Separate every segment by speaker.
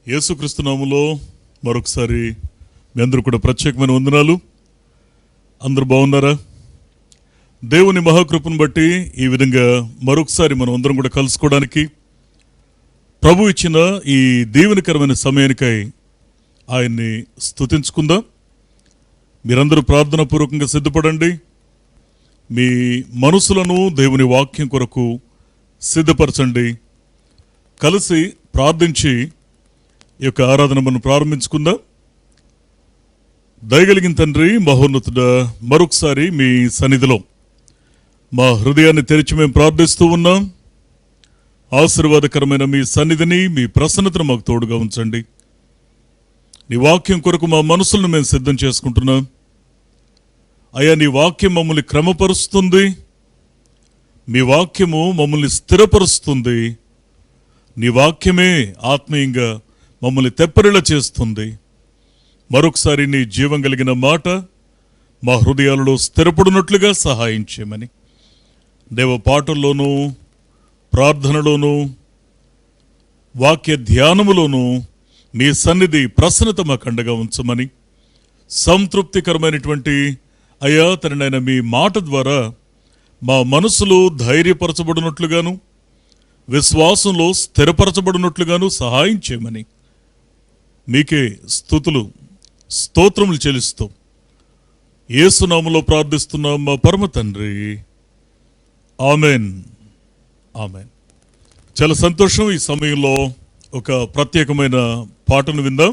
Speaker 1: యేసుక్రీస్తు నామములో మరొకసారి మీ అందరూ కూడా ప్రత్యేకమైన వందనాలు. అందరూ బాగున్నారా? దేవుని మహాకృపను బట్టి ఈ విధంగా మరొకసారి మనం అందరం కూడా కలుసుకోవడానికి ప్రభు ఇచ్చిన ఈ దీవెనకరమైన సమయానికై ఆయన్ని స్తుతించుకుందాం. మీరందరూ ప్రార్థనాపూర్వకంగా సిద్ధపడండి. మీ మనసులను దేవుని వాక్యం కొరకు సిద్ధపరచండి. కలిసి ప్రార్థించి ఈ యొక్క ఆరాధన మనం ప్రారంభించుకుందాం. దయగలిగిన తండ్రి, మహోన్నతుడా, మరొకసారి మీ సన్నిధిలో మా హృదయాన్ని తెరిచి మేము ప్రార్థిస్తూ ఉన్నాం. ఆశీర్వాదకరమైన మీ సన్నిధిని, మీ ప్రసన్నతను మాకు తోడుగా ఉంచండి. నీ వాక్యం కొరకు మా మనసులను మేము సిద్ధం చేసుకుంటున్నాం. అయ్యా, నీ వాక్యం మమ్మల్ని క్రమపరుస్తుంది, మీ వాక్యము మమ్మల్ని స్థిరపరుస్తుంది, నీ వాక్యమే ఆత్మీయంగా మమ్మల్ని తెప్పరిల చేస్తుంది. మరొకసారి నీ జీవం కలిగిన మాట మా హృదయాలలో స్థిరపడినట్లుగా సహాయం చేయమని దేవ పాటల్లోనూ, ప్రార్థనలోనూ, వాక్య ధ్యానములోనూ మీ సన్నిధి ప్రసన్నత మాకు అండగా ఉంచమని, సంతృప్తికరమైనటువంటి అయ్యా తననైనా మీ మాట ద్వారా మా మనసులో ధైర్యపరచబడినట్లుగాను, విశ్వాసంలో స్థిరపరచబడినట్లుగాను సహాయం చేయమని మీకే స్తుతులు స్తోత్రములు చెల్లిస్తూ యేసు నామములో ప్రార్థిస్తున్నాం మా పరమ తండ్రి, ఆమెన్. ఆమెన్. చాలా సంతోషం. ఈ సమయంలో ఒక ప్రత్యేకమైన పాటను విందాం.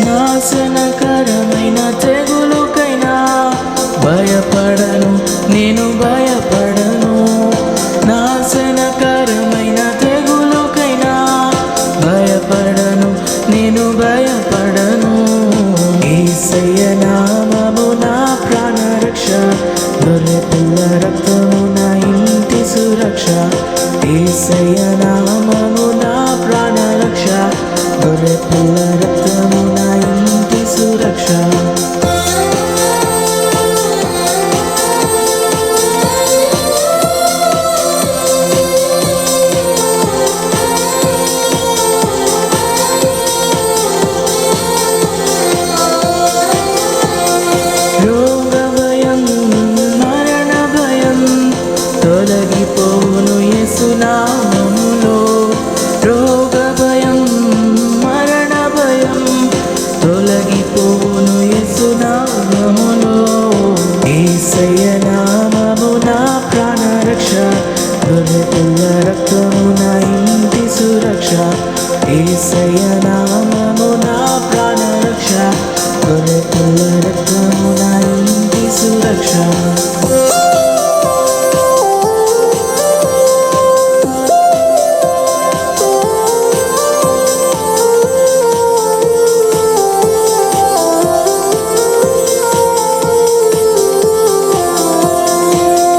Speaker 2: నాశనకరమైన తెగులుకైనా భయపడను, నేను భయపడను. నాశనకరమైన తెగులుకైనా భయపడను, నేను భయపడను. యేసయ్య నామము నా ప్రాణరక్ష, గొర్రెపిల్ల రక్తము నా ఇంటి సురక్ష. యేసయ్య నామము నా ప్రాణరక్ష, గొర్రెపిల్ల రక్తము నా ఇంటి సురక్ష. రోగ భయం, మరణ భయం తొలగిపోవును యేసు నామములో. రోగ భయం, మరణ భయం తొలగిపోవును యేసు నామములో. యేసయ్య నామము నా ప్రాణరక్ష, గొర్రెపిల్ల రక్తము నా ఇంటి సురక్ష. యేసయ్య నామము నా ప్రాణరక్ష, గొర్రెపిల్ల రక్తము నా ఇంటి సురక్ష.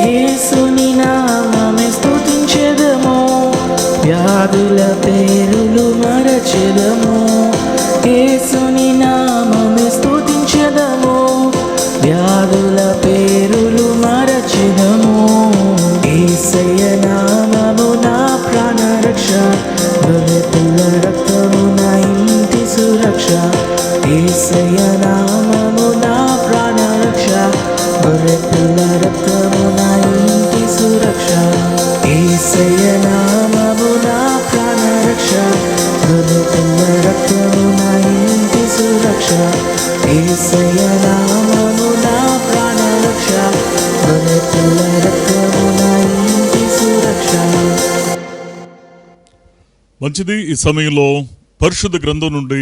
Speaker 2: యేసుని నామమే స్తుతించెదము, వ్యాధుల పేరులు మరచెదము. యేసుని నామమే స్తుతించెదము, వ్యాధుల పేరులు మరచెదము. యేసయ్య నామము నా ప్రాణరక్ష, గొర్రెపిల్ల రక్తము నా ఇంటి సురక్ష. యేసయ్య నామము నా ప్రాణరక్ష,
Speaker 1: మంచిది. ఈ సమయంలో పరిశుద్ధ గ్రంథం నుండి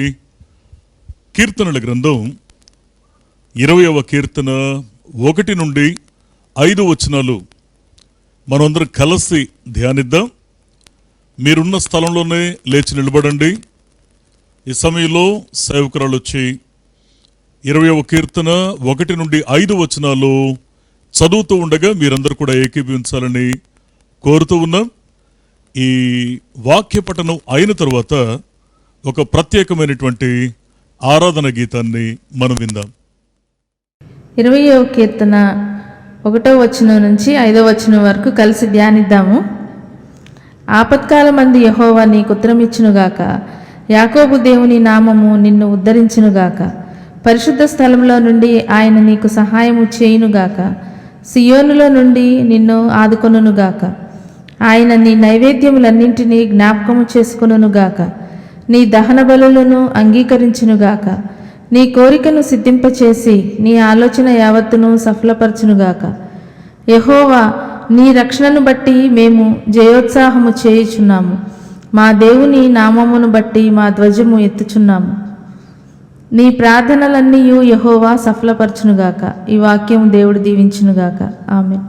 Speaker 1: కీర్తనల గ్రంథం 20వ కీర్తన 1 నుండి 5 వచనాలు మనమందరం కలిసి ధ్యానిద్దాం. మీరున్న స్థలంలోనే లేచి నిలబడండి. ఈ సమయంలో సేవకురాలు వచ్చి 20వ కీర్తన 1 నుండి 5 వచనాలు చదువుతూ ఉండగా మీరందరూ కూడా ఏకీభవించాలని కోరుతూ ఉన్నాం. ఈ వాక్య పఠనం అయిన తర్వాత ఒక ప్రత్యేకమైనటువంటి ఆరాధన గీతాన్ని మనం విందాం.
Speaker 3: 20వ కీర్తన 1వ వచనం నుంచి 5వ వచనం వరకు కలిసి ధ్యానిద్దాము. ఆపత్కాలమందు యెహోవా నీకు ఉత్తరమిచ్చునుగాక, యాకోబు దేవుని నామము నిన్ను ఉద్ధరించునుగాక. పరిశుద్ధ స్థలంలో నుండి ఆయన నీకు సహాయము చేయునుగాక, సియోనులో నుండి నిన్ను ఆదుకొనుగాక. ఆయన నీ నైవేద్యములన్నింటినీ జ్ఞాపకము చేసుకొనుగాక, నీ దహన బలులను అంగీకరించునుగాక. నీ కోరికను సిద్ధింపచేసి నీ ఆలోచన యావత్తును సఫలపరచునుగాక. యెహోవా, నీ రక్షణను బట్టి మేము జయోత్సాహము చేయుచున్నాము. మా దేవుని నామమును బట్టి మా ధ్వజము ఎత్తుచున్నాము. నీ ప్రార్థనలన్నీ యెహోవా సఫలపరచునుగాక. ఈ వాక్యం దేవుడు దీవించునుగాక. ఆమేన్.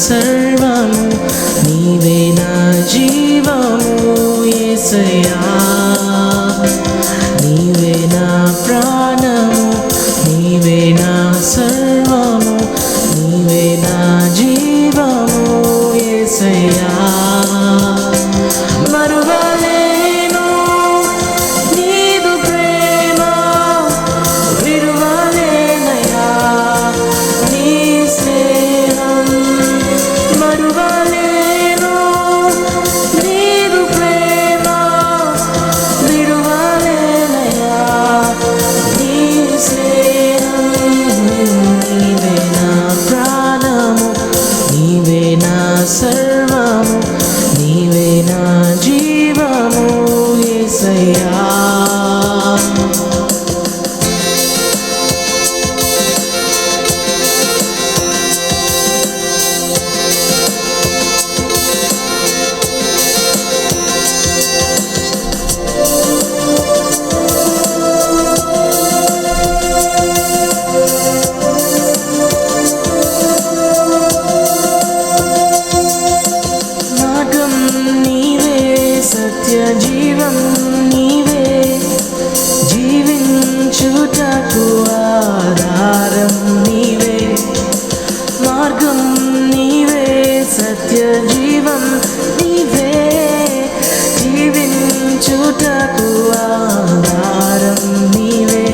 Speaker 2: సర్వము నీవే నా జీవము యేసయ్యా, నీవే నా ప్రాణము, నీవే నా సర్వము, నీవే నా జీవము యేసయ్యా. మరువలేను నీదు ప్రేమ, విడువలేనయ్యా నీ స్నేహం. మరువలేను నీదు ప్రేమ, విడువలేనయ్యా నీ స్నేహం. నీవే నా ప్రాణము, నీవే నా సర్వము, నీవే నా జీవము యేసయ్యా. మార్గం నీవే, సత్య జీవం నీవే, జీవించుటకు ఆధారం నీవే. మార్గం నీవే, సత్య జీవం నీవే, జీవించుటకు ఆధారం నీవే.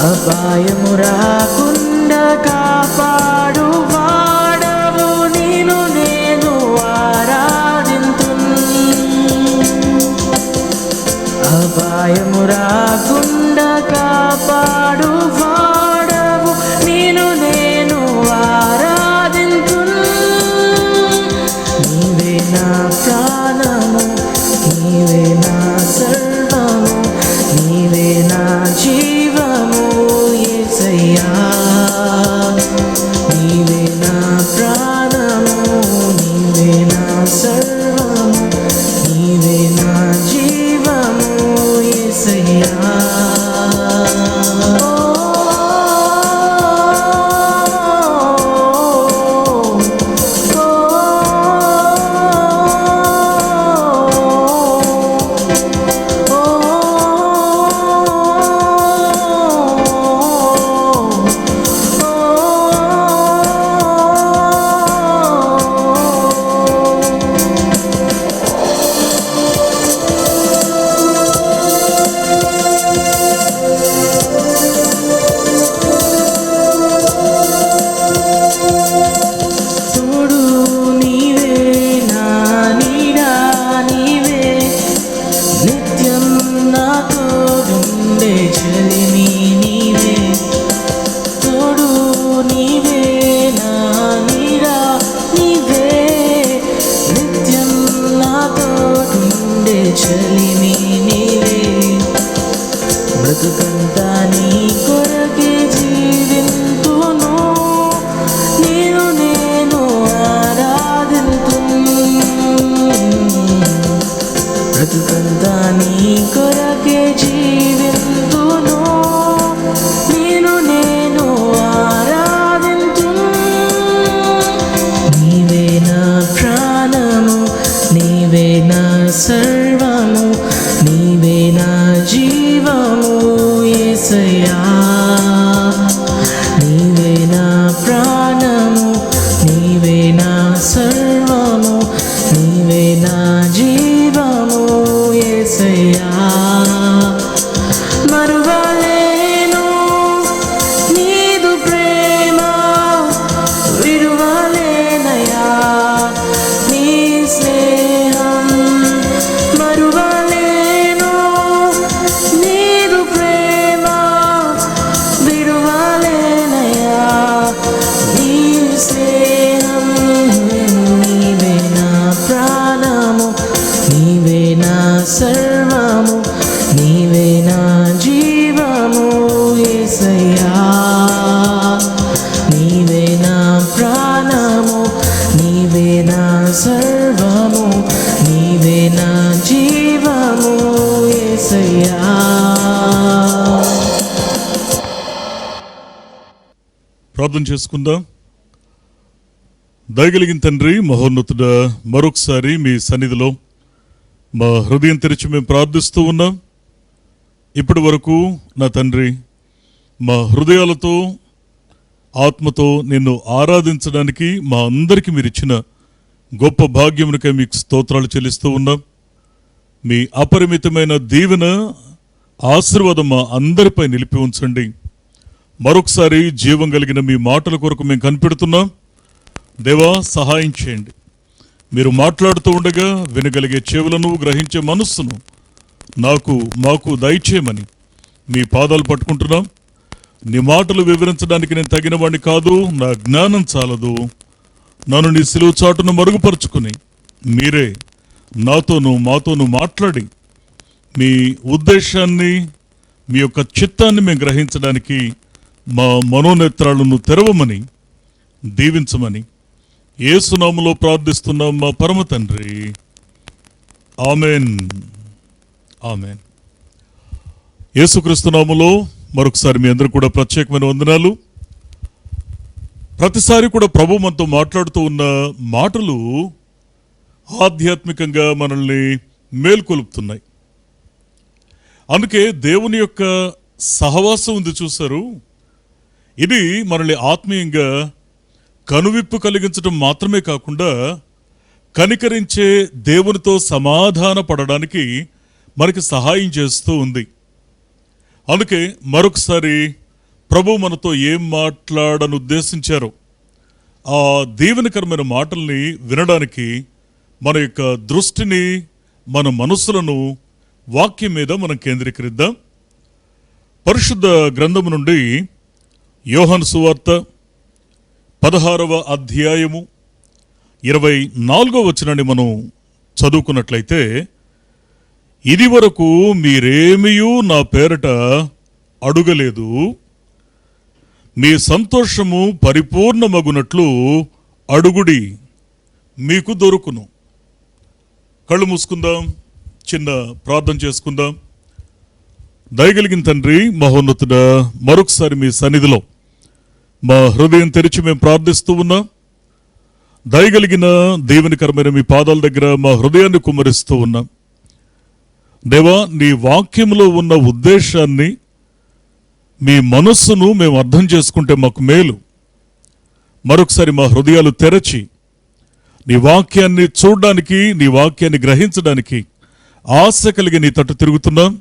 Speaker 2: అపాయము రాకుండా కాపాడు వాడవు, నేను నేను ఆరాధింతున్. అపాయము రాకుండా కాపాడు వాడవు, నేను నేను ఆరాధింతున్. నీవే నా ప్రాణము, నీవే నా సర్వము, నీవే నా జీవము యేసయ్యా. నీవే నా ప్రాణము, నీవే నా సర్వము, నీవే నా జీవము యేసయ్యా.
Speaker 1: ప్రార్థన చేసుకుందాం. దయగలిగిన తండ్రి, మహోన్నతుడా, మరొకసారి మీ సన్నిధిలో మా హృదయం తెరిచి మేము ప్రార్థిస్తూ ఉన్నాం. ఇప్పటి వరకు నా తండ్రి మా హృదయాలతో ఆత్మతో నిన్ను ఆరాధించడానికి మా అందరికీ మీరు ఇచ్చిన గొప్ప భాగ్యమునికై మీకు స్తోత్రాలు చెల్లిస్తూ ఉన్నాం. మీ అపరిమితమైన దీవెన ఆశీర్వాదం మా అందరిపై నిలిపి ఉంచండి. మరొకసారి జీవం కలిగిన మీ మాటల కొరకు మేము కనిపెడుతున్నాం. దేవా, సహాయం చేయండి. మీరు మాట్లాడుతూ ఉండగా వినగలిగే చెవులను, గ్రహించే మనస్సును మాకు దయచేయమని మీ పాదాలు పట్టుకుంటున్నాం. నీ మాటలు వివరించడానికి నేను తగిన వాడిని కాదు, నా జ్ఞానం చాలదు. నన్ను నీ సిలువ చాటును మరుగుపరుచుకుని మీరే మాతోనూ మాట్లాడి మీ ఉద్దేశాన్ని, మీ యొక్క చిత్తాన్ని మేము గ్రహించడానికి మా మనోనేత్రాలను తెరవమని, దీవించమని యేసునామములో ప్రార్థిస్తున్నాం మా పరమ తండ్రి. ఆమెన్. ఆమెన్. యేసుక్రీస్తు నామములో మరొకసారి మీ అందరూ కూడా ప్రత్యేకమైన వందనాలు. ప్రతిసారి కూడా ప్రభు మనతో మాట్లాడుతూ ఉన్న మాటలు ఆధ్యాత్మికంగా మనల్ని మేల్కొలుపుతున్నాయి. అందుకే దేవుని యొక్క సహవాసం ఉంది చూశారు, ఇది మనల్ని ఆత్మీయంగా కనువిప్పు కలిగించడం మాత్రమే కాకుండా కనికరించే దేవునితో సమాధాన పడడానికి మనకి సహాయం చేస్తూ ఉంది. అందుకే మరొకసారి ప్రభు మనతో ఏం మాట్లాడని ఉద్దేశించారో ఆ దీవెనకరమైన మాటల్ని వినడానికి మన యొక్క దృష్టిని, మన మనస్సులను వాక్యం మీద మనం కేంద్రీకరిద్దాం. పరిశుద్ధ గ్రంథము నుండి యోహాను సువార్త 16వ అధ్యాయము 24వ వచనాన్ని మనం చదువుకున్నట్లయితే, ఇది వరకు మీరేమియూ నా పేరట అడుగలేదు, మీ సంతోషము పరిపూర్ణమగునట్లు అడుగుడి, మీకు దొరుకును. కళ్ళు మూసుకుందాం, చిన్న ప్రార్థన చేసుకుందాం. దయగలిగిన తండ్రి, మహోన్నతుడా, మరొకసారి మీ సన్నిధిలో మా హృదయం తెరిచి మేము ప్రార్థిస్తూ ఉన్నాం. దయగలిగిన దీవెనకరమైన మీ పాదాల దగ్గర మా హృదయాన్ని కుమ్మరిస్తూ ఉన్నాం. దేవా, నీ వాక్యంలో ఉన్న ఉద్దేశాన్ని, మీ మనస్సును మేము అర్థం చేసుకుంటే మాకు మేలు. మరొకసారి మా హృదయాలు తెరచి నీ వాక్యాన్ని చూడడానికి, నీ వాక్యాన్ని గ్రహించడానికి ఆశ కలిగి నీ తట్టు తిరుగుతున్నాం.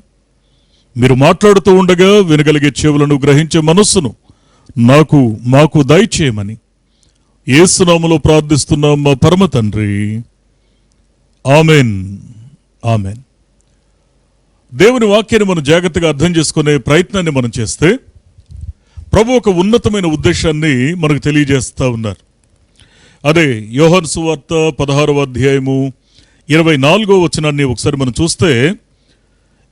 Speaker 1: మీరు మాట్లాడుతూ ఉండగా వినగలిగే చెవులను, గ్రహించే మనస్సును మాకు దయచేయమని యేసునామములో ప్రార్థిస్తున్నాం మా పరమ తండ్రి. ఆమెన్. ఆమెన్. దేవుని వాక్యాన్ని మనం జాగ్రత్తగా అర్థం చేసుకునే ప్రయత్నాన్ని మనం చేస్తే ప్రభు ఒక ఉన్నతమైన ఉద్దేశాన్ని మనకు తెలియజేస్తూ ఉన్నారు. అదే యోహాను సువార్త 16వ అధ్యాయము 24వ వచనాన్ని ఒకసారి మనం చూస్తే,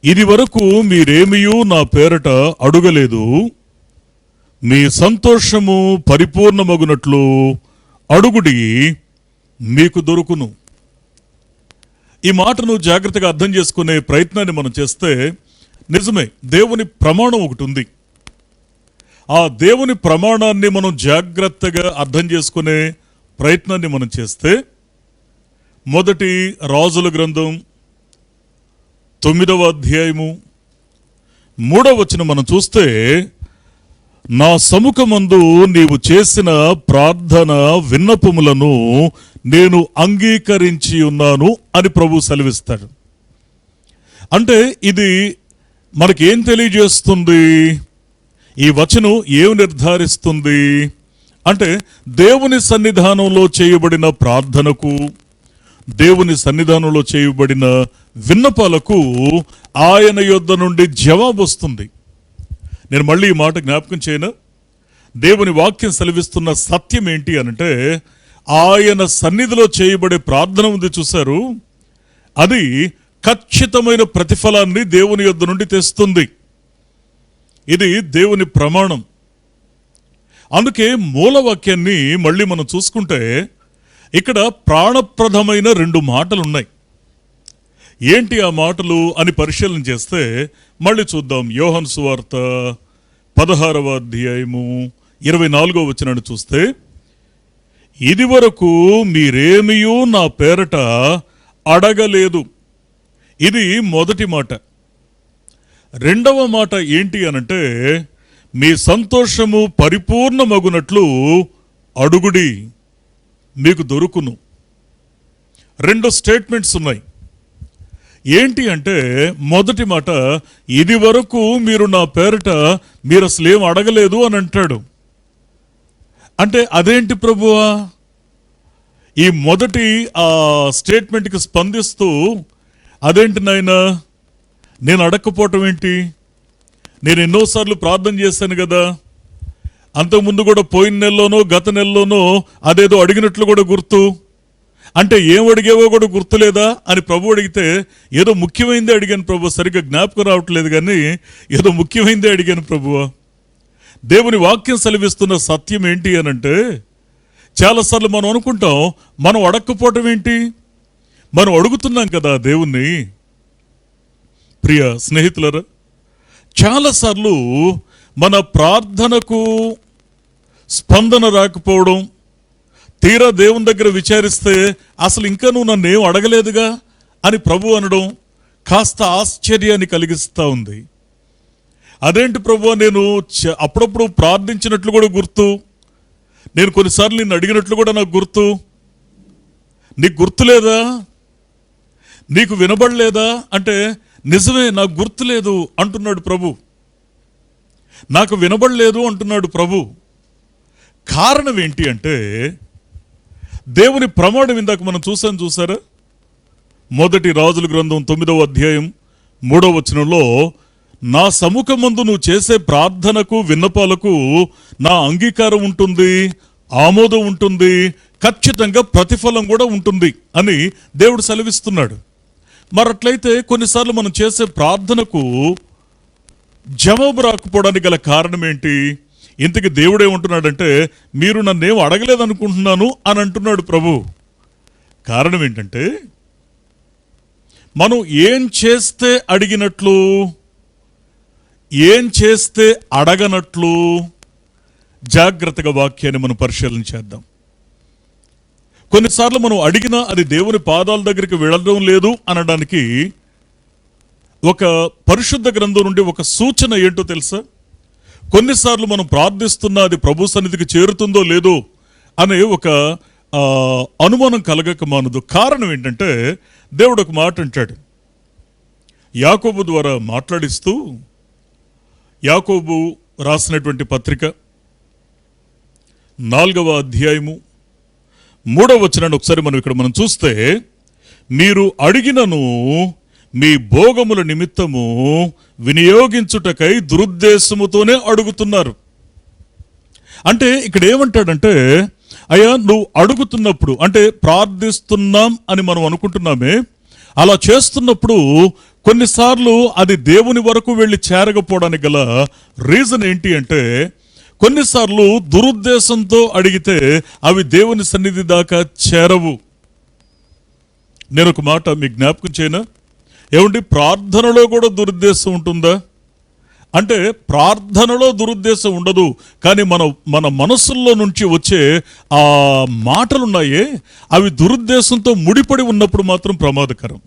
Speaker 1: ఇది వరకు మీరేమియూ నా పేరట అడుగలేదు, మీ సంతోషము పరిపూర్ణమగునట్లు అడుగుడి, మీకు దొరుకును. ఈ మాటను జాగ్రత్తగా అర్థం చేసుకునే ప్రయత్నాన్ని మనం చేస్తే, నిజమే, దేవుని ప్రమాణం ఒకటి ఉంది. ఆ దేవుని ప్రమాణాన్ని మనం జాగ్రత్తగా అర్థం చేసుకునే ప్రయత్నాన్ని మనం చేస్తే, మొదటి రాజుల గ్రంథం 9వ అధ్యాయము 3వ వచనం మనం చూస్తే, నా సముఖమందు నీవు చేసిన ప్రార్థన విన్నపములను నేను అంగీకరించి ఉన్నాను అని ప్రభు సెలవిస్తాడు. అంటే ఇది మనకేం తెలియజేస్తుంది? ఈ వచనం ఏం నిర్ధారిస్తుంది అంటే, దేవుని సన్నిధానంలో చేయబడిన ప్రార్థనకు, దేవుని సన్నిధానంలో చేయబడిన విన్నపాలకు ఆయన యొద్ద నుండి జవాబు వస్తుంది. నేను మళ్ళీ ఈ మాట జ్ఞాపకం చేయను. దేవుని వాక్యం సెలవిస్తున్న సత్యం ఏంటి అనంటే, ఆయన సన్నిధిలో చేయబడే ప్రార్థన ఉంది చూశారు, అది ఖచ్చితమైన ప్రతిఫలాన్ని దేవుని యొద్ద నుండి తెస్తుంది. ఇది దేవుని ప్రమాణం. అందుకే మూలవాక్యాన్ని మళ్ళీ మనం చూసుకుంటే ఇక్కడ ప్రాణప్రదమైన 2 మాటలు ఉన్నాయి. ఏంటి ఆ మాటలు అని పరిశీలన చేస్తే మళ్ళీ చూద్దాం. యోహాను సువార్త 16వ అధ్యాయము 24వ వచనాన్ని చూస్తే, ఇదివరకు మీరేమియూ నా పేరట అడగలేదు. ఇది మొదటి మాట. రెండవ మాట ఏంటి అనంటే, మీ సంతోషము పరిపూర్ణమగునట్లు అడుగుడి, మీకు దొరుకును. రెండు స్టేట్మెంట్స్ ఉన్నాయి. ఏంటి అంటే, మొదటి మాట, ఇది వరకు మీరు నా పేరట మీరు అసలు ఏం అడగలేదు అని అంటాడు. అంటే అదేంటి ప్రభువా? ఈ మొదటి ఆ స్టేట్మెంట్కి స్పందిస్తూ, అదేంటి నాయనా నేను అడగకపోవటం ఏంటి? నేను ఎన్నోసార్లు ప్రార్థన చేశాను కదా, అంతకుముందు కూడా పోయిన నెలలోనో గత నెలలోనో అదేదో అడిగినట్లు కూడా గుర్తు. అంటే ఏం అడిగేవో కూడా గుర్తులేదా అని ప్రభు అడిగితే, ఏదో ముఖ్యమైనదే అడిగాను ప్రభు, సరిగ్గా జ్ఞాపకం రావట్లేదు కానీ ఏదో ముఖ్యమైనదే అడిగాను ప్రభువా. దేవుని వాక్యం సెలవిస్తున్న సత్యం ఏంటి అనంటే, చాలాసార్లు మనం అనుకుంటాం మనం అడగకపోవటం ఏంటి, మనం అడుగుతున్నాం కదా దేవుణ్ణి. ప్రియ స్నేహితులరా, చాలాసార్లు మన ప్రార్థనకు స్పందన రాకపోవడం, తీరా దేవుని దగ్గర విచారిస్తే అసలు ఇంకా నువ్వు నన్ను ఏం అడగలేదుగా అని ప్రభు అనడం కాస్త ఆశ్చర్యాన్ని కలిగిస్తూ ఉంది. అదేంటి ప్రభు, నేను అప్పుడప్పుడు ప్రార్థించినట్లు కూడా గుర్తు, నేను కొన్నిసార్లు నిన్ను అడిగినట్లు కూడా నాకు గుర్తు. నీకు గుర్తులేదా, నీకు వినబడలేదా అంటే, నిజమే నాకు గుర్తులేదు అంటున్నాడు ప్రభు, నాకు వినబడలేదు అంటున్నాడు ప్రభు. కారణం ఏంటి అంటే, దేవుని ప్రమాణం ఇందాక మనం చూసారా, మొదటి రాజుల గ్రంథం 9వ అధ్యాయం 3వ వచనంలో, నా సముఖమందు నువ్వు చేసే ప్రార్థనకు విన్నపాలకు నా అంగీకారం ఉంటుంది, ఆమోదం ఉంటుంది, ఖచ్చితంగా ప్రతిఫలం కూడా ఉంటుంది అని దేవుడు సెలవిస్తున్నాడు. మరట్లయితే కొన్నిసార్లు మనం చేసే ప్రార్థనకు జవాబు రాకపోవడానికి గల కారణం ఏంటి? ఇంతకీ దేవుడు ఏమంటున్నాడంటే, మీరు నన్నేం అడగలేదనుకుంటున్నాను అని అంటున్నాడు ప్రభు. కారణం ఏంటంటే, మనం ఏం చేస్తే అడిగినట్లు, ఏం చేస్తే అడగనట్లు, జాగ్రత్తగా వాక్యాన్ని మనం పరిశీలన చేద్దాం. కొన్నిసార్లు మనం అడిగినా అది దేవుని పాదాల దగ్గరికి వెళ్ళడం లేదు అనడానికి ఒక పరిశుద్ధ గ్రంథం నుండి ఒక సూచన ఏంటో తెలుసా? కొన్నిసార్లు మనం ప్రార్థిస్తున్నా అది ప్రభు సన్నిధికి చేరుతుందో లేదో అనే ఒక అనుమానం కలగక మానదు. కారణం ఏంటంటే, దేవుడు ఒక మాట అంటాడు యాకోబు ద్వారా మాట్లాడిస్తూ. యాకోబు రాసినటువంటి పత్రిక 4వ అధ్యాయము 3వ వచనాన్ని ఒకసారి మనం చూస్తే, మీరు అడిగినను మీ భోగముల నిమిత్తము వినియోగించుటకై దురుద్దేశముతోనే అడుగుతున్నారు. అంటే ఇక్కడ ఏమంటాడంటే, అయ్యా నువ్వు అడుగుతున్నప్పుడు, అంటే ప్రార్థిస్తున్నాం అని మనం అనుకుంటున్నామే, అలా చేస్తున్నప్పుడు కొన్నిసార్లు అది దేవుని వరకు వెళ్ళి చేరకపోవడానికి గల రీజన్ ఏంటి అంటే, కొన్నిసార్లు దురుద్దేశంతో అడిగితే అవి దేవుని సన్నిధి దాకా చేరవు. నేను ఒక మాట మీకు జ్ఞాపకం చేయనా? ఏమండి, ప్రార్థనలో కూడా దురుద్దేశం ఉంటుందా అంటే, ప్రార్థనలో దురుద్దేశం ఉండదు, కానీ మన మనసుల్లో నుంచి వచ్చే ఆ మాటలున్నాయే అవి దురుద్దేశంతో ముడిపడి ఉన్నప్పుడు మాత్రం ప్రమాదకరం.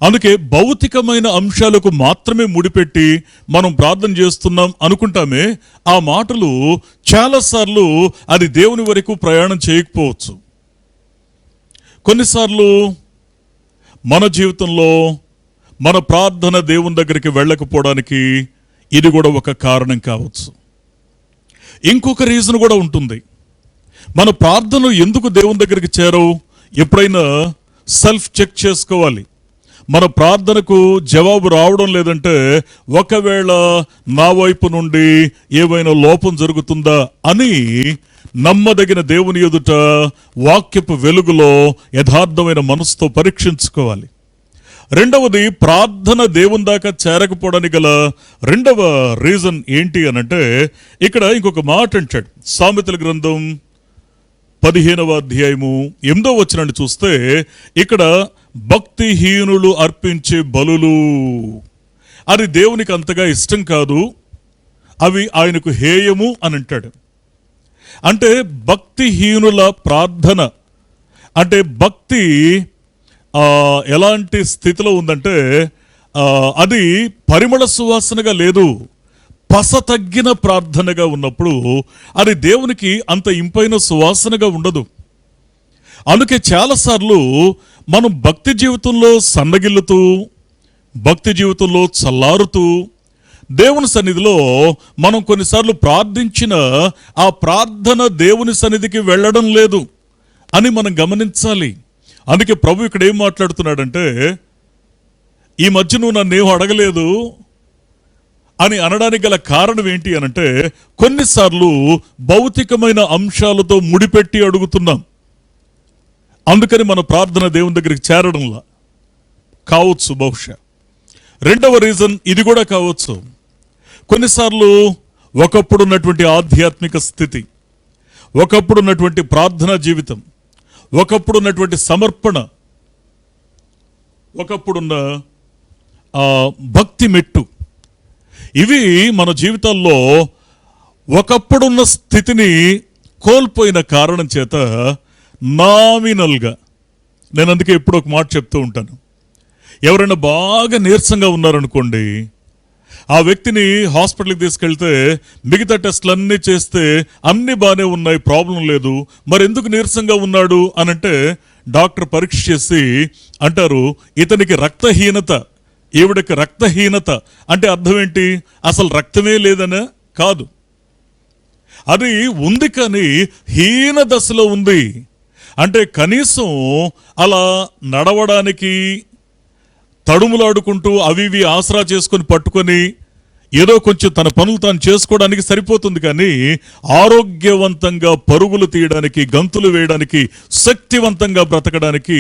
Speaker 1: అందుకే భౌతికమైన అంశాలకు మాత్రమే ముడిపెట్టి మనం ప్రార్థన చేస్తున్నాం అనుకుంటామే, ఆ మాటలు చాలాసార్లు అది దేవుని వరకు ప్రయాణం చేయకపోవచ్చు. కొన్నిసార్లు మన జీవితంలో మన ప్రార్థన దేవుని దగ్గరికి వెళ్ళకపోవడానికి ఇది కూడా ఒక కారణం కావచ్చు. ఇంకొక రీజన్ కూడా ఉంటుంది. మన ప్రార్థనలు ఎందుకు దేవుని దగ్గరికి చేరవు? ఎప్పుడైనా సెల్ఫ్ చెక్ చేసుకోవాలి. మన ప్రార్థనకు జవాబు రావడం లేదంటే, ఒకవేళ నా వైపు నుండి ఏవైనా లోపం జరుగుతుందా అని నమ్మదగిన దేవుని ఎదుట వాక్యపు వెలుగులో యథార్థమైన మనసుతో పరీక్షించుకోవాలి. రెండవది, ప్రార్థన దేవుని దాకా చేరకపోవడానికి గల రెండవ రీజన్ ఏంటి అనంటే, ఇక్కడ ఇంకొక మాట అంటాడు. సామెతల గ్రంథం 15వ అధ్యాయము 8వ వచనాన్ని చూస్తే, ఇక్కడ భక్తిహీనులు అర్పించే బలులు అది దేవునికి అంతగా ఇష్టం కాదు. అవి ఆయనకు హేయము అని అంటాడు. అంటే భక్తిహీనుల ప్రార్థన అంటే భక్తి ఎలాంటి స్థితిలో ఉందంటే అది పరిమళ సువాసనగా లేదు, పస తగ్గిన ప్రార్థనగా ఉన్నప్పుడు అది దేవునికి అంత ఇంపైన సువాసనగా ఉండదు. అందుకే చాలాసార్లు మనం భక్తి జీవితంలో సన్నగిల్లుతూ, భక్తి జీవితంలో చల్లారుతూ, దేవుని సన్నిధిలో మనం కొన్నిసార్లు ప్రార్థించిన ఆ ప్రార్థన దేవుని సన్నిధికి వెళ్ళడం లేదు అని మనం గమనించాలి. అందుకే ప్రభు ఇక్కడ ఏం మాట్లాడుతున్నాడంటే, ఈ మధ్య నువ్వు నన్నేం అడగలేదు అని అనడానికి గల కారణం ఏంటి అనంటే, కొన్నిసార్లు భౌతికమైన అంశాలతో ముడిపెట్టి అడుగుతున్నాం. అందుకని మన ప్రార్థన దేవుని దగ్గరికి చేరడంలా కావచ్చు బహుశా. రెండవ రీజన్ ఇది కూడా కావచ్చు. కొన్నిసార్లు ఒకప్పుడు ఉన్నటువంటి ఆధ్యాత్మిక స్థితి, ఒకప్పుడు ఉన్నటువంటి ప్రార్థనా జీవితం, ఒకప్పుడు ఉన్నటువంటి సమర్పణ, ఒకప్పుడున్న భక్తి మెట్టు, ఇవి మన జీవితాల్లో ఒకప్పుడున్న స్థితిని కోల్పోయిన కారణం చేత నామినల్గా, నేను అందుకే ఎప్పుడు ఒక మాట చెప్తూ ఉంటాను, ఎవరైనా బాగా నీరసంగా ఉన్నారనుకోండి, ఆ వ్యక్తిని హాస్పిటల్కి తీసుకెళ్తే మిగతా టెస్టులన్నీ చేస్తే అన్నీ బాగానే ఉన్నాయి, ప్రాబ్లం లేదు, మరి ఎందుకు నీరసంగా ఉన్నాడు అనంటే డాక్టర్ పరీక్ష చేసి అంటారు, ఇతనికి రక్తహీనత, ఈవిడకి రక్తహీనత. అంటే అర్థం ఏంటి? అసలు రక్తమే లేదనే కాదు, అది ఉంది కానీ హీన దశలో ఉంది. అంటే కనీసం అలా నడవడానికి తడుములాడుకుంటూ అవి ఇవి ఆసరా చేసుకొని పట్టుకొని ఏదో కొంచెం తన పనులు తాను చేసుకోవడానికి సరిపోతుంది, కానీ ఆరోగ్యవంతంగా పరుగులు తీయడానికి, గంతులు వేయడానికి, శక్తివంతంగా బ్రతకడానికి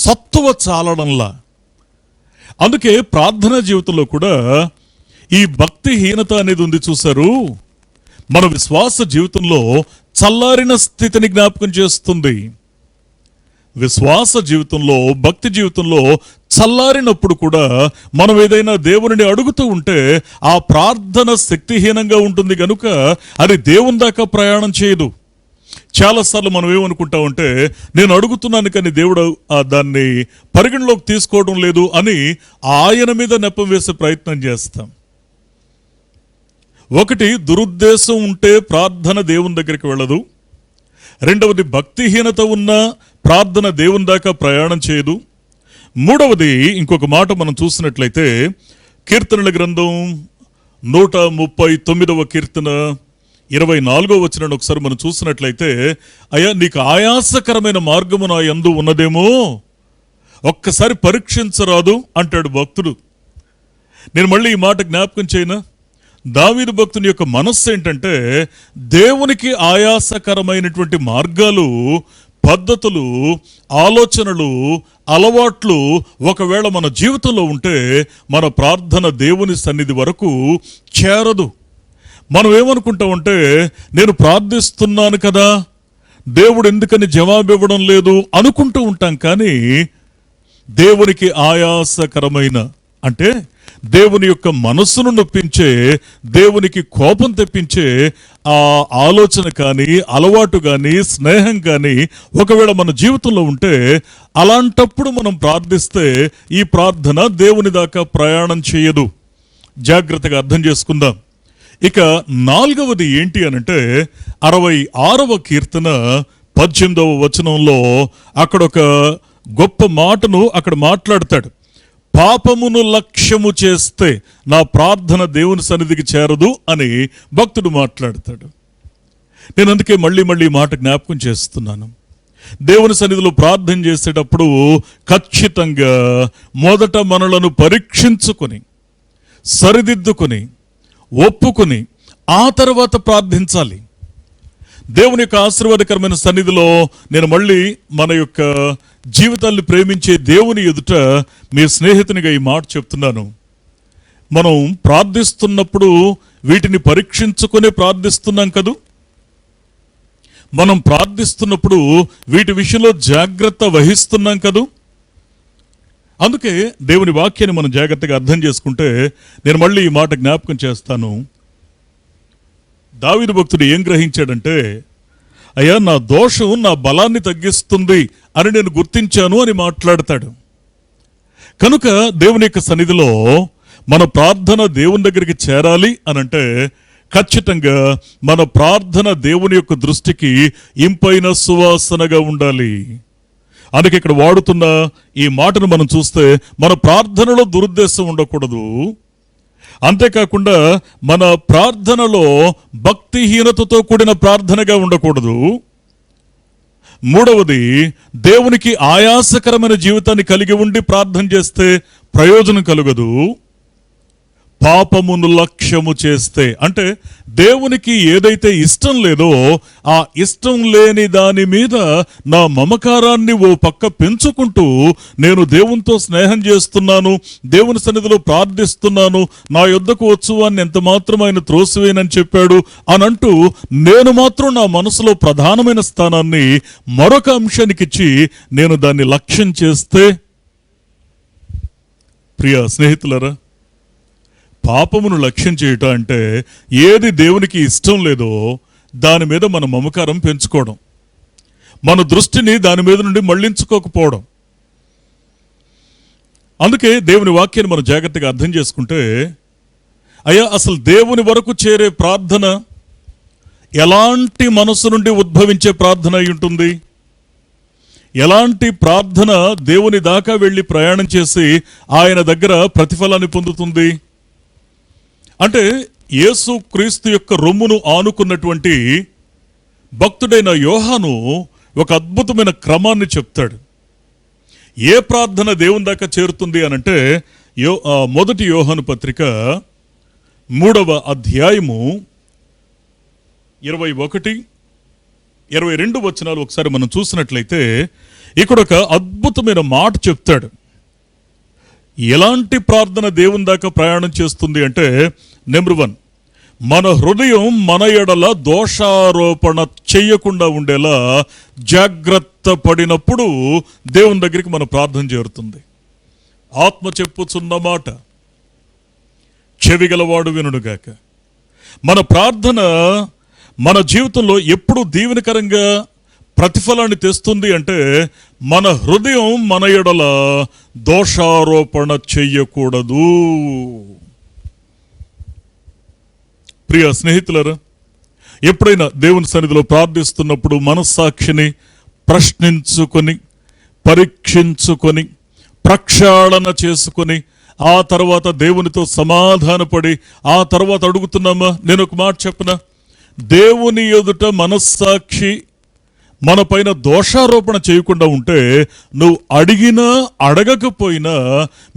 Speaker 1: సత్తువ చాలడంలా. అందుకే ప్రార్థనా జీవితంలో కూడా ఈ భక్తిహీనత అనేది ఉంది చూశారు, మన విశ్వాస జీవితంలో చల్లారిన స్థితిని జ్ఞాపకం చేస్తుంది. విశ్వాస జీవితంలో, భక్తి జీవితంలో చల్లారినప్పుడు కూడా మనం ఏదైనా దేవుని అడుగుతూ ఉంటే ఆ ప్రార్థన శక్తిహీనంగా ఉంటుంది కనుక అది దేవుని దాకా ప్రయాణం చేయదు. చాలాసార్లు మనం ఏమనుకుంటామంటే, నేను అడుగుతున్నాను కానీ దేవుడు దాన్ని పరిగణలోకి తీసుకోవడం లేదు అని ఆయన మీద నెపం వేసే ప్రయత్నం చేస్తాం. ఒకటి, దురుద్దేశం ఉంటే ప్రార్థన దేవుని దగ్గరికి వెళ్ళదు. రెండవది, భక్తిహీనత ఉన్న ప్రార్థన దేవుని దాకా ప్రయాణం చేయదు. మూడవది, ఇంకొక మాట మనం చూసినట్లయితే కీర్తనల గ్రంథం 139వ కీర్తన 24వ వచనాన్ని ఒకసారి మనం చూసినట్లయితే, అయ్యా నీకు ఆయాసకరమైన మార్గము నా యందు ఉన్నదేమో ఒక్కసారి పరీక్షించరాదు అంటాడు భక్తుడు. నేను మళ్ళీ ఈ మాట జ్ఞాపకం చేయనా? దావీదు భక్తుని యొక్క మనస్సు ఏంటంటే, దేవునికి ఆయాసకరమైనటువంటి మార్గాలు, పద్ధతులు, ఆలోచనలు, అలవాట్లు ఒకవేళ మన జీవితంలో ఉంటే మన ప్రార్థన దేవుని సన్నిధి వరకు చేరదు. మనం ఏమనుకుంటామంటే, నేను ప్రార్థిస్తున్నాను కదా, దేవుడు ఎందుకని జవాబు ఇవ్వడం లేదు అనుకుంటూ ఉంటాం. కానీ దేవునికి ఆయాసకరమైన అంటే దేవుని యొక్క మనస్సును నొప్పించే, దేవునికి కోపం తెప్పించే ఆ ఆలోచన కానీ, అలవాటు కానీ, స్నేహం కానీ ఒకవేళ మన జీవితంలో ఉంటే అలాంటప్పుడు మనం ప్రార్థిస్తే ఈ ప్రార్థన దేవుని దాకా ప్రయాణం చేయదు. జాగ్రత్తగా అర్థం చేసుకుందాం. ఇక నాలుగవది ఏంటి అనంటే 66వ కీర్తన 18వ వచనంలో అక్కడ ఒక గొప్ప మాటను అక్కడ మాట్లాడతాడు. పాపమును లక్ష్యము చేస్తే నా ప్రార్థన దేవుని సన్నిధికి చేరదు అని భక్తుడు మాట్లాడతాడు. నేను అందుకే మళ్ళీ మళ్ళీ మాట జ్ఞాపకం చేస్తున్నాను. దేవుని సన్నిధిలో ప్రార్థన చేసేటప్పుడు ఖచ్చితంగా మొదట మనలను పరీక్షించుకొని, సరిదిద్దుకొని, ఒప్పుకొని ఆ తర్వాత ప్రార్థించాలి. దేవుని యొక్క ఆశీర్వాదకరమైన సన్నిధిలో నేను మళ్ళీ మన యొక్క జీవితాన్ని ప్రేమించే దేవుని ఎదుట మీ స్నేహితునిగా ఈ మాట చెప్తున్నాను. మనం ప్రార్థిస్తున్నప్పుడు వీటిని పరీక్షించుకునే ప్రార్థిస్తున్నాం కదూ. మనం ప్రార్థిస్తున్నప్పుడు వీటి విషయంలో జాగ్రత్త వహిస్తున్నాం కదూ. అందుకే దేవుని వాక్యాన్ని మనం జాగ్రత్తగా అర్థం చేసుకుంటే, నేను మళ్ళీ ఈ మాట జ్ఞాపకం చేస్తాను. దావీదు భక్తుడు ఏం గ్రహించాడంటే, అయ్యా నా దోషం నా బలాన్ని తగ్గిస్తుంది అని నేను గుర్తించాను అని మాట్లాడతాడు. కనుక దేవుని యొక్క సన్నిధిలో మన ప్రార్థన దేవుని దగ్గరికి చేరాలి అనంటే ఖచ్చితంగా మన ప్రార్థన దేవుని యొక్క దృష్టికి ఇంపైన సువాసనగా ఉండాలి. అందుకే ఇక్కడ వాడుతున్న ఈ మాటను మనం చూస్తే, మన ప్రార్థనలో దురుద్దేశం ఉండకూడదు. అంతేకాకుండా మన ప్రార్థనలో భక్తిహీనతతో కూడిన ప్రార్థనగా ఉండకూడదు. మూడవది, దేవునికి ఆయాసకరమైన జీవితాన్ని కలిగి ఉండి ప్రార్థన చేస్తే ప్రయోజనం కలుగదు. పాపమును లక్ష్యము చేస్తే, అంటే దేవునికి ఏదైతే ఇష్టం లేదో ఆ ఇష్టం లేని దాని మీద నా మమకారాన్ని ఓ పక్క పెంచుకుంటూ నేను దేవునితో స్నేహం చేస్తున్నాను, దేవుని సన్నిధిలో ప్రార్థిస్తున్నాను, నా యొద్దకు వచ్చువాన్ని ఎంత మాత్రం ఆయన త్రోసివేయనని చెప్పాడు అని అంటూ నేను మాత్రం నా మనసులో ప్రధానమైన స్థానాన్ని మరొక అంశానికిచ్చి నేను దాన్ని లక్ష్యం చేస్తే, ప్రియ స్నేహితులరా, పాపమును లక్ష్యం చేయటం అంటే ఏది దేవునికి ఇష్టం లేదో దాని మీద మన మమకారం పెంచుకోవడం, మన దృష్టిని దాని మీద నుండి మళ్లించుకోకపోవడం. అందుకే దేవుని వాక్యాన్ని మనం జాగ్రత్తగా అర్థం చేసుకుంటే, అయ్యా అసలు దేవుని వరకు చేరే ప్రార్థన ఎలాంటి మనసు నుండి ఉద్భవించే ప్రార్థన అయి ఉంటుంది? ఎలాంటి ప్రార్థన దేవుని దాకా వెళ్ళి ప్రయాణం చేసి ఆయన దగ్గర ప్రతిఫలాన్ని పొందుతుంది? అంటే యేసు క్రీస్తు యొక్క రొమ్మును ఆనుకున్నటువంటి భక్తుడైన యోహాను ఒక అద్భుతమైన క్రమాన్ని చెప్తాడు. ఏ ప్రార్థన దేవుని దాకా చేరుతుంది అనంటే, మొదటి యోహాను పత్రిక 3వ అధ్యాయము 21, 22 వచనాలు ఒకసారి మనం చూసినట్లయితే ఇక్కడ ఒక అద్భుతమైన మాట చెప్తాడు. ఎలాంటి ప్రార్థన దేవుని దాకా ప్రయాణం చేస్తుంది అంటే, నెంబర్ 1, మన హృదయం మన ఎడల దోషారోపణ చెయ్యకుండా ఉండేలా జాగ్రత్త పడినప్పుడు దేవుని దగ్గరికి మన ప్రార్థన చేరుతుంది. ఆత్మ చెప్పుచున్న మాట చెవిగలవాడు వినుడుగాక. మన ప్రార్థన మన జీవితంలో ఎప్పుడు దీవెనకరంగా ప్రతిఫలాన్ని తెస్తుంది అంటే, మన హృదయం మన ఎడల దోషారోపణ చెయ్యకూడదు. ప్రియ స్నేహితులరా, ఎప్పుడైనా దేవుని సన్నిధిలో ప్రార్థిస్తున్నప్పుడు మనస్సాక్షిని ప్రశ్నించుకొని, పరీక్షించుకొని, ప్రక్షాళన చేసుకొని, ఆ తర్వాత దేవునితో సమాధానపడి ఆ తర్వాత అడుగుతున్నామా? నేను ఒక మాట చెప్పనా? దేవుని ఎదుట మనస్సాక్షి మన పైన దోషారోపణ చేయకుండా ఉంటే, నువ్వు అడిగినా అడగకపోయినా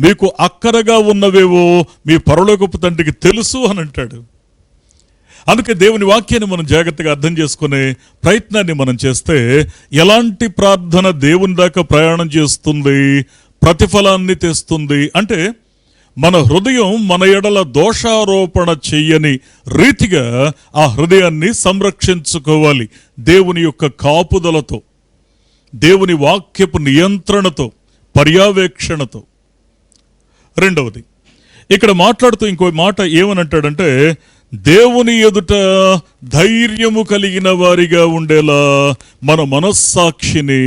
Speaker 1: మీకు అక్కరగా ఉన్నవేవో మీ పరలోకపు తండ్రికి తెలుసు అని అంటాడు. అందుకే దేవుని వాక్యాన్ని మనం జాగ్రత్తగా అర్థం చేసుకునే ప్రయత్నాన్ని మనం చేస్తే, ఎలాంటి ప్రార్థన దేవుని దాకా ప్రయాణం చేస్తుంది, ప్రతిఫలాన్ని తెస్తుంది అంటే, మన హృదయం మన ఎడల దోషారోపణ చెయ్యని రీతిగా ఆ హృదయాన్ని సంరక్షించుకోవాలి. దేవుని యొక్క కాపుదలతో, దేవుని వాక్యపు నియంత్రణతో, పర్యవేక్షణతో. రెండవది, ఇక్కడ మాట్లాడుతూ ఇంకో మాట ఏమనంటాడంటే, దేవుని ఎదుట ధైర్యము కలిగిన వారిగా ఉండేలా మన మనస్సాక్షిని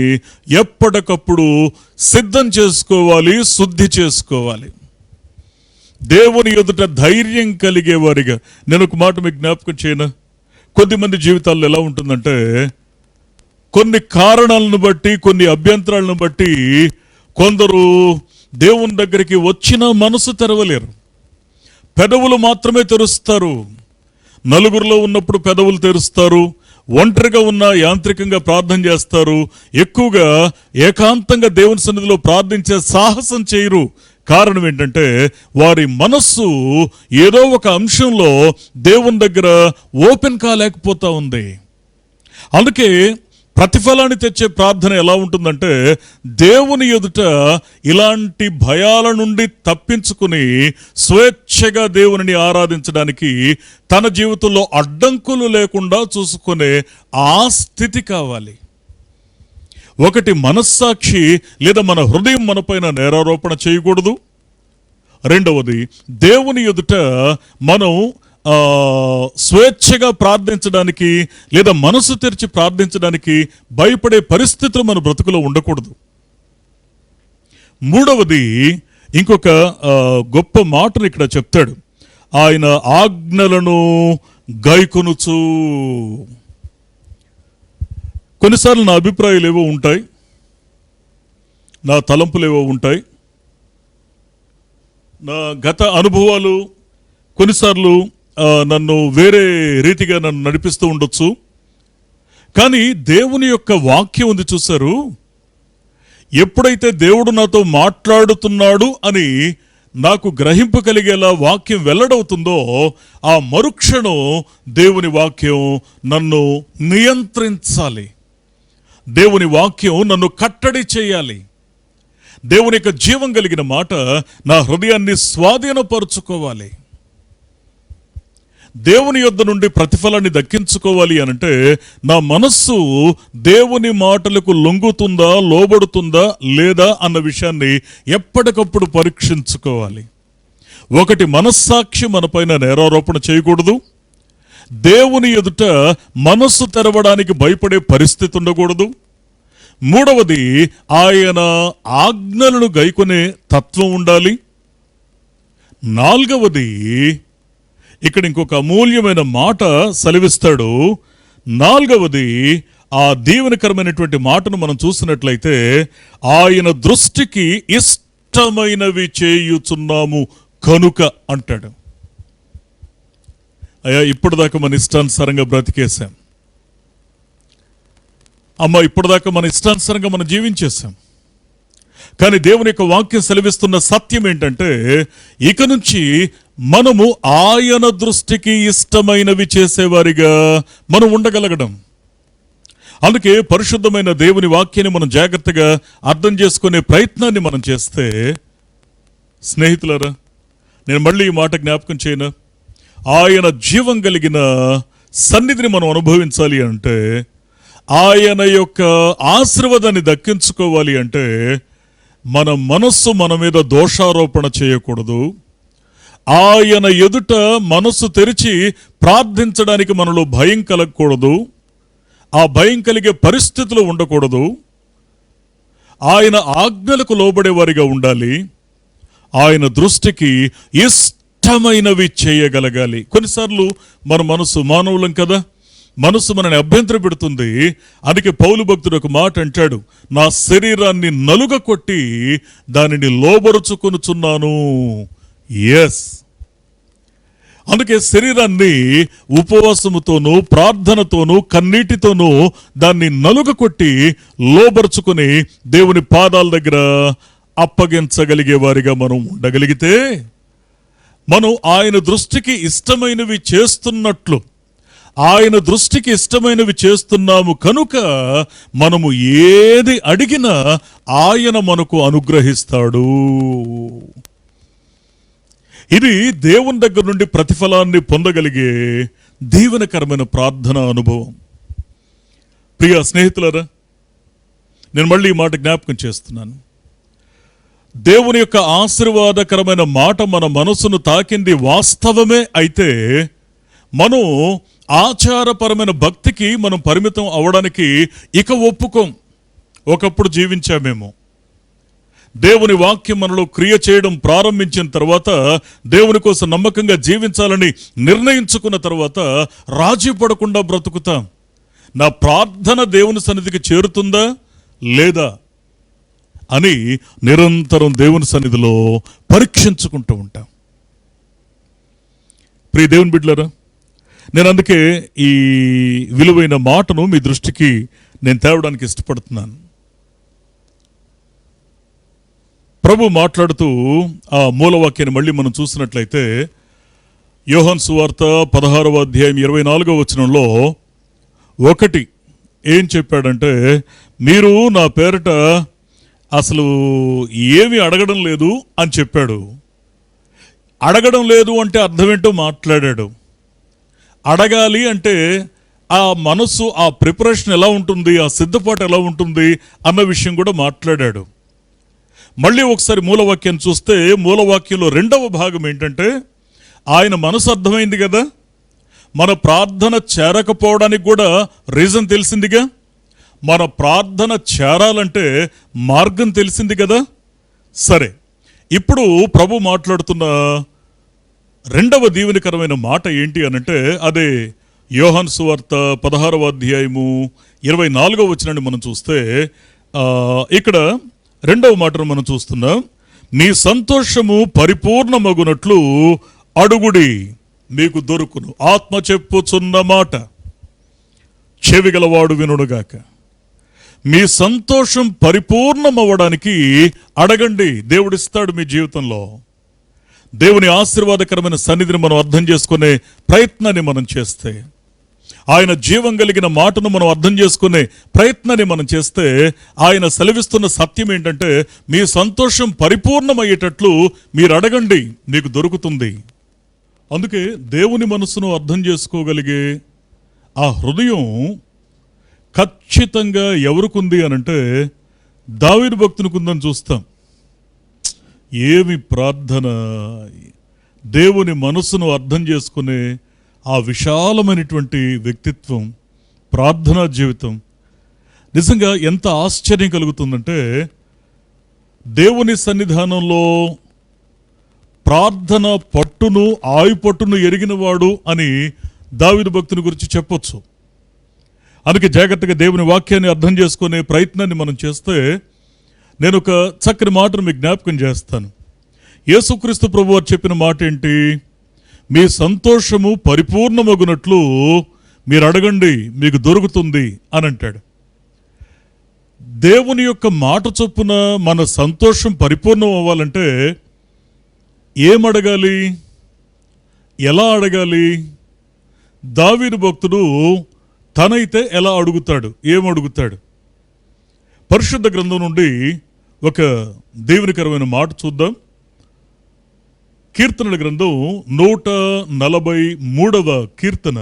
Speaker 1: ఎప్పటికప్పుడు సిద్ధం చేసుకోవాలి, శుద్ధి చేసుకోవాలి. దేవుని ఎదుట ధైర్యం కలిగేవారిగా. నేను ఒక మాట మీకు జ్ఞాపకం చేయనా? కొద్దిమంది జీవితాల్లో ఎలా ఉంటుందంటే, కొన్ని కారణాలను బట్టి, కొన్ని అభ్యంతరాలను బట్టి కొందరు దేవుని దగ్గరికి వచ్చిన మనసు తెరవలేరు. పెదవులు మాత్రమే తెరుస్తారు. నలుగురిలో ఉన్నప్పుడు పెదవులు తెరుస్తారు, ఒంటరిగా ఉన్న యాంత్రికంగా ప్రార్థన చేస్తారు. ఎక్కువగా ఏకాంతంగా దేవుని సన్నిధిలో ప్రార్థించే సాహసం చేయరు. కారణం ఏంటంటే, వారి మనస్సు ఏదో ఒక అంశంలో దేవుని దగ్గర ఓపెన్ కాలేకపోతా ఉంది. అందుకే ప్రతిఫలాన్ని తెచ్చే ప్రార్థన ఎలా ఉంటుందంటే, దేవుని ఎదుట ఇలాంటి భయాల నుండి తప్పించుకుని స్వేచ్ఛగా దేవునిని ఆరాధించడానికి, తన జీవితంలో అడ్డంకులు లేకుండా చూసుకునే ఆ స్థితి కావాలి. ఒకటి మనస్సాక్షి లేదా మన హృదయం మనపైన నేరారోపణ చేయకూడదు. రెండవది దేవుని ఎదుట మనం స్వేచ్ఛగా ప్రార్థించడానికి లేదా మనసు తెరిచి ప్రార్థించడానికి భయపడే పరిస్థితులు మన బ్రతుకులో ఉండకూడదు. మూడవది ఇంకొక గొప్ప మాటను ఇక్కడ చెప్తాడు, ఆయన ఆజ్ఞలను గైకొనుచు. కొన్నిసార్లు నా అభిప్రాయాలు ఏవో ఉంటాయి, నా తలంపులు ఏవో ఉంటాయి, నా గత అనుభవాలు కొన్నిసార్లు నన్ను వేరే రీతిగా నన్ను నడిపిస్తూ ఉండొచ్చు. కానీ దేవుని యొక్క వాక్యం ఉంది చూశారు, ఎప్పుడైతే దేవుడు నాతో మాట్లాడుతున్నాడు అని నాకు గ్రహింపు కలిగేలా వాక్యం వెల్లడవుతుందో ఆ మరుక్షణం దేవుని వాక్యం నన్ను నియంత్రించాలి, దేవుని వాక్యం నన్ను కట్టడి చేయాలి. దేవుని యొక్క జీవం కలిగిన మాట నా హృదయాన్ని స్వాధీనపరుచుకోవాలి. దేవుని యొద్ద నుండి ప్రతిఫలాన్ని దక్కించుకోవాలి అనంటే నా మనస్సు దేవుని మాటలకు లొంగుతుందా, లోబడుతుందా లేదా అన్న విషయాన్ని ఎప్పటికప్పుడు పరీక్షించుకోవాలి. ఒకటి, మనస్సాక్షి మనపైన నేరారోపణ చేయకూడదు. దేవుని ఎదుట మనస్సు తెరవడానికి భయపడే పరిస్థితి ఉండకూడదు. మూడవది, ఆయన ఆజ్ఞలను గైకొనే తత్వం ఉండాలి. నాలుగవది, ఇక్కడ ఇంకొక అమూల్యమైన మాట సెలవిస్తాడు. నాలుగవది, ఆ దీవెనకరమైనటువంటి మాటను మనం చూసినట్లయితే, ఆయన దృష్టికి ఇష్టమైనవి చేయుచున్నాము కనుక అంటాడు. అయ్యా, ఇప్పటిదాకా మన ఇష్టానుసారంగా బ్రతికేశాం, అమ్మ ఇప్పటిదాకా మన ఇష్టానుసారంగా మనం జీవించేశాం. కానీ దేవుని యొక్క వాక్యం సెలవిస్తున్న సత్యం ఏంటంటే, ఇక నుంచి మనము ఆయన దృష్టికి ఇష్టమైనవి చేసేవారిగా మనం ఉండగలగడం. అందుకే పరిశుద్ధమైన దేవుని వాక్యాన్ని మనం జాగ్రత్తగా అర్థం చేసుకునే ప్రయత్నాన్ని మనం చేస్తే, స్నేహితులారా, నేను మళ్ళీ ఈ మాట జ్ఞాపకం చేయను, ఆయన జీవం కలిగిన సన్నిధిని మనం అనుభవించాలి అంటే, ఆయన యొక్క ఆశీర్వాదాన్ని దక్కించుకోవాలి అంటే, మన మనస్సు మన మీద దోషారోపణ చేయకూడదు. ఆయన ఎదుట మనస్సు తెరిచి ప్రార్థించడానికి మనలో భయం కలగకూడదు. ఆ భయం కలిగే పరిస్థితులు ఉండకూడదు. ఆయన ఆజ్ఞలకు లోబడేవారిగా ఉండాలి. ఆయన దృష్టికి ఇష్టమైనవి చేయగలగాలి. కొన్నిసార్లు మన మనసు, మానవులం కదా, మనసు మనని అభ్యంతర పెడుతుంది. అందుకే పౌలు భక్తుడు ఒక మాట అంటాడు, నా శరీరాన్ని నలుగ కొట్టి దానిని లోబరుచుకొనుచున్నాను. ఎస్, అందుకే శరీరాన్ని ఉపవాసముతోనూ ప్రార్థనతోనూ కన్నీటితోనూ దాన్ని నలుగ కొట్టి లోబరుచుకొని దేవుని పాదాల దగ్గర అప్పగించగలిగే వారిగా మనం ఉండగలిగితే, మనం ఆయన దృష్టికి ఇష్టమైనవి చేస్తున్నట్లు, ఆయన దృష్టికి ఇష్టమైనవి చేస్తున్నాము కనుక మనము ఏది అడిగినా ఆయన మనకు అనుగ్రహిస్తాడు. ఇది దేవుని దగ్గర నుండి ప్రతిఫలాన్ని పొందగలిగే దీవెనకరమైన ప్రార్థనా అనుభవం. ప్రియ స్నేహితులారా, నేను మళ్ళీ ఈ మాట జ్ఞాపకం చేస్తున్నాను. దేవుని యొక్క ఆశీర్వాదకరమైన మాట మన మనసును తాకింది వాస్తవమే అయితే, మనం ఆచారపరమైన భక్తికి మనం పరిమితం అవడానికి ఇక ఒప్పుకోం. ఒకప్పుడు జీవించామేమో, దేవుని వాక్యం మనలో క్రియ చేయడం ప్రారంభించిన తర్వాత, దేవుని కోసం నమ్మకంగా జీవించాలని నిర్ణయించుకున్న తర్వాత రాజీ పడకుండా బ్రతుకుతాం. నా ప్రార్థన దేవుని సన్నిధికి చేరుతుందా లేదా అని నిరంతరం దేవుని సన్నిధిలో పరీక్షించుకుంటూ ఉంటాం. ప్రియ దేవుని బిడ్డలారా, నేను అందుకే ఈ విలువైన మాటను మీ దృష్టికి నేను తేవడానికి ఇష్టపడుతున్నాను. ప్రభు మాట్లాడుతూ ఆ మూలవాక్యాన్ని మళ్ళీ మనం చూసినట్లయితే, యోహాను సువార్త 16వ అధ్యాయం 24వ వచనంలో ఒకటి ఏం చెప్పాడంటే, మీరు నా పేరట అసలు ఏమి అడగడం లేదు అని చెప్పాడు. అడగడం లేదు అంటే అర్థం ఏంటో మాట్లాడాడు. అడగాలి అంటే ఆ మనసు, ఆ ప్రిపరేషన్ ఎలా ఉంటుంది, ఆ సిద్ధపాటు ఎలా ఉంటుంది అన్న విషయం కూడా మాట్లాడాడు. మళ్ళీ ఒకసారి మూలవాక్యాన్ని చూస్తే మూలవాక్యంలో రెండవ భాగం ఏంటంటే, ఆయన మనసు అర్థమైంది కదా, మన ప్రార్థన చేరకపోవడానికి కూడా రీజన్ తెలిసిందిగా, మన ప్రార్థన చేరాలంటే మార్గం తెలిసింది కదా. సరే, ఇప్పుడు ప్రభు మాట్లాడుతున్న రెండవ దీవెనకరమైన మాట ఏంటి అనంటే, అదే యోహాను సువార్త 16వ అధ్యాయము 24వ వచనాన్ని మనం చూస్తే ఇక్కడ రెండవ మాటను మనం చూస్తున్నాం. మీ సంతోషము పరిపూర్ణమగునట్లు అడుగుడి, మీకు దొరుకును. ఆత్మ చెప్పుచున్న మాట చెవిగలవాడు వినుడుగాక. మీ సంతోషం పరిపూర్ణమవ్వడానికి అడగండి, దేవుడిస్తాడు మీ జీవితంలో. దేవుని ఆశీర్వాదకరమైన సన్నిధిని మనం అర్థం చేసుకునే ప్రయత్నాన్ని మనం చేస్తే, ఆయన జీవం కలిగిన మాటను మనం అర్థం చేసుకునే ప్రయత్నాన్ని మనం చేస్తే, ఆయన సెలవిస్తున్న సత్యం ఏంటంటే, మీ సంతోషం పరిపూర్ణమయ్యేటట్లు మీరు అడగండి, మీకు దొరుకుతుంది. అందుకే దేవుని మనసును అర్థం చేసుకోగలిగే ఆ హృదయం ఖచ్చితంగా ఎవరికుంది అనంటే దావీదు భక్తునికి ఉందని చూస్తాం. ఏమి ప్రార్థన! దేవుని మనసును అర్థం చేసుకునే ఆ విశాలమైనటువంటి వ్యక్తిత్వం, ప్రార్థనా జీవితం నిజంగా ఎంత ఆశ్చర్యం కలుగుతుందంటే, దేవుని సన్నిధానంలో ప్రార్థన పట్టును, ఆయు పట్టును ఎరిగినవాడు అని దావీదు భక్తుని గురించి చెప్పొచ్చు. అందుకే జాగ్రత్తగా దేవుని వాక్యాన్ని అర్థం చేసుకునే ప్రయత్నాన్ని మనం చేస్తే, నేను ఒక చక్కని మాటను మీకు జ్ఞాపకం చేస్తాను. యేసుక్రీస్తు ప్రభువారు చెప్పిన మాట ఏంటి? మీ సంతోషము పరిపూర్ణమగునట్లు మీరు అడగండి, మీకు దొరుకుతుంది అని అంటాడు. దేవుని యొక్క మాట చొప్పున మన సంతోషం పరిపూర్ణం అవ్వాలంటే ఏమడగాలి, ఎలా అడగాలి? దావీదు భక్తుడు తనైతే ఎలా అడుగుతాడు, ఏమడుగుతాడు? పరిశుద్ధ గ్రంథం నుండి ఒక దేవునికరమైన మాట చూద్దాం. కీర్తనల గ్రంథం 143వ కీర్తన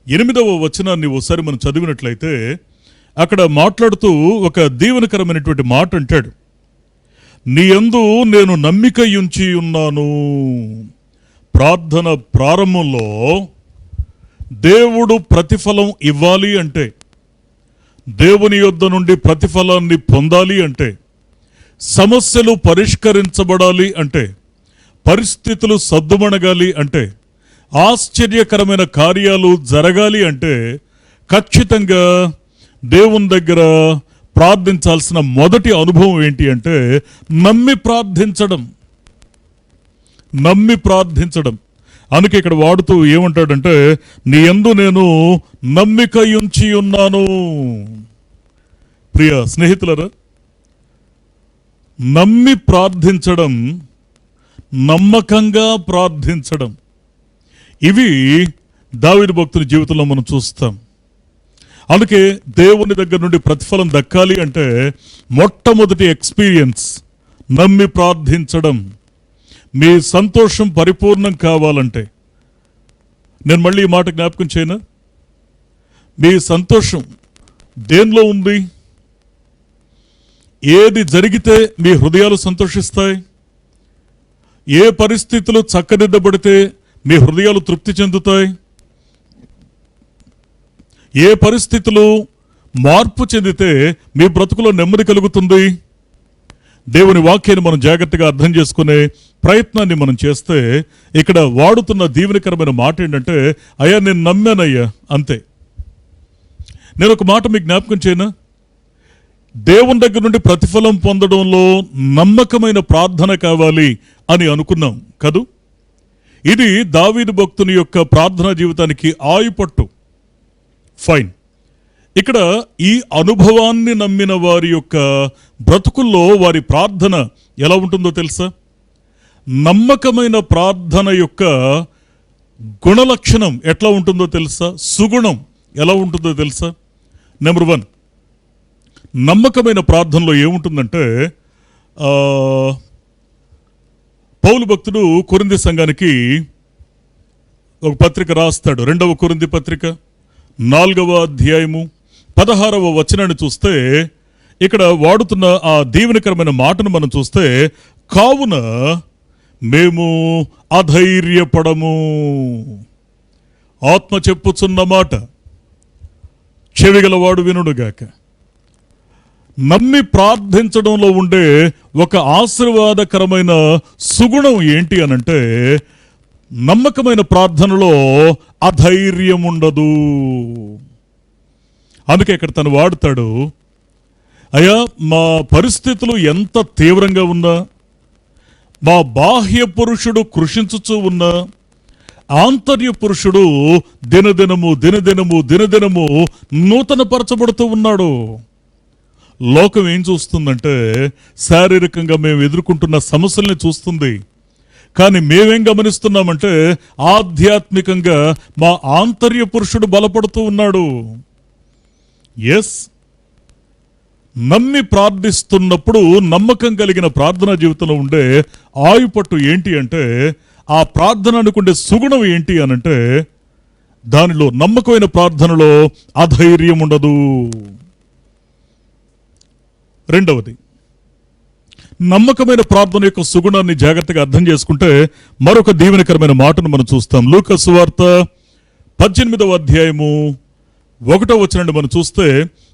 Speaker 1: 8వ వచనాన్ని ఒకసారి మనం చదివినట్లయితే, అక్కడ మాట్లాడుతూ ఒక దీవెనకరమైనటువంటి మాట అంటాడు. నీ యందు నేను నమ్మికయుంచి ఉన్నాను. ప్రార్థన ప్రారంభంలో దేవుడు ప్రతిఫలం ఇవ్వాలి అంటే, దేవుని యొద్ద నుండి ప్రతిఫలాన్ని పొందాలి అంటే, సమస్యలు పరిష్కరించబడాలి అంటే, పరిస్థితులు సద్దుమణగాలి అంటే, ఆశ్చర్యకరమైన కార్యాలు జరగాలి అంటే, ఖచ్చితంగా దేవుని దగ్గర ప్రార్థించాల్సిన మొదటి అనుభవం ఏంటి అంటే నమ్మి ప్రార్థించడం. నమ్మి ప్రార్థించడం. అందుకే ఇక్కడ వాడుతూ ఏమంటాడంటే, నీ యందు నేను నమ్మికయుంచి ఉన్నాను. ప్రియ స్నేహితులరా, నమ్మి ప్రార్థించడం, నమ్మకంగా ప్రార్థించడం, ఇవి దావీదు భక్తుని జీవితంలో మనం చూస్తాం. అందుకే దేవుని దగ్గర నుండి ప్రతిఫలం దక్కాలి అంటే మొట్టమొదటి ఎక్స్పీరియన్స్ నమ్మి ప్రార్థించడం. మీ సంతోషం పరిపూర్ణం కావాలంటే, నేను మళ్ళీ ఈ మాట జ్ఞాపకం చేయనా? మీ సంతోషం దేనిలో ఉంది? ఏది జరిగితే మీ హృదయాలు సంతోషిస్తాయి? ఏ పరిస్థితులు చక్కదిద్దబడితే మీ హృదయాలు తృప్తి చెందుతాయి? ఏ పరిస్థితులు మార్పు చెందితే మీ బ్రతుకులో నెమ్మది కలుగుతుంది? దేవుని వాక్యాన్ని మనం జాగ్రత్తగా అర్థం చేసుకునే ప్రయత్నాన్ని మనం చేస్తే, ఇక్కడ వాడుతున్న దీవెనకరమైన మాట ఏంటంటే, అయ్యా నేను నమ్మానయ్యా, అంతే. నేను ఒక మాట మీకు జ్ఞాపకం చేయనా? దేవుని దగ్గర నుండి ప్రతిఫలం పొందడంలో నమ్మకమైన ప్రార్థన కావాలి అని అనుకున్నాం కదూ. ఇది దావీదు భక్తుని యొక్క ప్రార్థనా జీవితానికి ఆయుపట్టు. ఫైన్. ఇక్కడ ఈ అనుభవాన్ని నమ్మిన వారి యొక్క బ్రతుకుల్లో వారి ప్రార్థన ఎలా ఉంటుందో తెలుసా? నమ్మకమైన ప్రార్థన యొక్క గుణలక్షణం ఎట్లా ఉంటుందో తెలుసా? సుగుణం ఎలా ఉంటుందో తెలుసా? నెంబర్ 1, నమ్మకమైన ప్రార్థనలో ఏముంటుందంటే, పౌలు భక్తుడు కొరింథీ సంఘానికి ఒక పత్రిక రాస్తాడు. 2వ కొరింథీ పత్రిక 4వ అధ్యాయము 16వ వచనాన్ని చూస్తే ఇక్కడ వాడుతున్న ఆ దీవెనకరమైన మాటను మనం చూస్తే, కావున మేము అధైర్యపడము. ఆత్మ చెప్పుచున్న మాట చెవిగలవాడు వినుడుగాక. నమ్మి ప్రార్థించడంలో ఉండే ఒక ఆశీర్వాదకరమైన సుగుణం ఏంటి అనంటే, నమ్మకమైన ప్రార్థనలో అధైర్యం ఉండదు. అందుకే ఇక్కడ తను వాడుతాడు, అయ్యా మా పరిస్థితులు ఎంత తీవ్రంగా ఉన్నా, మా బాహ్య పురుషుడు కృషించుచూ ఉన్నా, ఆంతర్య పురుషుడు దినదినము నూతన పరచబడుతూ ఉన్నాడు. లోకం ఏం చూస్తుందంటే శారీరకంగా మేము ఎదుర్కొంటున్న సమస్యల్ని చూస్తుంది. కానీ మేమేం గమనిస్తున్నామంటే ఆధ్యాత్మికంగా మా ఆంతర్య పురుషుడు బలపడుతూ ఉన్నాడు. ఎస్, నమ్మి ప్రార్థిస్తున్నప్పుడు నమ్మకం కలిగిన ప్రార్థనా జీవితంలో ఉండే ఆయుపట్టు ఏంటి అంటే, ఆ ప్రార్థన అనుకుంటే సుగుణం ఏంటి అనంటే, దానిలో నమ్మకమైన ప్రార్థనలో అధైర్యం ఉండదు. రెండవది, నమ్మకమైన ప్రార్థన యొక్క సుగుణాన్ని జాగ్రత్తగా అర్థం చేసుకుంటే మరొక దీవెనకరమైన మాటను మనం చూస్తాం. లూకా సువార్త 18వ అధ్యాయము 1వ వచనాన్ని మనం చూస్తే,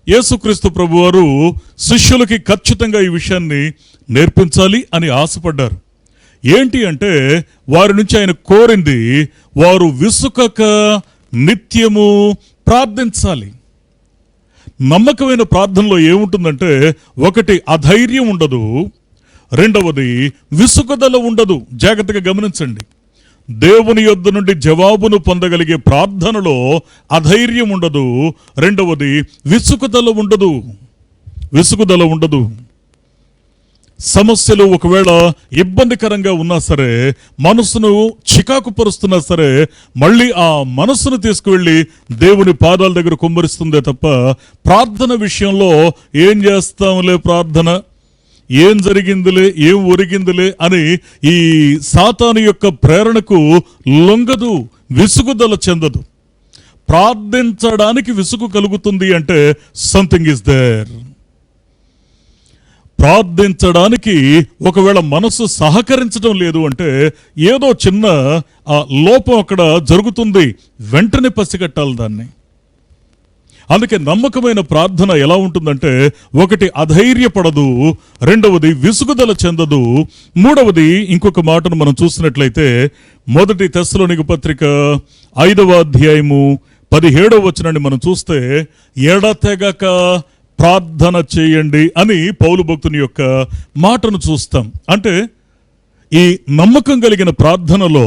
Speaker 1: యేసుక్రీస్తు ప్రభువారు శిష్యులకి ఖచ్చితంగా ఈ విషయాన్ని నేర్పించాలి అని ఆశపడ్డారు. ఏంటి అంటే, వారి నుంచి ఆయన కోరింది వారు విసుకక నిత్యము ప్రార్థించాలి. నమ్మకమైన ప్రార్థనలో ఏముంటుందంటే, ఒకటి అధైర్యం ఉండదు, రెండవది విసుగుదల ఉండదు. జాగ్రత్తగా గమనించండి, దేవుని యొద్ద నుండి జవాబును పొందగలిగే ప్రార్థనలో అధైర్యం ఉండదు, రెండవది విసుగుదల ఉండదు. సమస్యలు ఒకవేళ ఇబ్బందికరంగా ఉన్నా సరే, మనసును చికాకు పరుస్తున్నా సరే, మళ్ళీ ఆ మనసును తీసుకువెళ్ళి దేవుని పాదాల దగ్గర కుమ్మరిస్తుందే తప్ప, ప్రార్థన విషయంలో ఏం చేస్తాంలే, ప్రార్థన ఏం జరిగిందిలే, ఏం ఒరిగిందిలే అని ఈ సాతాను యొక్క ప్రేరణకు లొంగదు, విసుగుదల చెందదు. ప్రార్థించడానికి విసుగు కలుగుతుంది అంటే సంథింగ్ ఇస్ దేర్. ప్రార్థించడానికి ఒకవేళ మనసు సహకరించడం లేదు అంటే ఏదో చిన్న లోపం అక్కడ జరుగుతుంది, వెంటనే పసిగట్టాలి దాన్ని. అందుకే నమ్మకమైన ప్రార్థన ఎలా ఉంటుందంటే, ఒకటి అధైర్యపడదు, రెండవది విసుగుదల చెందదు, మూడవది ఇంకొక మాటను మనం చూసినట్లయితే 1 తెస్సలోనిక పత్రిక 5వ అధ్యాయము 17వ వచనాన్ని మనం చూస్తే, ఎడతెగక ప్రార్థన చేయండి అని పౌలు భక్తుని యొక్క మాటను చూస్తాం. అంటే ఈ నమ్మకం కలిగిన ప్రార్థనలో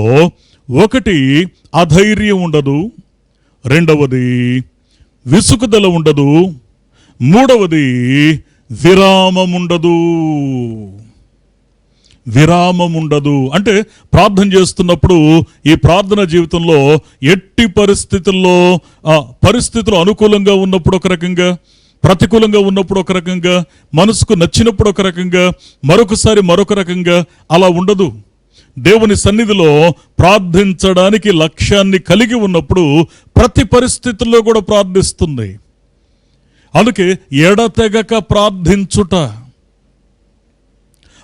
Speaker 1: ఒకటి అధైర్యం ఉండదు, రెండవది విసుగుదల ఉండదు, మూడవది విరామం ఉండదు. అంటే ప్రార్థన చేస్తున్నప్పుడు ఈ ప్రార్థన జీవితంలో ఎట్టి పరిస్థితులు అనుకూలంగా ఉన్నప్పుడు ఒక రకంగా, ప్రతికూలంగా ఉన్నప్పుడు ఒక రకంగా, మనసుకు నచ్చినప్పుడు ఒక రకంగా, మరొకసారి మరొక రకంగా అలా ఉండదు. దేవుని సన్నిధిలో ప్రార్థించడానికి లక్ష్యాన్ని కలిగి ఉన్నప్పుడు ప్రతి పరిస్థితుల్లో కూడా ప్రార్థిస్తుంది. అందుకే ఎడతెగక ప్రార్థించుట.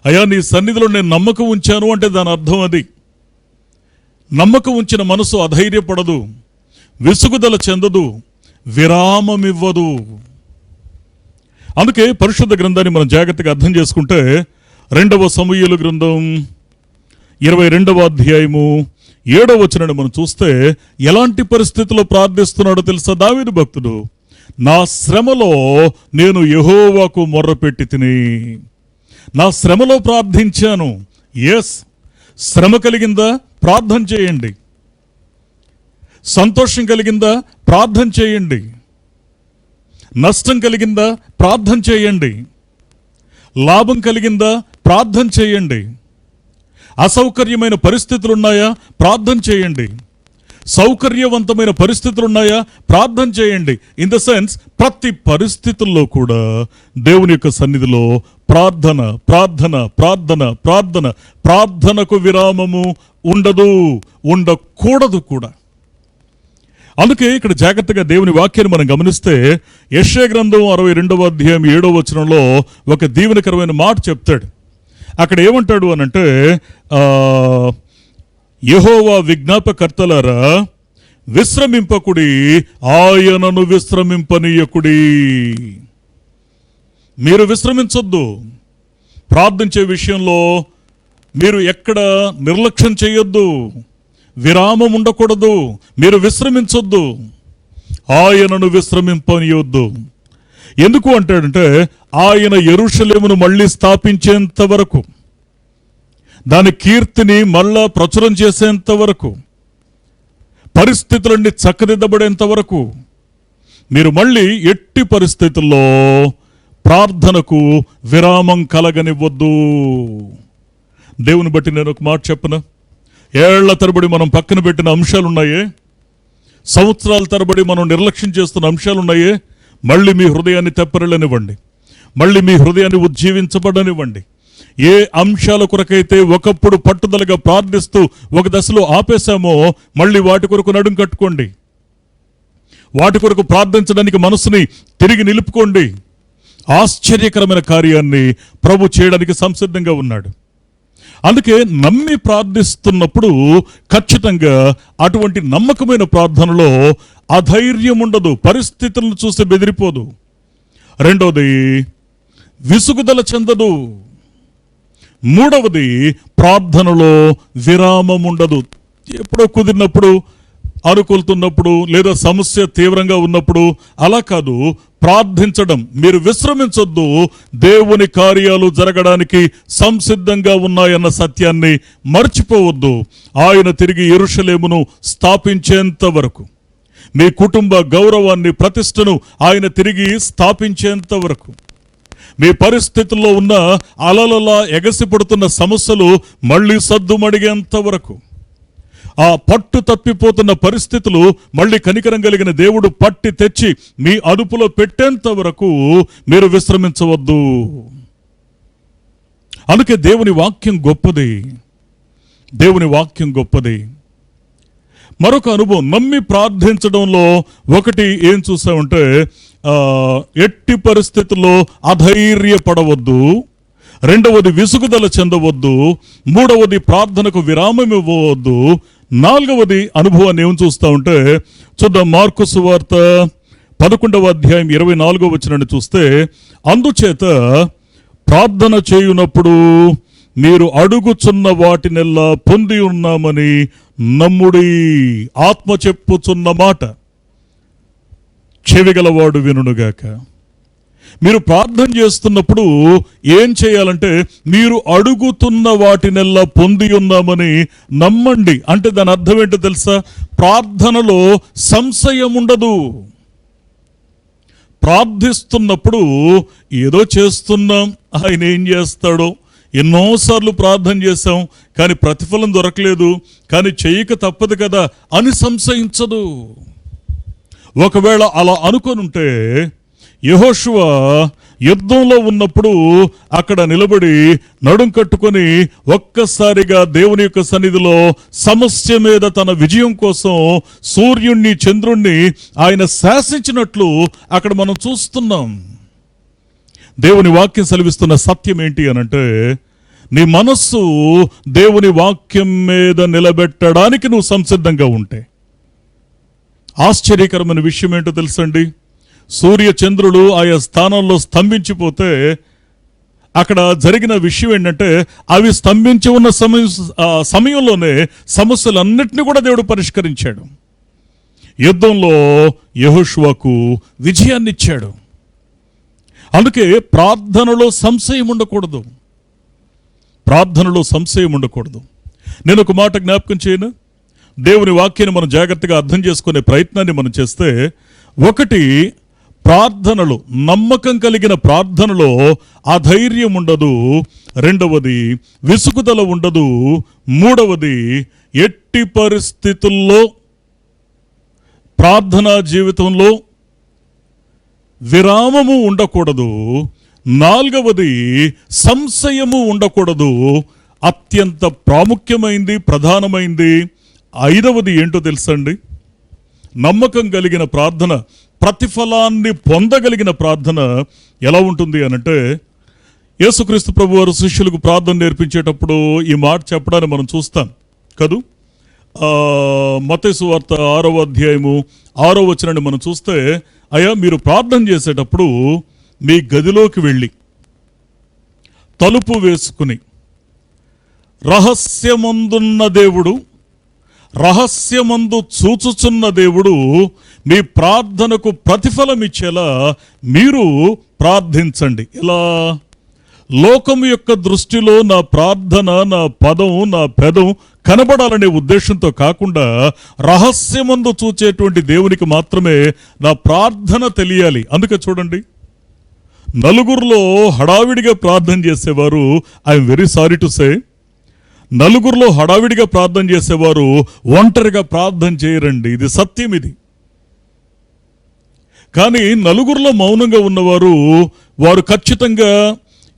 Speaker 1: అయ్యా నీ సన్నిధిలో నేను నమ్మకం ఉంచాను అంటే దాని అర్థం అది. నమ్మకం ఉంచిన మనసు అధైర్యపడదు, విసుగుదల చెందదు, విరామమివ్వదు. అందుకే పరిశుద్ధ గ్రంథాన్ని మనం జాగ్రత్తగా అర్థం చేసుకుంటే 2వ సమూయేలు గ్రంథం 22వ అధ్యాయము 7వ వచనాన్ని మనం చూస్తే ఎలాంటి పరిస్థితుల్లో ప్రార్థిస్తున్నాడో తెలుసా దావీదు భక్తుడు? నా శ్రమలో నేను యెహోవాకు మొర్రపెట్టి తిని, నా శ్రమలో ప్రార్థించాను. ఎస్, శ్రమ కలిగిందా? ప్రార్థన చేయండి. సంతోషం కలిగిందా? ప్రార్థన చేయండి. నష్టం కలిగిందా? ప్రార్థన చేయండి. లాభం కలిగిందా? ప్రార్థన చేయండి. అసౌకర్యమైన పరిస్థితులు ఉన్నాయా? ప్రార్థన చేయండి. సౌకర్యవంతమైన పరిస్థితులు ఉన్నాయా? ప్రార్థన చేయండి. ఇన్ ద సెన్స్ ప్రతి పరిస్థితుల్లో కూడా దేవుని యొక్క సన్నిధిలో ప్రార్థన ప్రార్థన ప్రార్థన ప్రార్థన ప్రార్థనకు విరామము ఉండదు, ఉండకూడదు కూడా. అందుకే ఇక్కడ జాగ్రత్తగా దేవుని వాక్యాన్ని మనం గమనిస్తే యెషయా గ్రంథం 62వ అధ్యాయం 7వ వచనంలో ఒక దీవెనకరమైన మాట చెప్తాడు. అక్కడ ఏమంటాడు అనంటే, యెహోవా విజ్ఞాపకర్తలారా విశ్రమింపకుడి, ఆయనను విశ్రమింపనీయకుడి. మీరు విశ్రమించొద్దు. ప్రార్థించే విషయంలో మీరు ఎక్కడ నిర్లక్ష్యం చేయొద్దు, విరామం ఉండకూడదు, మీరు విశ్రమించొద్దు, ఆయనను విశ్రమింపనీయొద్దు. ఎందుకు అంటాడంటే, ఆయన యెరూషలేమును మళ్ళీ స్థాపించేంత వరకు, దాని కీర్తిని మళ్ళా ప్రచురం చేసేంత వరకు, పరిస్థితులన్నీ చక్కదిద్దబడేంత వరకు మీరు మళ్ళీ ఎట్టి పరిస్థితుల్లో ప్రార్థనకు విరామం కలగనివ్వద్దు. దేవుని బట్టి నేను ఒక మాట చెప్పనా, ఏళ్ల తరబడి మనం పక్కన పెట్టిన అంశాలున్నాయే, సంవత్సరాల తరబడి మనం నిర్లక్ష్యం చేస్తున్న అంశాలున్నాయే, మళ్ళీ మీ హృదయాన్ని తెప్పరిల్లనివ్వండి, మళ్ళీ మీ హృదయాన్ని ఉజ్జీవించబడనివ్వండి. ఏ అంశాల కొరకైతే ఒకప్పుడు పట్టుదలగా ప్రార్థిస్తూ ఒక దశలో ఆపేశామో మళ్ళీ వాటి కొరకు నడుం కట్టుకోండి, వాటి కొరకు ప్రార్థించడానికి మనసుని తిరిగి నిలుపుకోండి. ఆశ్చర్యకరమైన కార్యాన్ని ప్రభు చేయడానికి సంసిద్ధంగా ఉన్నాడు. అందుకే నమ్మి ప్రార్థిస్తున్నప్పుడు ఖచ్చితంగా అటువంటి నమ్మకమైన ప్రార్థనలో అధైర్యం ఉండదు, పరిస్థితులను చూసి బెదిరిపోదు. రెండవది, విసుగుదల చెందదు. మూడవది, ప్రార్థనలో విరామం ఉండదు. ఎప్పుడో కుదిరినప్పుడు, అనుకూలుతున్నప్పుడు, లేదా సమస్య తీవ్రంగా ఉన్నప్పుడు అలా కాదు, ప్రార్థించడం. మీరు విశ్రమించొద్దు, దేవుని కార్యాలు జరగడానికి సంసిద్ధంగా ఉన్నాయన్న సత్యాన్ని మర్చిపోవద్దు. ఆయన తిరిగి యెరూషలేమును స్థాపించేంత వరకు, మీ కుటుంబ గౌరవాన్ని, ప్రతిష్టను ఆయన తిరిగి స్థాపించేంత వరకు, మీ పరిస్థితుల్లో ఉన్న అలలలా ఎగసిపడుతున్న సమస్యలు మళ్ళీ సద్దుమడిగేంత వరకు, ఆ పట్టు తప్పిపోతున్న పరిస్థితులు మళ్ళీ కనికరం కలిగిన దేవుడు పట్టి తెచ్చి మీ అదుపులో పెట్టేంత వరకు మీరు విశ్రమించవద్దు. అందుకే దేవుని వాక్యం గొప్పది, దేవుని వాక్యం గొప్పది. మరొక అనుభవం, నమ్మి ప్రార్థించడంలో ఒకటి ఏం చూసామంటే, ఎట్టి పరిస్థితుల్లో అధైర్యపడవద్దు. రెండవది, విసుగుదల చెందవద్దు. మూడవది, ప్రార్థనకు విరామం ఇవ్వవద్దు. నాలుగవది అనుభవాన్ని ఏం చూస్తూ ఉంటే చూద్దాం. మార్కు సువార్త 11వ అధ్యాయం 24వ వచనాన్ని చూస్తే, అందుచేత ప్రార్థన చేయునప్పుడు మీరు అడుగుచున్న వాటినెల్లా పొంది ఉన్నామని నమ్ముడి. ఆత్మ చెప్పుచున్న మాట చెవిగలవాడు వినుగాక. మీరు ప్రార్థన చేస్తున్నప్పుడు ఏం చేయాలంటే, మీరు అడుగుతున్న వాటినెల్లా పొంది ఉన్నామని నమ్మండి. అంటే దాని అర్థం ఏంటో తెలుసా? ప్రార్థనలో సంశయం ఉండదు. ప్రార్థిస్తున్నప్పుడు ఏదో చేస్తున్నాం, ఆయన ఏం చేస్తాడో, ఎన్నోసార్లు ప్రార్థన చేశాం కానీ ప్రతిఫలం దొరకలేదు, కానీ చేయక తప్పదు కదా అని సంశయించదు. ఒకవేళ అలా అనుకొనుంటే, యెహోషువ యుద్ధంలో ఉన్నప్పుడు అక్కడ నిలబడి నడుం కట్టుకొని ఒక్కసారిగా దేవుని యొక్క సన్నిధిలో సమస్య మీద తన విజయం కోసం సూర్యుణ్ణి, చంద్రుణ్ణి ఆయన శాసించినట్లు అక్కడ మనం చూస్తున్నాం. దేవుని వాక్యం సెలవిస్తున్న సత్యం ఏంటి అనంటే, నీ మనస్సు దేవుని వాక్యం మీద నిలబెట్టడానికి నువ్వు సంసిద్ధంగా ఉంటే, ఆశ్చర్యకరమైన విషయం ఏంటో తెలుసండి, సూర్య చంద్రులు ఆయా స్థానంలో స్తంభించిపోతే అక్కడ జరిగిన విషయం ఏంటంటే, అవి స్తంభించి ఉన్న సమయంలోనే సమస్యలన్నిటినీ కూడా దేవుడు పరిష్కరించాడు. యుద్ధంలో యెహోషువకు విజయాన్ని ఇచ్చాడు. అందుకే ప్రార్థనలో సంశయం ఉండకూడదు, ప్రార్థనలో సంశయం ఉండకూడదు. నేను ఒక మాట జ్ఞాపకం చేయను. దేవుని వాక్యాన్ని మనం జాగ్రత్తగా అర్థం చేసుకునే ప్రయత్నాన్ని మనం చేస్తే, ఒకటి, ప్రార్థనలు, నమ్మకం కలిగిన ప్రార్థనలో అధైర్యం ఉండదు. రెండవది, విసుగుదల ఉండదు. మూడవది, ఎట్టి పరిస్థితుల్లో ప్రార్థనా జీవితంలో విరామము ఉండకూడదు. నాలుగవది, సంశయము ఉండకూడదు. అత్యంత ప్రాముఖ్యమైంది, ప్రధానమైంది ఐదవది ఏంటో తెలుసండి? నమ్మకం కలిగిన ప్రార్థన, ప్రతిఫలాన్ని పొందగలిగిన ప్రార్థన ఎలా ఉంటుంది అనంటే, యేసుక్రీస్తు ప్రభు వారు శిష్యులకు ప్రార్థన నేర్పించేటప్పుడు ఈ మాట చెప్పడాన్ని మనం చూస్తాం కదూ. మత్తయి సువార్త 6వ అధ్యాయము 6వ వచనాన్ని మనం చూస్తే, అయ్యా మీరు ప్రార్థన చేసేటప్పుడు మీ గదిలోకి వెళ్ళి తలుపు వేసుకుని రహస్యమందున్న దేవుడు, రహస్యమందు చూచుచున్న దేవుడు మీ ప్రార్థనకు ప్రతిఫలం ఇచ్చేలా మీరు ప్రార్థించండి. ఇలా లోకం యొక్క దృష్టిలో నా ప్రార్థన, నా పదం, నా పెదం కనబడాలనే ఉద్దేశంతో కాకుండా రహస్యమందు చూచేటువంటి దేవునికి మాత్రమే నా ప్రార్థన తెలియాలి. అందుకే చూడండి, నలుగురిలో హడావిడిగా ప్రార్థన చేసేవారు, I'm very sorry to say, నలుగురిలో హడావిడిగా ప్రార్థన చేసేవారు ఒంటరిగా ప్రార్థన చేయరండి. ఇది సత్యం. ఇది కానీ నలుగురిలో మౌనంగా ఉన్నవారు, వారు ఖచ్చితంగా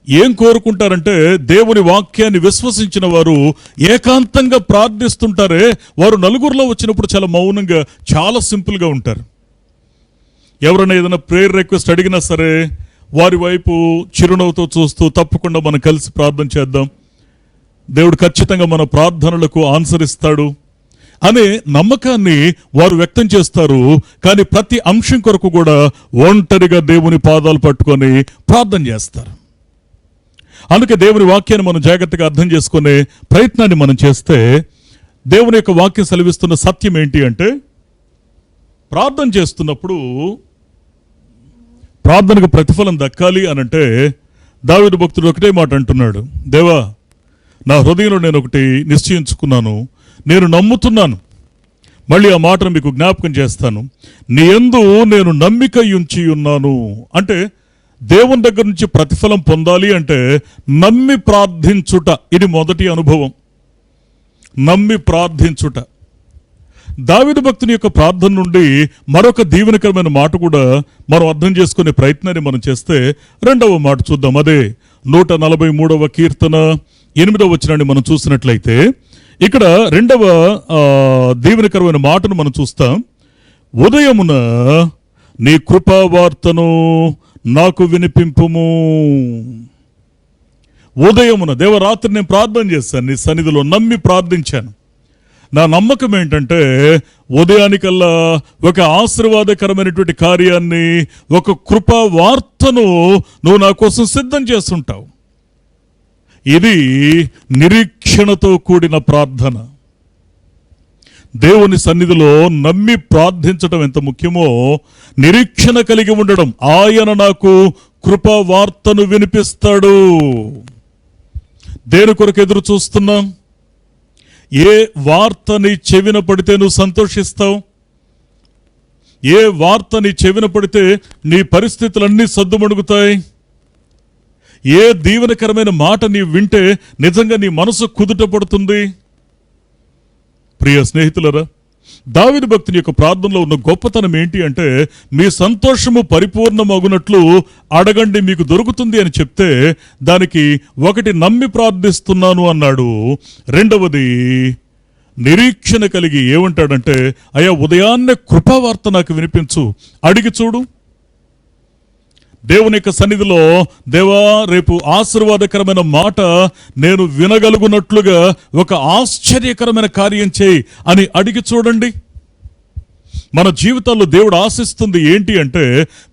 Speaker 1: ఏం కోరుకుంటారంటే, దేవుని వాక్యాన్ని విశ్వసించిన వారు ఏకాంతంగా ప్రార్థిస్తుంటారే, వారు నలుగురిలో వచ్చినప్పుడు చాలా మౌనంగా, చాలా సింపుల్గా ఉంటారు. ఎవరైనా ఏదైనా ప్రేయర్ రిక్వెస్ట్ అడిగినా సరే వారి వైపు చిరునవ్వుతో చూస్తూ, తప్పకుండా మనం కలిసి ప్రార్థన చేద్దాం, దేవుడు ఖచ్చితంగా మన ప్రార్థనలకు ఆన్సర్ ఇస్తాడు అనే నమ్మకాన్ని వారు వ్యక్తం చేస్తారు. కానీ ప్రతి అంశం కొరకు కూడా ఒంటరిగా దేవుని పాదాలు పట్టుకొని ప్రార్థన చేస్తారు. అందుకే దేవుని వాక్యాన్ని మనం జాగ్రత్తగా అర్థం చేసుకునే ప్రయత్నాన్ని మనం చేస్తే, దేవుని యొక్క వాక్యం సెలవిస్తున్న సత్యం ఏంటి అంటే, ప్రార్థన చేస్తున్నప్పుడు ప్రార్థనకు ప్రతిఫలం దక్కాలి అనంటే, దావీదు భక్తుడు ఒకటే మాట అంటున్నాడు, దేవా నా హృదయంలో నేను ఒకటి నిశ్చయించుకున్నాను, నేను నమ్ముతున్నాను. మళ్ళీ ఆ మాటను మీకు జ్ఞాపకం చేస్తాను, నీ యందు నేను నమ్మిక ఉంచి ఉన్నాను. అంటే దేవుని దగ్గర నుంచి ప్రతిఫలం పొందాలి అంటే నమ్మి ప్రార్థించుట, ఇది మొదటి అనుభవం. నమ్మి ప్రార్థించుట. దావీదు భక్తుని యొక్క ప్రార్థన నుండి మరొక దీవెనకరమైన మాట కూడా మనం అర్థం చేసుకునే ప్రయత్నాన్ని మనం చేస్తే, రెండవ మాట చూద్దాం. అదే 143వ కీర్తన 8వ వచనాన్ని మనం చూసినట్లయితే, ఇక్కడ రెండవ దీవెనకరమైన మాటను మనం చూస్తాం. ఉదయమున నీ కృపావార్తను నాకు వినిపింపుము. ఉదయమున, దేవరాత్రి నేను ప్రార్థన చేశాను, నీ సన్నిధిలో నమ్మి ప్రార్థించాను. నా నమ్మకం ఏంటంటే, ఉదయానికల్లా ఒక ఆశీర్వాదకరమైనటువంటి కార్యాన్ని, ఒక కృపా వార్తను నువ్వు నా కోసం సిద్ధం చేస్తుంటావు. ఇది నిరీక్షణతో కూడిన ప్రార్థన. దేవుని సన్నిధిలో నమ్మి ప్రార్థించడం ఎంత ముఖ్యమో, నిరీక్షణ కలిగి ఉండడం. ఆయన నాకు కృపా వార్తను వినిపిస్తాడు. దేని కొరకు ఎదురు చూస్తున్నాం? ఏ వార్తని చెవిన పడితే నువ్వు సంతోషిస్తావు? ఏ వార్తని చెవిన పడితే నీ పరిస్థితులన్నీ సద్దుమణుగుతాయి? ఏ దీవెనకరమైన మాట నీవు వింటే నిజంగా నీ మనసు కుదుట పడుతుంది? ప్రియ స్నేహితులరా, దావీదు భక్తుని యొక్క ప్రార్థనలో ఉన్న గొప్పతనం ఏంటి అంటే, మీ సంతోషము పరిపూర్ణమగునట్లు అడగండి మీకు దొరుకుతుంది అని చెప్తే, దానికి ఒకటి నమ్మి ప్రార్థిస్తున్నాను అన్నాడు. రెండవది నిరీక్షణ కలిగి ఏమంటాడంటే, అయ్యా ఉదయాన్నే కృపావార్త నాకు వినిపించు, అడిగి చూడు. దేవుని యొక్క సన్నిధిలో, దేవా రేపు ఆశీర్వాదకరమైన మాట నేను వినగలుగునట్లుగా ఒక ఆశ్చర్యకరమైన కార్యం చేయి అని అడిగి చూడండి. మన జీవితాల్లో దేవుడు ఆశిస్తుంది ఏంటి అంటే,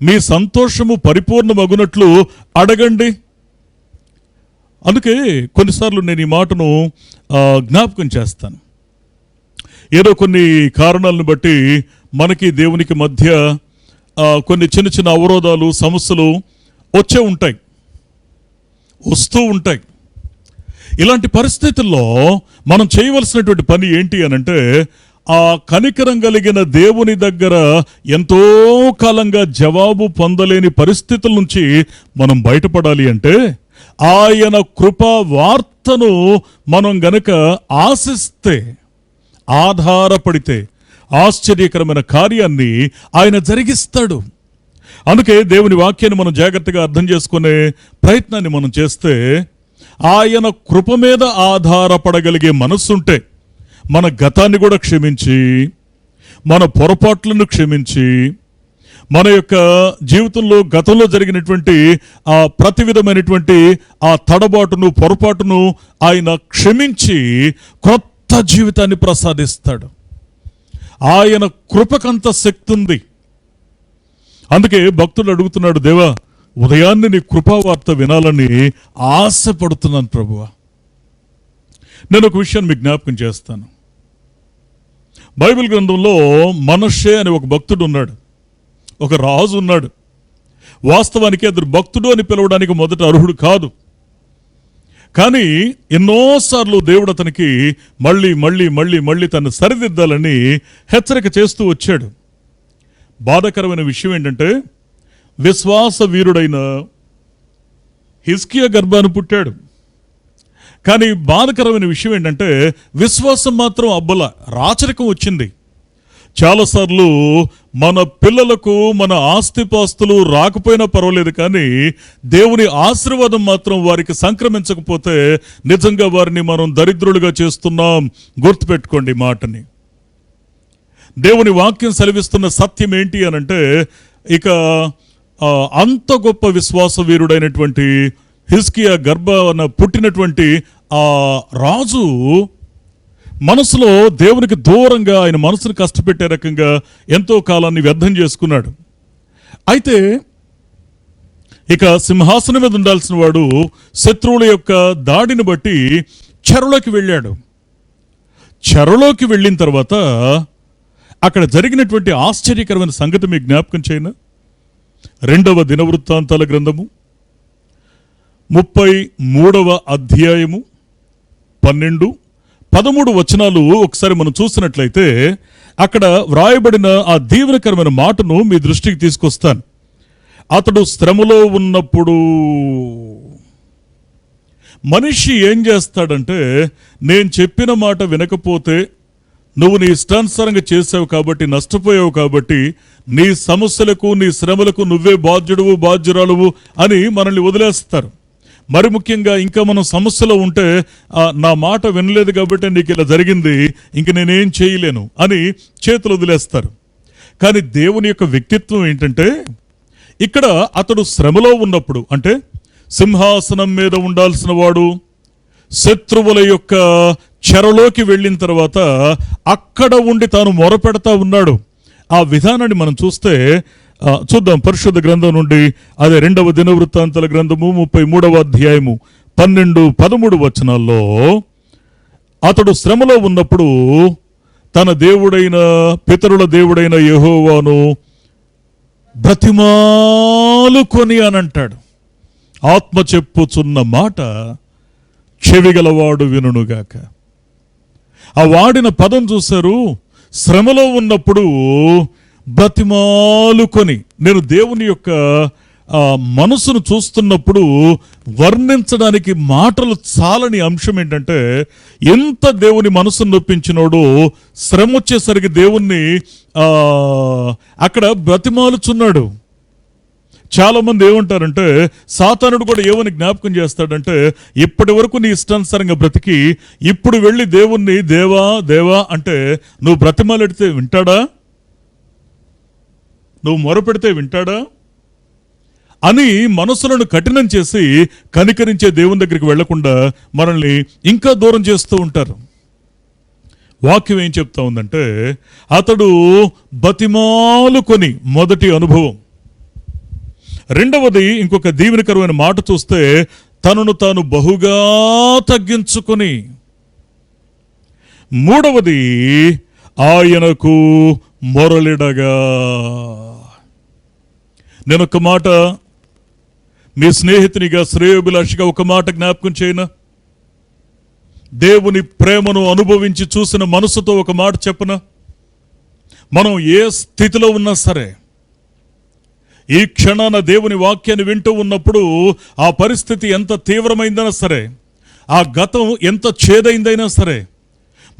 Speaker 1: మీ సంతోషము పరిపూర్ణమగునట్లు అడగండి. అందుకే కొన్నిసార్లు నేను ఈ మాటను జ్ఞాపకం చేస్తాను. ఏదో కొన్ని కారణాలను బట్టి మనకి దేవునికి మధ్య కొన్ని చిన్న చిన్న అవరోధాలు, సమస్యలు వస్తూ ఉంటాయి. ఇలాంటి పరిస్థితుల్లో మనం చేయవలసినటువంటి పని ఏంటి అనంటే, ఆ కనికరం కలిగిన దేవుని దగ్గర ఎంతో కాలంగా జవాబు పొందలేని పరిస్థితుల నుంచి మనం బయటపడాలి అంటే, ఆయన కృపా వార్తను మనం గనక ఆశిస్తే, ఆధారపడితే ఆశ్చర్యకరమైన కార్యాన్ని ఆయన జరిగిస్తాడు. అందుకే దేవుని వాక్యాన్ని మనం జాగ్రత్తగా అర్థం చేసుకునే ప్రయత్నాన్ని మనం చేస్తే, ఆయన కృప మీద ఆధారపడగలిగే మనస్సుంటే, మన గతాన్ని కూడా క్షమించి మన పొరపాట్లను క్షమించి మన యొక్క జీవితంలో గతంలో జరిగినటువంటి ఆ ప్రతి విధమైనటువంటి ఆ తడబాటును పొరపాటును ఆయన క్షమించి క్రొత్త జీవితాన్ని ప్రసాదిస్తాడు. ఆయన కృపకంత శక్తి ఉంది. అందుకే భక్తుడు అడుగుతున్నాడు, దేవా ఉదయాన్నే నీ కృపావార్త వినాలని ఆశపడుతున్నాను ప్రభువా. నేను ఒక విషయాన్ని మీకు జ్ఞాపకం చేస్తాను. బైబిల్ గ్రంథంలో మనష్షే అనే ఒక భక్తుడు ఉన్నాడు, ఒక రాజు ఉన్నాడు. వాస్తవానికి అతడు భక్తుడు అని పిలవడానికి మొదట అర్హుడు కాదు. కానీ ఎన్నోసార్లు దేవుడు అతనికి మళ్ళీ మళ్ళీ మళ్ళీ మళ్ళీ తను సరిదిద్దాలని హెచ్చరిక చేస్తూ వచ్చాడు. బాధాకరమైన విషయం ఏంటంటే విశ్వాస వీరుడైన హిజ్కియా గర్భాన పుట్టాడు. కానీ బాధాకరమైన విషయం ఏంటంటే విశ్వాసం మాత్రం అబ్బల, రాచరికం వచ్చింది. చాలాసార్లు మన పిల్లలకు మన ఆస్తిపాస్తులు రాకపోయినా పర్వాలేదు, కానీ దేవుని ఆశీర్వాదం మాత్రం వారికి సంక్రమించకపోతే నిజంగా వారిని మనం దరిద్రులుగా చేస్తున్నాం. గుర్తుపెట్టుకోండి మాటని. దేవుని వాక్యం సెలవిస్తున్న సత్యం ఏంటి అనంటే, ఇక అంత గొప్ప విశ్వాస వీరుడైనటువంటి హిజ్కియా గర్భాన పుట్టినటువంటి ఆ రాజు మనసులో దేవునికి దూరంగా ఆయన మనసును కష్టపెట్టే రకంగా ఎంతో కాలాన్ని వ్యర్థం చేసుకున్నాడు. అయితే ఇక సింహాసనం మీద ఉండాల్సిన వాడు శత్రువుల యొక్క దాడిని బట్టి చెరలోకి వెళ్ళాడు. చెరలోకి వెళ్ళిన తర్వాత అక్కడ జరిగినటువంటి ఆశ్చర్యకరమైన సంగతి మీకు జ్ఞాపకం చేయను. 2వ దినవృత్తాంతాల గ్రంథము 33వ అధ్యాయము 12-13 వచనాలు ఒకసారి మనం చూసినట్లయితే అక్కడ వ్రాయబడిన ఆ దీవెనకరమైన మాటను మీ దృష్టికి తీసుకొస్తాను. అతడు శ్రమలో ఉన్నప్పుడు మనిషి ఏం చేస్తాడంటే, నేను చెప్పిన మాట వినకపోతే నువ్వు నీ ఇష్టానుసారంగా చేసావు కాబట్టి నష్టపోయావు కాబట్టి నీ సమస్యలకు నీ శ్రమలకు నువ్వే బాధ్యుడువు బాధ్యురాలువు అని మనల్ని వదిలేస్తారు. మరి ముఖ్యంగా ఇంకా మనం సమస్యలో ఉంటే నా మాట వినలేదు కాబట్టి నీకు ఇలా జరిగింది, ఇంక నేనేం చేయలేను అని చేతులు వదిలేస్తారు. కానీ దేవుని యొక్క వ్యక్తిత్వం ఏంటంటే, ఇక్కడ అతడు శ్రమలో ఉన్నప్పుడు, అంటే సింహాసనం మీద ఉండాల్సిన వాడు శత్రువుల యొక్క చెరలోకి వెళ్ళిన తర్వాత అక్కడ ఉండి తాను మొరపెడతా ఉన్నాడు. ఆ విధానాన్ని మనం చూద్దాం. పరిశుద్ధ గ్రంథం నుండి అదే 2వ దినవృత్తాంతాల గ్రంథము 33వ అధ్యాయము 12-13 వచనాల్లో అతడు శ్రమలో ఉన్నప్పుడు తన దేవుడైన పితరుల దేవుడైన యెహోవాను బ్రతిమాలుకొని అనంటాడు. ఆత్మ చెప్పుచున్న మాట చెవిగలవాడు వినుగాక. ఆ వాడిన పదం చూశారు, శ్రమలో ఉన్నప్పుడు బ్రతిమాలుకొని. నేను దేవుని యొక్క మనసును చూస్తున్నప్పుడు వర్ణించడానికి మాటలు చాలని అంశం ఏంటంటే, ఎంత దేవుని మనసును నొప్పించినోడో శ్రమ వచ్చేసరికి దేవుణ్ణి అక్కడ బ్రతిమాలుచున్నాడు. చాలా మంది ఏమంటారంటే, సాతానుడు కూడా ఏమని జ్ఞాపకం చేస్తాడంటే, ఇప్పటి వరకు నీ ఇష్టానుసారంగా బ్రతికి ఇప్పుడు వెళ్ళి దేవుణ్ణి దేవా దేవా అంటే నువ్వు బ్రతిమాలెడితే వింటాడా? నువ్వు మొరపెడితే వింటాడా అని మనసులను కఠినం చేసి కనికరించే దేవుని దగ్గరికి వెళ్లకుండా మనల్ని ఇంకా దూరం చేస్తూ ఉంటారు. వాక్యం ఏం చెప్తా ఉందంటే, అతడు బతిమాలుకొని మొదటి అనుభవం. రెండవది ఇంకొక దీవెనకరమైన మాట చూస్తే, తనను తాను బహుగా తగ్గించుకొని. మూడవది ఆయనకు మొరలిడగా. నేను ఒక మాట మీ స్నేహితునిగా శ్రేయోభిలాషిగా ఒక మాట జ్ఞాపకం చేయనా? దేవుని ప్రేమను అనుభవించి చూసిన మనసుతో ఒక మాట చెప్పనా? మనం ఏ స్థితిలో ఉన్నా సరే, ఈ క్షణాన దేవుని వాక్యాన్ని వింటూ ఉన్నప్పుడు ఆ పరిస్థితి ఎంత తీవ్రమైందైనా సరే, ఆ గతం ఎంత చేదైందైనా సరే,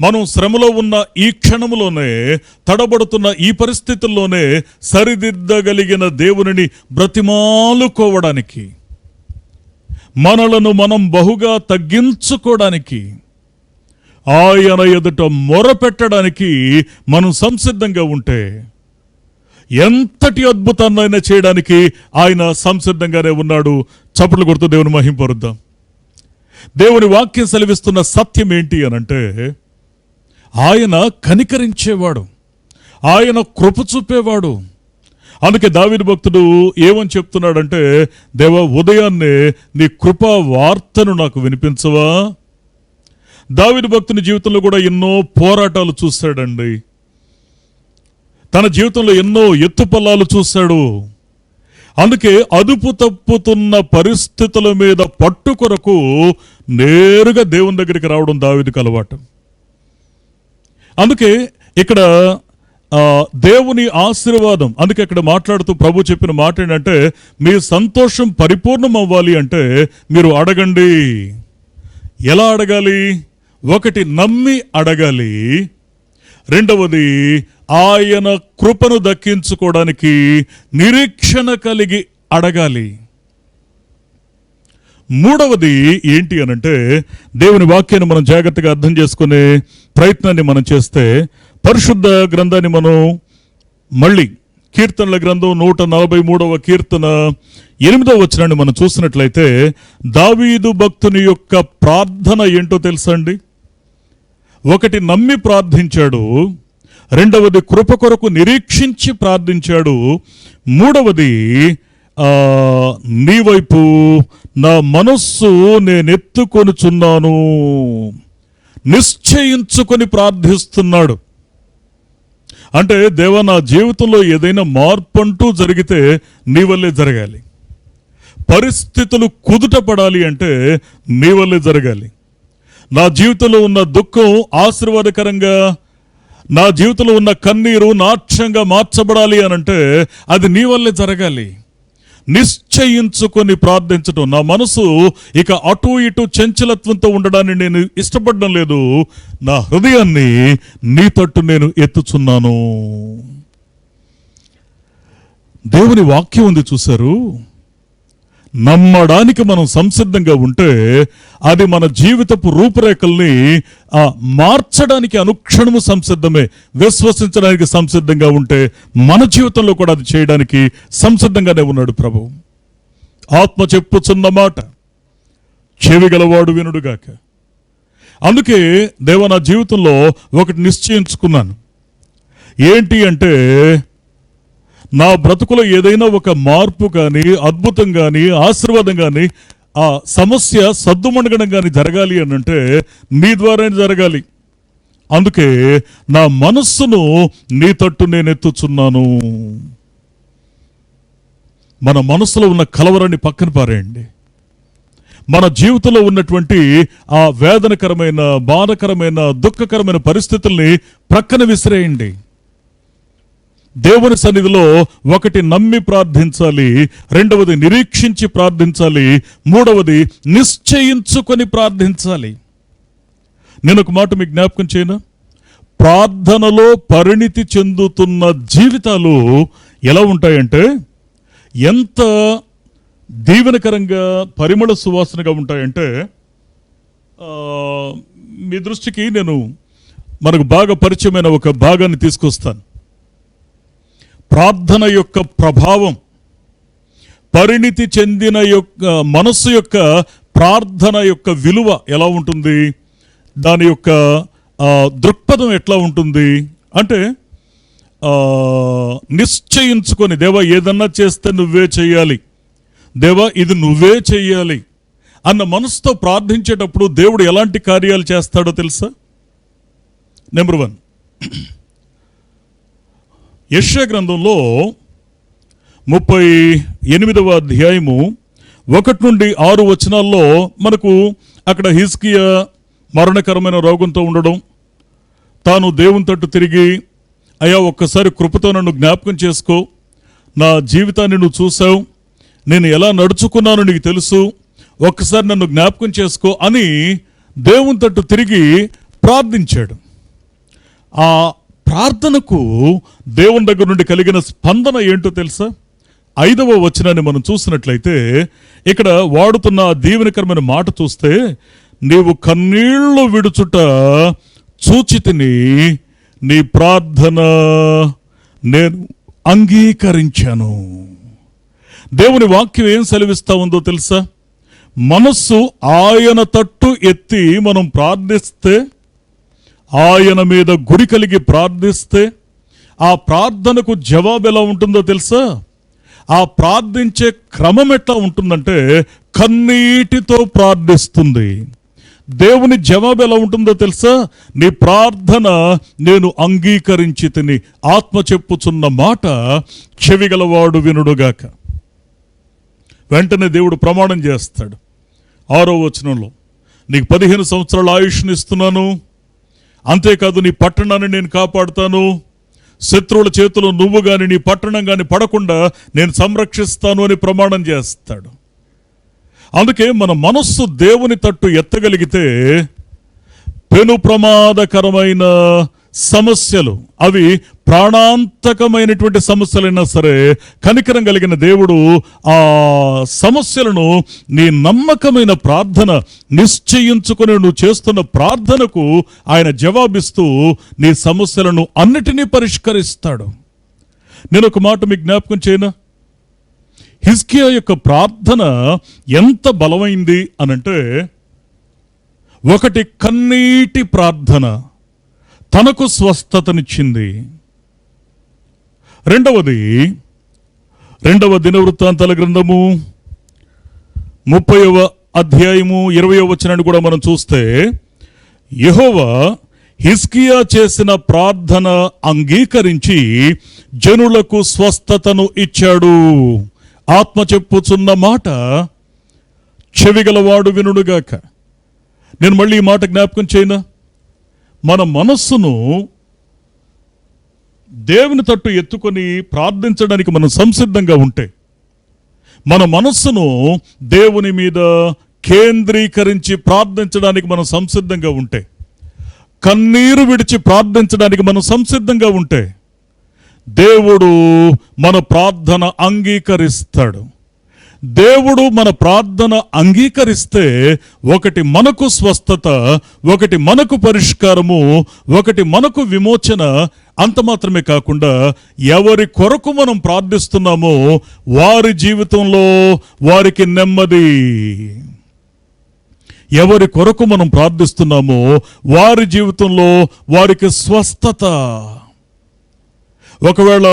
Speaker 1: మనం శ్రమలో ఉన్న ఈ క్షణంలోనే, తడబడుతున్న ఈ పరిస్థితుల్లోనే సరిదిద్దగలిగిన దేవునిని బ్రతిమాలుకోవడానికి, మనలను మనం బహుగా తగ్గించుకోవడానికి ఆయన ఎదుట మొరపెట్టడానికి మనం సంసిద్ధంగా ఉంటే ఎంతటి అద్భుతాన్నైనా చేయడానికి ఆయన సంసిద్ధంగానే ఉన్నాడు. చప్పట్లు కొడుతూ దేవుని మహింపరుద్దాం. దేవుని వాక్యం సెలవిస్తున్న సత్యం ఏంటి అనంటే, ఆయన కనికరించేవాడు, ఆయన కృప చూపేవాడు. అందుకే దావీదు భక్తుడు ఏమని చెప్తున్నాడంటే, దేవా ఉదయాన్నే నీ కృపా వార్తను నాకు వినిపించవా. దావీదు భక్తుని జీవితంలో కూడా ఎన్నో పోరాటాలు చూశాడండి. తన జీవితంలో ఎన్నో ఎత్తుపల్లాలు చూశాడు. అందుకే అదుపు తప్పుతున్న పరిస్థితుల మీద పట్టు కొరకు నేరుగా దేవుని దగ్గరికి రావడం దావీదుకు అలవాటు. అందుకే ఇక్కడ దేవుని ఆశీర్వాదం, అందుకే ఇక్కడ మాట్లాడుతూ ప్రభు చెప్పిన మాట ఏంటంటే, మీ సంతోషం పరిపూర్ణం అవ్వాలి అంటే మీరు అడగండి. ఎలా అడగాలి? ఒకటి, నమ్మి అడగాలి. రెండవది, ఆయన కృపను దక్కించుకోవడానికి నిరీక్షణ కలిగి అడగాలి. మూడవది ఏంటి అనంటే, దేవుని వాక్యాన్ని మనం జాగ్రత్తగా అర్థం చేసుకునే ప్రయత్నాన్ని మనం చేస్తే, పరిశుద్ధ గ్రంథాన్ని మనం మళ్ళీ కీర్తనల గ్రంథం 143వ కీర్తన 8వ వచనాన్ని మనం చూసినట్లయితే, దావీదు భక్తుని యొక్క ప్రార్థన ఏంటో తెలుసా అండి? ఒకటి, నమ్మి ప్రార్థించాడు. రెండవది, కృప కొరకు నిరీక్షించి ప్రార్థించాడు. మూడవది, నీ వైపు నా మనస్సు నేనెత్తుకొనుచున్నాను, నిశ్చయించుకొని ప్రార్థిస్తున్నాడు. అంటే దేవా, నా జీవితంలో ఏదైనా మార్పు అంటూ జరిగితే నీ వల్లే జరగాలి. పరిస్థితులు కుదుట పడాలి అంటే నీ వల్లే జరగాలి. నా జీవితంలో ఉన్న దుఃఖం ఆశీర్వాదకరంగా, నా జీవితంలో ఉన్న కన్నీరు నాట్యంగా మార్చబడాలి అనంటే అది నీ వల్లే జరగాలి. నిశ్చయించుకొని ప్రార్థించటం. నా మనసు ఇక అటు ఇటు చంచలత్వంతో ఉండడాన్ని నేను ఇష్టపడడం లేదు. నా హృదయాన్ని నీ తట్టు నేను ఎత్తుచున్నాను. దేవుని వాక్యం ఉంది చూశారు. నమ్మడానికి మనం సంసిద్ధంగా ఉంటే అది మన జీవితపు రూపురేఖల్ని మార్చడానికి అనుక్షణము సంసిద్ధమే. విశ్వసించడానికి సంసిద్ధంగా ఉంటే మన జీవితంలో కూడా అది చేయడానికి సంసిద్ధంగానే ఉన్నాడు ప్రభు. ఆత్మ చెప్పుచున్న మాట చెవి గలవాడు వినుడుగాక. అందుకే దేవా, నా జీవితంలో ఒకటి నిశ్చయించుకున్నాను. ఏంటి అంటే, నా బ్రతుకులో ఏదైనా ఒక మార్పు కానీ, అద్భుతం కానీ, ఆశీర్వాదం కానీ, ఆ సమస్య సద్దుమణగడం కానీ జరగాలి అని అంటే నీ ద్వారానే జరగాలి. అందుకే నా మనస్సును నీ తట్టు నేను ఎత్తుచున్నాను. మన మనసులో ఉన్న కలవరాన్ని పక్కన పారేయండి. మన జీవితంలో ఉన్నటువంటి ఆ వేదనకరమైన, బాధకరమైన, దుఃఖకరమైన పరిస్థితుల్ని ప్రక్కన విసిరేయండి. దేవుని సన్నిధిలో ఒకటి, నమ్మి ప్రార్థించాలి. రెండవది, నిరీక్షించి ప్రార్థించాలి. మూడవది, నిశ్చయించుకొని ప్రార్థించాలి. నేను ఒక మాట మీకు జ్ఞాపకం చేయనా? ప్రార్థనలో పరిణితి చెందుతున్న జీవితాలు ఎలా ఉంటాయంటే, ఎంత దీవెనకరంగా, పరిమళ సువాసనగా ఉంటాయంటే, మీ దృష్టికి నేను మనకు బాగా పరిచయమైన ఒక భాగాన్ని తీసుకొస్తాను. ప్రార్థన యొక్క ప్రభావం, పరిణితి చెందిన యొక్క మనస్సు యొక్క ప్రార్థన యొక్క విలువ ఎలా ఉంటుంది, దాని యొక్క దృక్పథం ఎట్లా ఉంటుంది అంటే, నిశ్చయించుకొని, దేవా ఏదన్నా చేస్తే నువ్వే చెయ్యాలి, దేవా ఇది నువ్వే చెయ్యాలి అన్న మనసుతో ప్రార్థించేటప్పుడు దేవుడు ఎలాంటి కార్యాలు చేస్తాడో తెలుసా? నెంబర్ 1, యెషయా గ్రంథంలో 38వ అధ్యాయము 1 నుండి 6 వచనాల్లో మనకు అక్కడ హిజ్కియా మరణకరమైన రోగంతో ఉండడం, తాను దేవుని తట్టు తిరిగి, అయ్యా ఒక్కసారి కృపతో నన్ను జ్ఞాపకం చేసుకో, నా జీవితాన్ని నువ్వు చూసావు, నేను ఎలా నడుచుకున్నానో నీకు తెలుసు, ఒక్కసారి నన్ను జ్ఞాపకం చేసుకో అని దేవుని తట్టు తిరిగి ప్రార్థించాడు. ఆ ప్రార్థనకు దేవుని దగ్గర నుండి కలిగిన స్పందన ఏంటో తెలుసా? 5వ వచనాన్ని మనం చూసినట్లయితే ఇక్కడ వాడుతున్న దీవెనకరమైన మాట చూస్తే, నీవు కన్నీళ్లు విడుచుట చూచితిని, నీ ప్రార్థన నేను అంగీకరించాను. దేవుని వాక్యం ఏం సెలవిస్తా ఉందో తెలుసా? మనస్సు ఆయన తట్టు ఎత్తి మనం ప్రార్థిస్తే, ఆయన మీద గురి కలిగి ప్రార్థిస్తే ఆ ప్రార్థనకు జవాబు ఎలా ఉంటుందో తెలుసా? ఆ ప్రార్థించే క్రమం ఎట్లా ఉంటుందంటే కన్నీటితో ప్రార్థిస్తుంది. దేవుని జవాబు ఎలా ఉంటుందో తెలుసా? నీ ప్రార్థన నేను అంగీకరించి తిని, ఆత్మ చెప్పుచున్న మాట చెవిగలవాడు వినుడుగాక. వెంటనే దేవుడు ప్రమాణం చేస్తాడు 6వ వచనంలో, నీకు 15 సంవత్సరాల ఆయుష్ని ఇస్తున్నాను, అంతేకాదు నీ పట్టణాన్ని నేను కాపాడుతాను, శత్రువుల చేతిలో నువ్వు గాని నీ పట్టణం గాని పడకుండా నేను సంరక్షిస్తాను అని ప్రమాణం చేస్తాడు. అందుకే మన మనస్సు దేవుని తట్టు ఎత్తగలిగితే పెను ప్రమాదకరమైన సమస్యలు, అవి ప్రాణాంతకమైనటువంటి సమస్యలైనా సరే, కనికరం కలిగిన దేవుడు ఆ సమస్యలను నీ నమ్మకమైన ప్రార్థన నిశ్చయించుకొని నువ్వు చేస్తున్న ప్రార్థనకు ఆయన జవాబిస్తూ నీ సమస్యలను అన్నిటినీ పరిష్కరిస్తాడు. నేను ఒక మాట మీకు జ్ఞాపకం చేయనా? హిజ్కియా యొక్క ప్రార్థన ఎంత బలమైంది అనంటే, ఒకటి కన్నీటి ప్రార్థన తనకు స్వస్థతనిచ్చింది. రెండవ దినవృత్తాంతాల గ్రంథము 30వ అధ్యాయము 20వ వచనాన్ని కూడా మనం చూస్తే, యెహోవా హిజ్కియా చేసిన ప్రార్థన అంగీకరించి జనులకు స్వస్థతను ఇచ్చాడు. ఆత్మ చెప్పుచున్న మాట చెవిగలవాడు వినుడుగాక. నేను మళ్ళీ ఈ మాట జ్ఞాపకం చేయనా? మన మనస్సును దేవుని తట్టు ఎత్తుకొని ప్రార్థించడానికి మనం సంసిద్ధంగా ఉంటే, మన మనస్సును దేవుని మీద కేంద్రీకరించి ప్రార్థించడానికి మనం సంసిద్ధంగా ఉంటే, కన్నీరు విడిచి ప్రార్థించడానికి మనం సంసిద్ధంగా ఉంటే, దేవుడు మన ప్రార్థన అంగీకరిస్తాడు. దేవుడు మన ప్రార్థన అంగీకరిస్తే ఒకటి మనకు స్వస్థత, ఒకటి మనకు పరిష్కారము, ఒకటి మనకు విమోచన. అంత మాత్రమే కాకుండా ఎవరి కొరకు మనం ప్రార్థిస్తున్నామో వారి జీవితంలో వారికి నెమ్మది, ఎవరి కొరకు మనం ప్రార్థిస్తున్నామో వారి జీవితంలో వారికి స్వస్థత. ఒకవేళ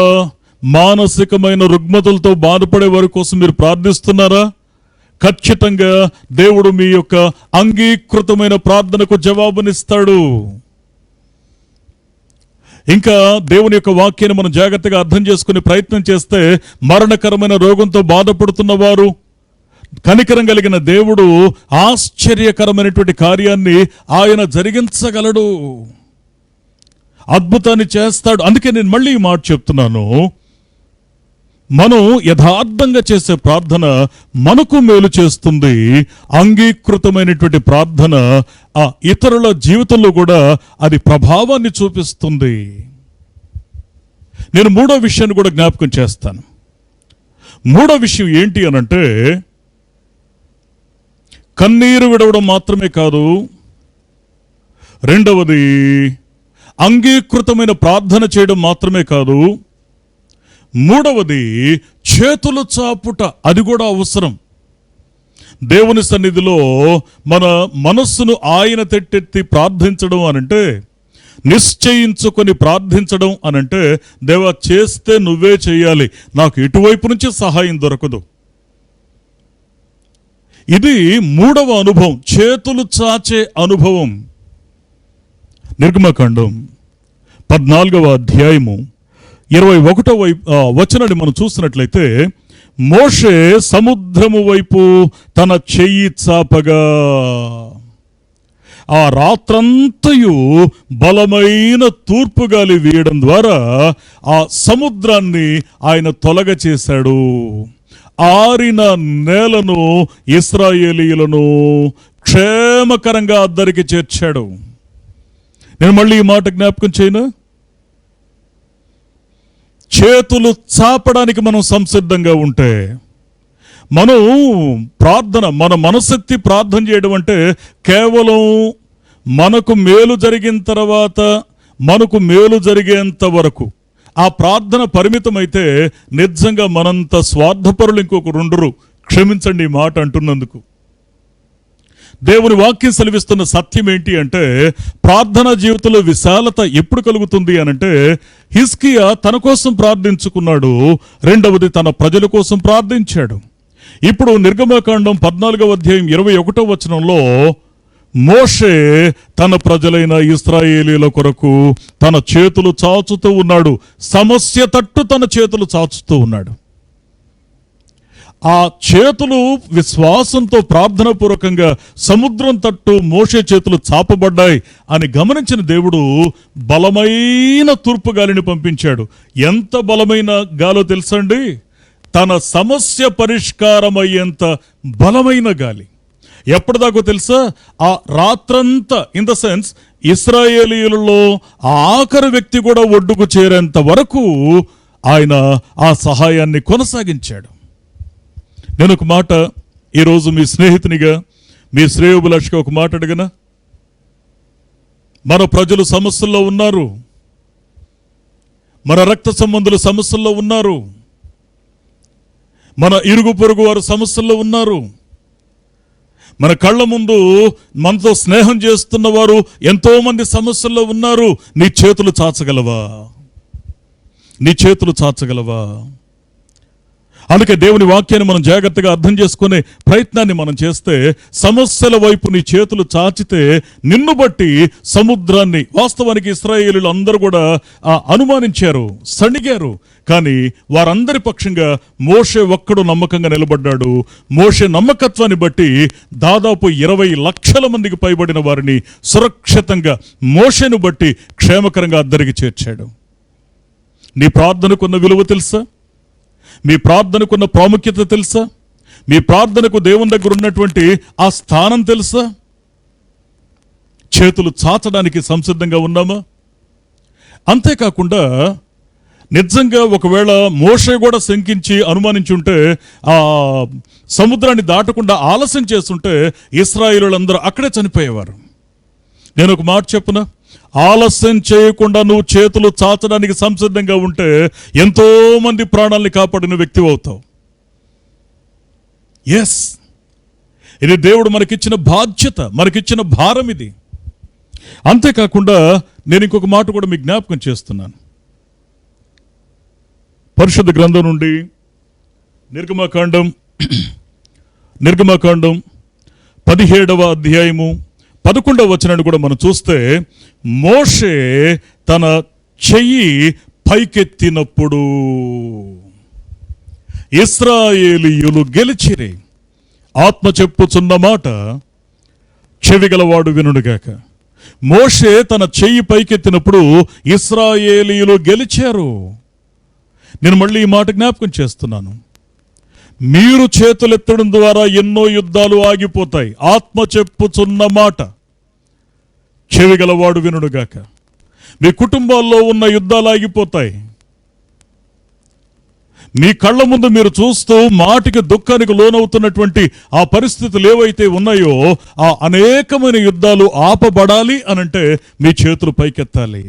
Speaker 1: మానసికమైన రుగ్మతలతో బాధపడే వారి కోసం మీరు ప్రార్థిస్తున్నారా? ఖచ్చితంగా దేవుడు మీ యొక్క అంగీకృతమైన ప్రార్థనకు జవాబునిస్తాడు. ఇంకా దేవుని యొక్క వాక్యాన్ని మనం జాగ్రత్తగా అర్థం చేసుకునే ప్రయత్నం చేస్తే, మరణకరమైన రోగంతో బాధపడుతున్న వారు, కనికరం కలిగిన దేవుడు ఆశ్చర్యకరమైనటువంటి కార్యాన్ని ఆయన జరిగించగలడు, అద్భుతాన్ని చేస్తాడు. అందుకే నేను మళ్ళీ ఈ మాట చెప్తున్నాను, మనం యథార్థంగా చేసే ప్రార్థన మనకు మేలు చేస్తుంది. అంగీకృతమైనటువంటి ప్రార్థన ఆ ఇతరుల జీవితంలో కూడా అది ప్రభావాన్ని చూపిస్తుంది. నేను 3వ విషయాన్ని కూడా జ్ఞాపకం చేస్తాను. 3వ విషయం ఏంటి అనంటే, కన్నీరు విడవడం మాత్రమే కాదు, రెండవది అంగీకృతమైన ప్రార్థన చేయడం మాత్రమే కాదు, 3వది చేతులు చాపుట, అది కూడా అవసరం. దేవుని సన్నిధిలో మన మనస్సును ఆయన తెట్టెత్తి ప్రార్థించడం అనంటే, నిశ్చయించుకొని ప్రార్థించడం అనంటే, దేవా చేస్తే నువ్వే చేయాలి, నాకు ఎటువైపు నుంచి సహాయం దొరకదు. ఇది 3వ అనుభవం, చేతులు చాచే అనుభవం. నిర్గమకాండం 14వ అధ్యాయము 21వ వచనాన్ని మనం చూసినట్లయితే, మోషే సముద్రము వైపు తన చెయ్యి చాపగా ఆ రాత్రంతయు బలమైన తూర్పుగాలి వీయడం ద్వారా ఆ సముద్రాన్ని ఆయన తొలగ చేశాడు. ఆరిన నేలను ఇశ్రాయేలీయులను క్షేమకరంగా అద్దరికి చేర్చాడు. నేను మళ్ళీ ఈ మాట జ్ఞాపకం చేయను. చేతులు చాపడానికి మనం సంసిద్ధంగా ఉంటే, మనం ప్రార్థన, మన మనసెత్తి ప్రార్థన చేయడం అంటే కేవలం మనకు మేలు జరిగిన తర్వాత, మనకు మేలు జరిగేంత వరకు ఆ ప్రార్థన పరిమితమైతే నిజంగా మనంత స్వార్థపరులు ఇంకొకరు ఉండరు. క్షమించండి ఈ మాట అంటున్నందుకు. దేవుని వాక్యం సెలవిస్తున్న సత్యం ఏంటి అంటే, ప్రార్థనా జీవితంలో విశాలత ఎప్పుడు కలుగుతుంది అనంటే, హిజ్కియా తన కోసం ప్రార్థించుకున్నాడు, రెండవది తన ప్రజల కోసం ప్రార్థించాడు. ఇప్పుడు నిర్గమకాండం 14వ అధ్యాయం 21వ వచనంలో మోషే తన ప్రజలైన ఇశ్రాయేలీల కొరకు తన చేతులు చాచుతూ ఉన్నాడు. సమస్య తట్టు తన చేతులు చాచుతూ ఉన్నాడు. ఆ చేతులు విశ్వాసంతో ప్రార్థనాపూర్వకంగా సముద్రం తట్టు మోషే చేతులు చాపబడ్డాయి అని గమనించిన దేవుడు బలమైన తూర్పు గాలిని పంపించాడు. ఎంత బలమైన గాలో తెలుసండి? తన సమస్య పరిష్కారమయ్యేంత బలమైన గాలి. ఎప్పటిదాకా తెలుసా? ఆ రాత్రంతా, ఇన్ ద సెన్స్ ఇశ్రాయేలీయులలో ఆ ఆఖరి వ్యక్తి కూడా ఒడ్డుకు చేరేంత వరకు ఆయన ఆ సహాయాన్ని కొనసాగించాడు. నేను ఒక మాట ఈరోజు మీ స్నేహితునిగా, మీ శ్రేయోభిలాషిగా ఒక మాట అడిగనా? మన ప్రజలు సమస్యల్లో ఉన్నారు, మన రక్త సంబంధులు సమస్యల్లో ఉన్నారు, మన ఇరుగు పొరుగు వారు సమస్యల్లో ఉన్నారు, మన కళ్ళ ముందు మనతో స్నేహం చేస్తున్న వారు ఎంతో మంది సమస్యల్లో ఉన్నారు. నీ చేతులు చాచగలవా? నీ చేతులు చాచగలవా? అందుకే దేవుని వాక్యాన్ని మనం జాగ్రత్తగా అర్థం చేసుకునే ప్రయత్నాన్ని మనం చేస్తే, సమస్యల వైపు నీ చేతులు చాచితే నిన్ను బట్టి సముద్రాన్ని, వాస్తవానికి ఇశ్రాయేలీయులు అందరూ కూడా అనుమానించారు, సణిగారు. కానీ వారందరి పక్షంగా మోషే ఒక్కడు నమ్మకంగా నిలబడ్డాడు. మోషే నమ్మకత్వాన్ని బట్టి దాదాపు 20 లక్షల మందికి పైబడిన వారిని సురక్షితంగా మోషేను బట్టి క్షేమకరంగా అద్దరికి చేర్చాడు. నీ ప్రార్థనకున్న విలువ తెలుసా? మీ ప్రార్థనకున్న ప్రాముఖ్యత తెలుసా? మీ ప్రార్థనకు దేవుని దగ్గర ఉన్నటువంటి ఆ స్థానం తెలుసా? చేతులు చాచడానికి సంసిద్ధంగా ఉన్నామా? అంతేకాకుండా నిజంగా ఒకవేళ మోషే కూడా శంకించి అనుమానించి ఉంటే, ఆ సముద్రాన్ని దాటకుండా ఆలస్యం చేస్తుంటే ఇశ్రాయేలీయులందరూ అక్కడే చనిపోయేవారు. నేను ఒక మాట చెప్పునా? ఆలస్యం చేయకుండా నువ్వు చేతులు చాచడానికి సంసిద్ధంగా ఉంటే ఎంతో మంది ప్రాణాలని కాపాడిన వ్యక్తి అవుతావు. ఎస్, ఇది దేవుడు మనకిచ్చిన బాధ్యత, మనకిచ్చిన భారం ఇది. అంతేకాకుండా నేను ఇంకొక మాట కూడా మీకు జ్ఞాపకం చేస్తున్నాను. పరిశుద్ధ గ్రంథం నుండి నిర్గమకాండం 17వ అధ్యాయము 11వ వచనాన్ని కూడా మనం చూస్తే, మోషే తన చెయ్యి పైకెత్తినప్పుడు ఇశ్రాయేలీయులు గెలిచిరి. ఆత్మ చెప్పుచున్న మాట చెవిగలవాడు వినుడుగాక. మోషే తన చెయ్యి పైకెత్తినప్పుడు ఇశ్రాయేలీయులు గెలిచారు. నేను మళ్ళీ ఈ మాట జ్ఞాపకం చేస్తున్నాను. మీరు చేతులెత్తడం ద్వారా ఎన్నో యుద్ధాలు ఆగిపోతాయి. ఆత్మ చెప్పుచున్న మాట చెవిగలవాడు వినుడుగాక. మీ కుటుంబాల్లో ఉన్న యుద్ధాలు ఆగిపోతాయి. మీ కళ్ళ ముందు మీరు చూస్తూ మాటికి దుఃఖానికి లోనవుతున్నటువంటి ఆ పరిస్థితులు ఏవైతే ఉన్నాయో, ఆ అనేకమైన యుద్ధాలు ఆపబడాలి అనంటే మీ చేతులు పైకెత్తాలి.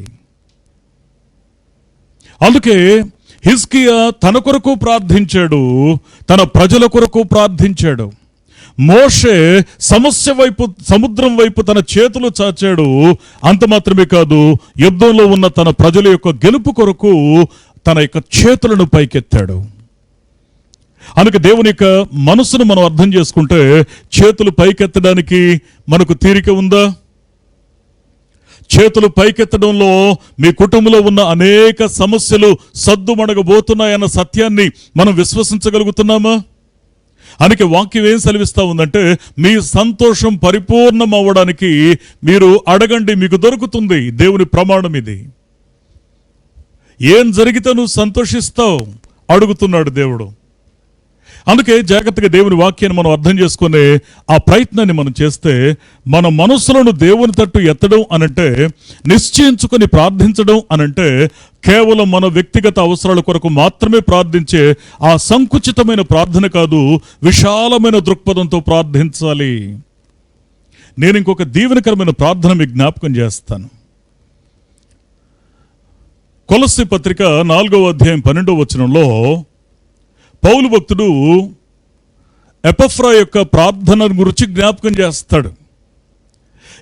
Speaker 1: అందుకే హిజ్కియా తన కొరకు ప్రార్థించాడు, తన ప్రజల కొరకు ప్రార్థించాడు. మోషే సమస్య వైపు, సముద్రం వైపు తన చేతులు చాచాడు. అంత మాత్రమే కాదు, యుద్ధంలో ఉన్న తన ప్రజల యొక్క గెలుపు కొరకు తన యొక్క చేతులను పైకెత్తాడు. అందుకే దేవుని యొక్క మనసును మనం అర్థం చేసుకుంటే, చేతులు పైకెత్తడానికి మనకు తీరిక ఉందా? చేతులు పైకెత్తడంలో మీ కుటుంబంలో ఉన్న అనేక సమస్యలు సద్దుమణగబోతున్నాయన్న సత్యాన్ని మనం విశ్వసించగలుగుతున్నామా? అందుకే వాక్యం ఏం సెలవిస్తా ఉందంటే, మీ సంతోషం పరిపూర్ణం అవ్వడానికి మీరు అడగండి, మీకు దొరుకుతుంది. దేవుని ప్రమాణం ఇది. ఏం జరిగితే నువ్వు సంతోషిస్తావు అడుగుతున్నాడు దేవుడు. అందుకే జాగ్రత్తగా దేవుని వాక్యాన్ని మనం అర్థం చేసుకునే ఆ ప్రయత్నాన్ని మనం చేస్తే, మన మనస్సులను దేవుని తట్టు ఎత్తడం అనంటే, నిశ్చయించుకొని ప్రార్థించడం అనంటే, కేవలం మన వ్యక్తిగత అవసరాల కొరకు మాత్రమే ప్రార్థించే ఆ సంకుచితమైన ప్రార్థన కాదు, విశాలమైన దృక్పథంతో ప్రార్థించాలి. నేను ఇంకొక దీవెనకరమైన ప్రార్థన మీకు జ్ఞాపకం చేస్తాను. కొలస్సీ పత్రిక 4వ అధ్యాయం 12వ వచనంలో పౌలు భక్తుడు ఎపఫ్రా యొక్క ప్రార్థన గురించి జ్ఞాపకం చేస్తాడు.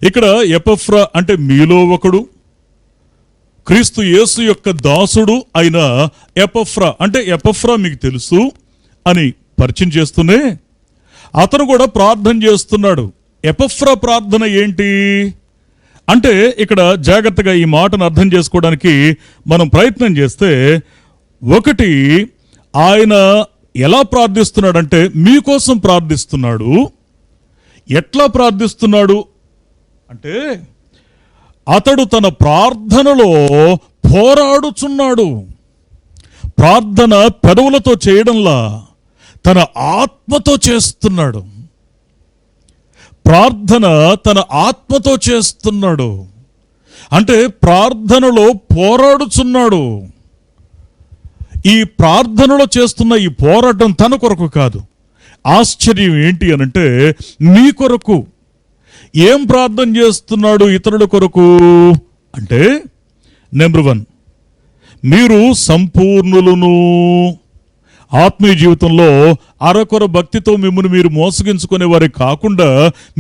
Speaker 1: ఇక్కడ ఎపఫ్రా అంటే మీలో ఒకడు, క్రీస్తు యేసు యొక్క దాసుడు అయిన ఎపఫ్రా, అంటే ఎపఫ్రా మీకు తెలుసు అని పరిచయం చేస్తూనే అతను కూడా ప్రార్థన చేస్తున్నాడు. ఎపఫ్రా ప్రార్థన ఏంటి అంటే, ఇక్కడ జాగ్రత్తగా ఈ మాటను అర్థం చేసుకోవడానికి మనం ప్రయత్నం చేస్తే, ఒకటి, ఆయన ఎలా ప్రార్థిస్తున్నాడంటే మీకోసం ప్రార్థిస్తున్నాడు. ఎట్లా ప్రార్థిస్తున్నాడు అంటే, అతడు తన ప్రార్థనలో పోరాడుచున్నాడు. ప్రార్థన పెదవులతో చేయడంలా తన ఆత్మతో చేస్తున్నాడు. ప్రార్థన తన ఆత్మతో చేస్తున్నాడు అంటే ప్రార్థనలో పోరాడుచున్నాడు. ఈ ప్రార్థనలో చేస్తున్న ఈ పోరాటం తన కొరకు కాదు. ఆశ్చర్యం ఏంటి అనంటే, మీ కొరకు. ఏం ప్రార్థన చేస్తున్నాడు ఇతరుల కొరకు అంటే, నెంబర్ 1, మీరు సంపూర్ణులను. ఆత్మీయ జీవితంలో అరకొర భక్తితో మిమ్మల్ని మీరు మోసగించుకునే వారి కాకుండా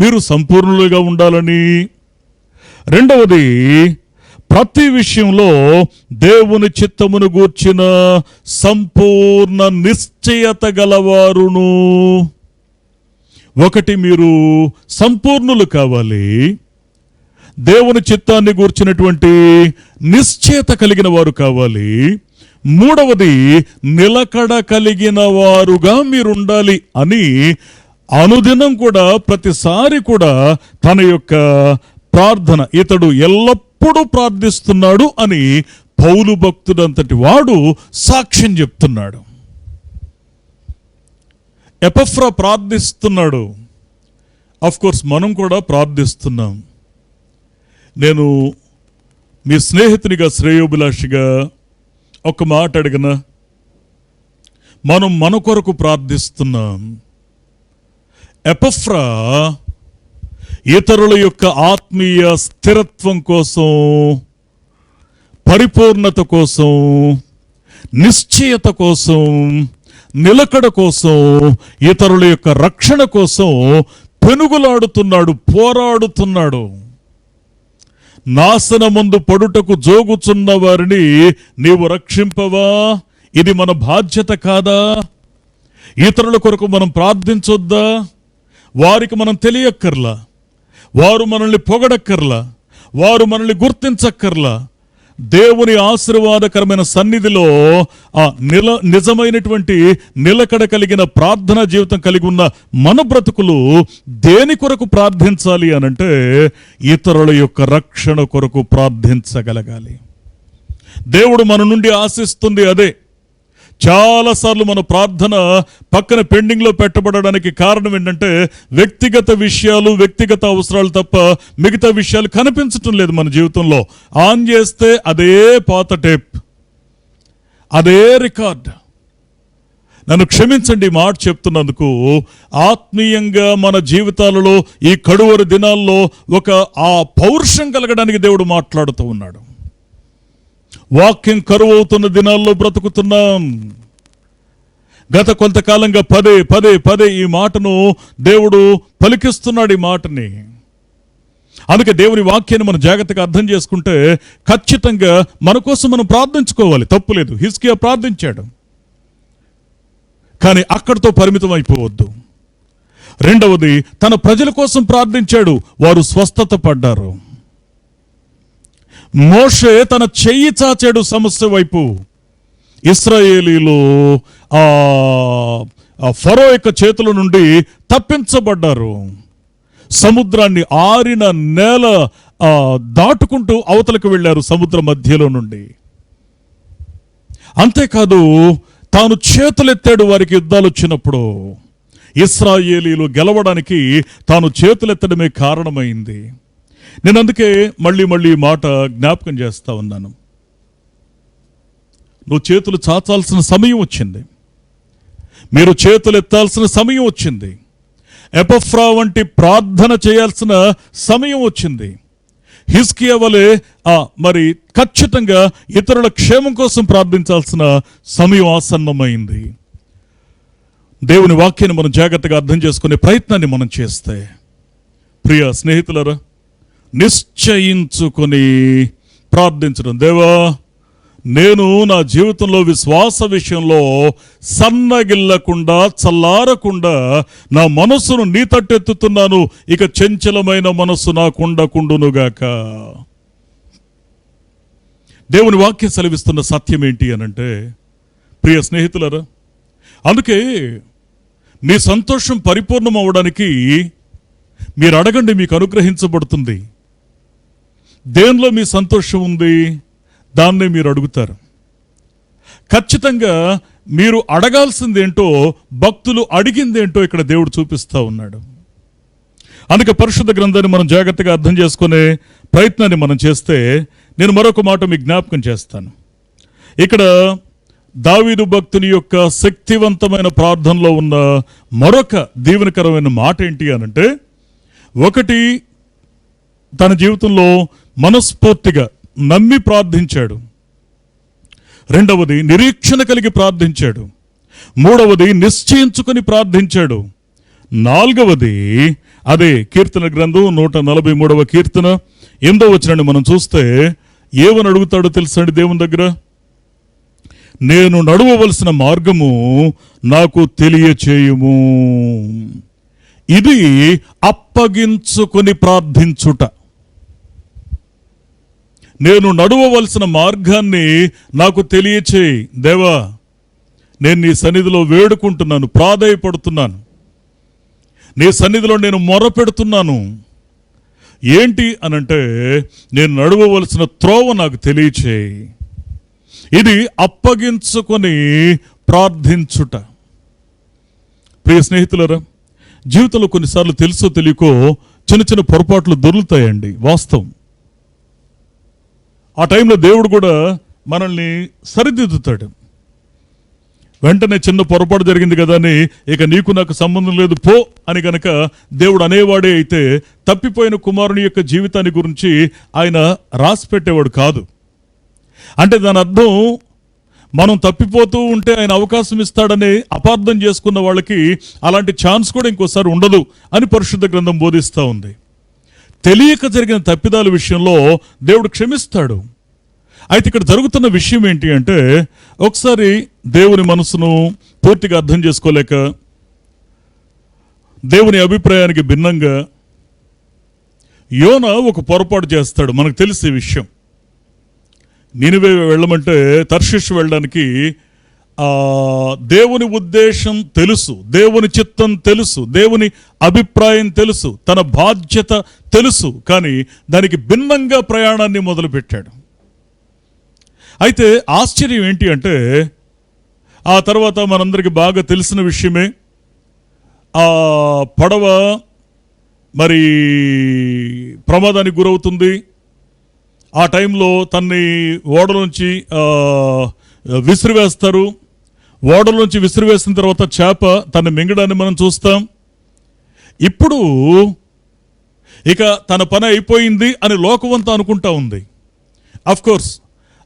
Speaker 1: మీరు సంపూర్ణులుగా ఉండాలని. రెండవది, ప్రతి విషయంలో దేవుని చిత్తమును గూర్చిన సంపూర్ణ నిశ్చయత గలవారును. ఒకటి, మీరు సంపూర్ణులు కావాలి, దేవుని చిత్తాన్ని గూర్చినటువంటి నిశ్చయత కలిగిన వారు కావాలి. మూడవది, నిలకడ కలిగిన వారుగా మీరుండాలి అని అనుదినం కూడా, ప్రతిసారి కూడా తన యొక్క ప్రార్థన, ఇతడు ఎల్లప్పుడూ ప్రార్థిస్తున్నాడు అని పౌలు భక్తుడంతటి వాడు సాక్ష్యం చెప్తున్నాడు. ఎపఫ్రా ప్రార్థిస్తున్నాడు. ఆఫ్ కోర్స్ మనం కూడా ప్రార్థిస్తున్నాం. నేను మీ స్నేహితునిగా, శ్రేయోభిలాషిగా ఒక మాట అడిగిన, మనం మన కొరకు ప్రార్థిస్తున్నాం. ఎపఫ్రా ఇతరుల యొక్క ఆత్మీయ స్థిరత్వం కోసం, పరిపూర్ణత కోసం, నిశ్చయత కోసం, నిలకడ కోసం, ఇతరుల యొక్క రక్షణ కోసం పెనుగులాడుతున్నాడు, పోరాడుతున్నాడు. నాశనమందు పడుటకు జోగుచున్న వారిని నీవు రక్షింపవా? ఇది మన బాధ్యత కాదా? ఇతరుల కొరకు మనం ప్రార్థించొద్దా? వారికి మనం తెలియక్కర్లా, వారు మనల్ని పొగడక్కర్లా, వారు మనల్ని గుర్తించక్కర్లా. దేవుని ఆశీర్వాదకరమైన సన్నిధిలో ఆ నిజమైనటువంటి నిలకడ కలిగిన ప్రార్థనా జీవితం కలిగి ఉన్న మన బ్రతుకులు దేని కొరకు ప్రార్థించాలి అనంటే, ఇతరుల యొక్క రక్షణ కొరకు ప్రార్థించగలగాలి. దేవుడు మన నుండి ఆశిస్తుంది అదే. చాలాసార్లు మన ప్రార్థన పక్కన పెండింగ్లో పెట్టబడడానికి కారణం ఏంటంటే, వ్యక్తిగత విషయాలు, వ్యక్తిగత అవసరాలు తప్ప మిగతా విషయాలు కనిపించటం లేదు మన జీవితంలో. ఆన్ చేస్తే అదే పాత టేప్, అదే రికార్డ్. నన్ను క్షమించండి మాట చెప్తున్నందుకు. ఆత్మీయంగా మన జీవితాలలో ఈ కడువరి దినాల్లో ఒక ఆ పౌరుషం కలగడానికి దేవుడు మాట్లాడుతూ ఉన్నాడు. వాక్యం కరువు అవుతున్న దినాల్లో బ్రతుకుతున్నాం. గత కొంతకాలంగా పదే పదే పదే ఈ మాటను దేవుడు పలికిస్తున్నాడు, ఈ మాటని. అందుకే దేవుని వాక్యాన్ని మనం జాగ్రత్తగా అర్థం చేసుకుంటే ఖచ్చితంగా మన కోసం మనం ప్రార్థించుకోవాలి, తప్పులేదు. హిజ్కియా ప్రార్థించాడు, కానీ అక్కడితో పరిమితం అయిపోవద్దు. రెండవది, తన ప్రజల కోసం ప్రార్థించాడు, వారు స్వస్థత పడ్డారు. మోషే తన చెయ్యి చాచాడు సమస్య వైపు. ఇశ్రాయేలీలు ఫరో యొక్క చేతుల నుండి తప్పించబడ్డారు. సముద్రాన్ని, ఆరిన నేల దాటుకుంటూ అవతలకు వెళ్ళారు సముద్ర మధ్యలో నుండి. అంతేకాదు, తాను చేతులెత్తాడు వారికి యుద్ధాలు వచ్చినప్పుడు. ఇశ్రాయేలీలు గెలవడానికి తాను చేతులెత్తడమే కారణమైంది. నేను అందుకే మళ్ళీ ఈ మాట జ్ఞాపకం చేస్తా ఉన్నాను. నువ్వు చేతులు చాచాల్సిన సమయం వచ్చింది, మీరు చేతులు ఎత్తాల్సిన సమయం వచ్చింది, ఎపఫ్రా వంటి ప్రార్థన చేయాల్సిన సమయం వచ్చింది. హిజ్కియా వలె మరి ఖచ్చితంగా ఇతరుల క్షేమం కోసం ప్రార్థించాల్సిన సమయం ఆసన్నమైంది. దేవుని వాక్యాన్ని మనం జాగ్రత్తగా అర్థం చేసుకునే ప్రయత్నాన్ని మనం చేస్తే, ప్రియ స్నేహితులరా, నిశ్చయించుకొని ప్రార్థించడం. దేవా, నేను నా జీవితంలో విశ్వాస విషయంలో సన్నగిల్లకుండా చల్లారకుండా నా మనస్సును నీ తట్టెత్తుతున్నాను. ఇక చంచలమైన మనస్సు నాకుండకుండునుగాక. దేవుని వాక్యం సెలవిస్తున్న సత్యం ఏంటి అనంటే, ప్రియ స్నేహితులరా, అందుకే మీ సంతోషం పరిపూర్ణం అవ్వడానికి మీరు అడగండి, మీకు అనుగ్రహించబడుతుంది. దేనిలో మీ సంతోషం ఉంది, దాన్నే మీరు అడుగుతారు. ఖచ్చితంగా మీరు అడగాల్సిందేంటో, భక్తులు అడిగిందేంటో ఇక్కడ దేవుడు చూపిస్తూ ఉన్నాడు. అందుకే పరిశుద్ధ గ్రంథాన్ని మనం జాగ్రత్తగా అర్థం చేసుకునే ప్రయత్నాన్ని మనం చేస్తే, నేను మరొక మాట మీకు జ్ఞాపకం చేస్తాను. ఇక్కడ దావీదు భక్తుని యొక్క శక్తివంతమైన ప్రార్థనలో ఉన్న మరొక దీవెనకరమైన మాట ఏంటి అనంటే, ఒకటి, తన జీవితంలో మనస్ఫూర్తిగా నమ్మి ప్రార్థించాడు. రెండవది, నిరీక్షణ కలిగి ప్రార్థించాడు. మూడవది, నిశ్చయించుకొని ప్రార్థించాడు. నాలుగవది, అదే కీర్తన గ్రంథం 143వ కీర్తన 8వ వచనాన్ని మనం చూస్తే ఏమని అడుగుతాడో తెలుసండి దేవుని దగ్గర? నేను నడవవలసిన మార్గము నాకు తెలియచేయుము. ఇది అప్పగించుకొని ప్రార్థించుట. నేను నడవవలసిన మార్గాన్ని నాకు తెలియచేయి దేవా, నేను నీ సన్నిధిలో వేడుకుంటున్నాను, ప్రాధేయపడుతున్నాను, నీ సన్నిధిలో నేను మొరపెడుతున్నాను. ఏంటి అనంటే, నేను నడవవలసిన త్రోవ నాకు తెలియచేయి. ఇది అప్పగించుకొని ప్రార్థించుట. ప్రియ స్నేహితులరా, జీవితంలో కొన్నిసార్లు తెలుసో తెలియకో చిన్న పొరపాట్లు దొరుకుతాయండి, వాస్తవం. ఆ టైంలో దేవుడు కూడా మనల్ని సరిదిద్దుతాడు. వెంటనే చిన్న పొరపాటు జరిగింది కదా అని ఇక నీకు నాకు సంబంధం లేదు పో అని కనుక దేవుడు అనేవాడే అయితే, తప్పిపోయిన కుమారుని యొక్క జీవితాన్ని గురించి ఆయన రాసి పెట్టేవాడు కాదు. అంటే దాని అర్థం, మనం తప్పిపోతూ ఉంటే ఆయన అవకాశం ఇస్తాడని అపార్థం చేసుకున్న వాళ్ళకి అలాంటి ఛాన్స్ కూడా ఇంకోసారి ఉండదు అని పరిశుద్ధ గ్రంథం బోధిస్తూ ఉంది. తెలియక జరిగిన తప్పిదాల విషయంలో దేవుడు క్షమిస్తాడు. అయితే ఇక్కడ జరుగుతున్న విషయం ఏంటి అంటే, ఒకసారి దేవుని మనసును పూర్తిగా అర్థం చేసుకోలేక, దేవుని అభిప్రాయానికి భిన్నంగా యోనా ఒక పొరపాటు చేస్తాడు. మనకు తెలిసే విషయం. నినివే వెళ్ళమంటే, తర్షీషు వెళ్ళడానికి దేవుని ఉద్దేశం తెలుసు, దేవుని చిత్తం తెలుసు, దేవుని అభిప్రాయం తెలుసు, తన బాధ్యత తెలుసు, కానీ దానికి భిన్నంగా ప్రయాణాన్ని మొదలుపెట్టాడు. అయితే ఆశ్చర్యం ఏంటి అంటే, ఆ తర్వాత మనందరికీ బాగా తెలిసిన విషయమే, ఆ పడవ మరి ప్రమాదానికి గురవుతుంది. ఆ టైంలో తన్ని ఓడలోంచి విసిరివేస్తారు. ఓడలోంచి విసిరివేసిన తర్వాత చేప తను మింగడాన్ని మనం చూస్తాం. ఇప్పుడు ఇక తన పని అయిపోయింది అని లోకమంతా అనుకుంటా ఉంది. కోర్స్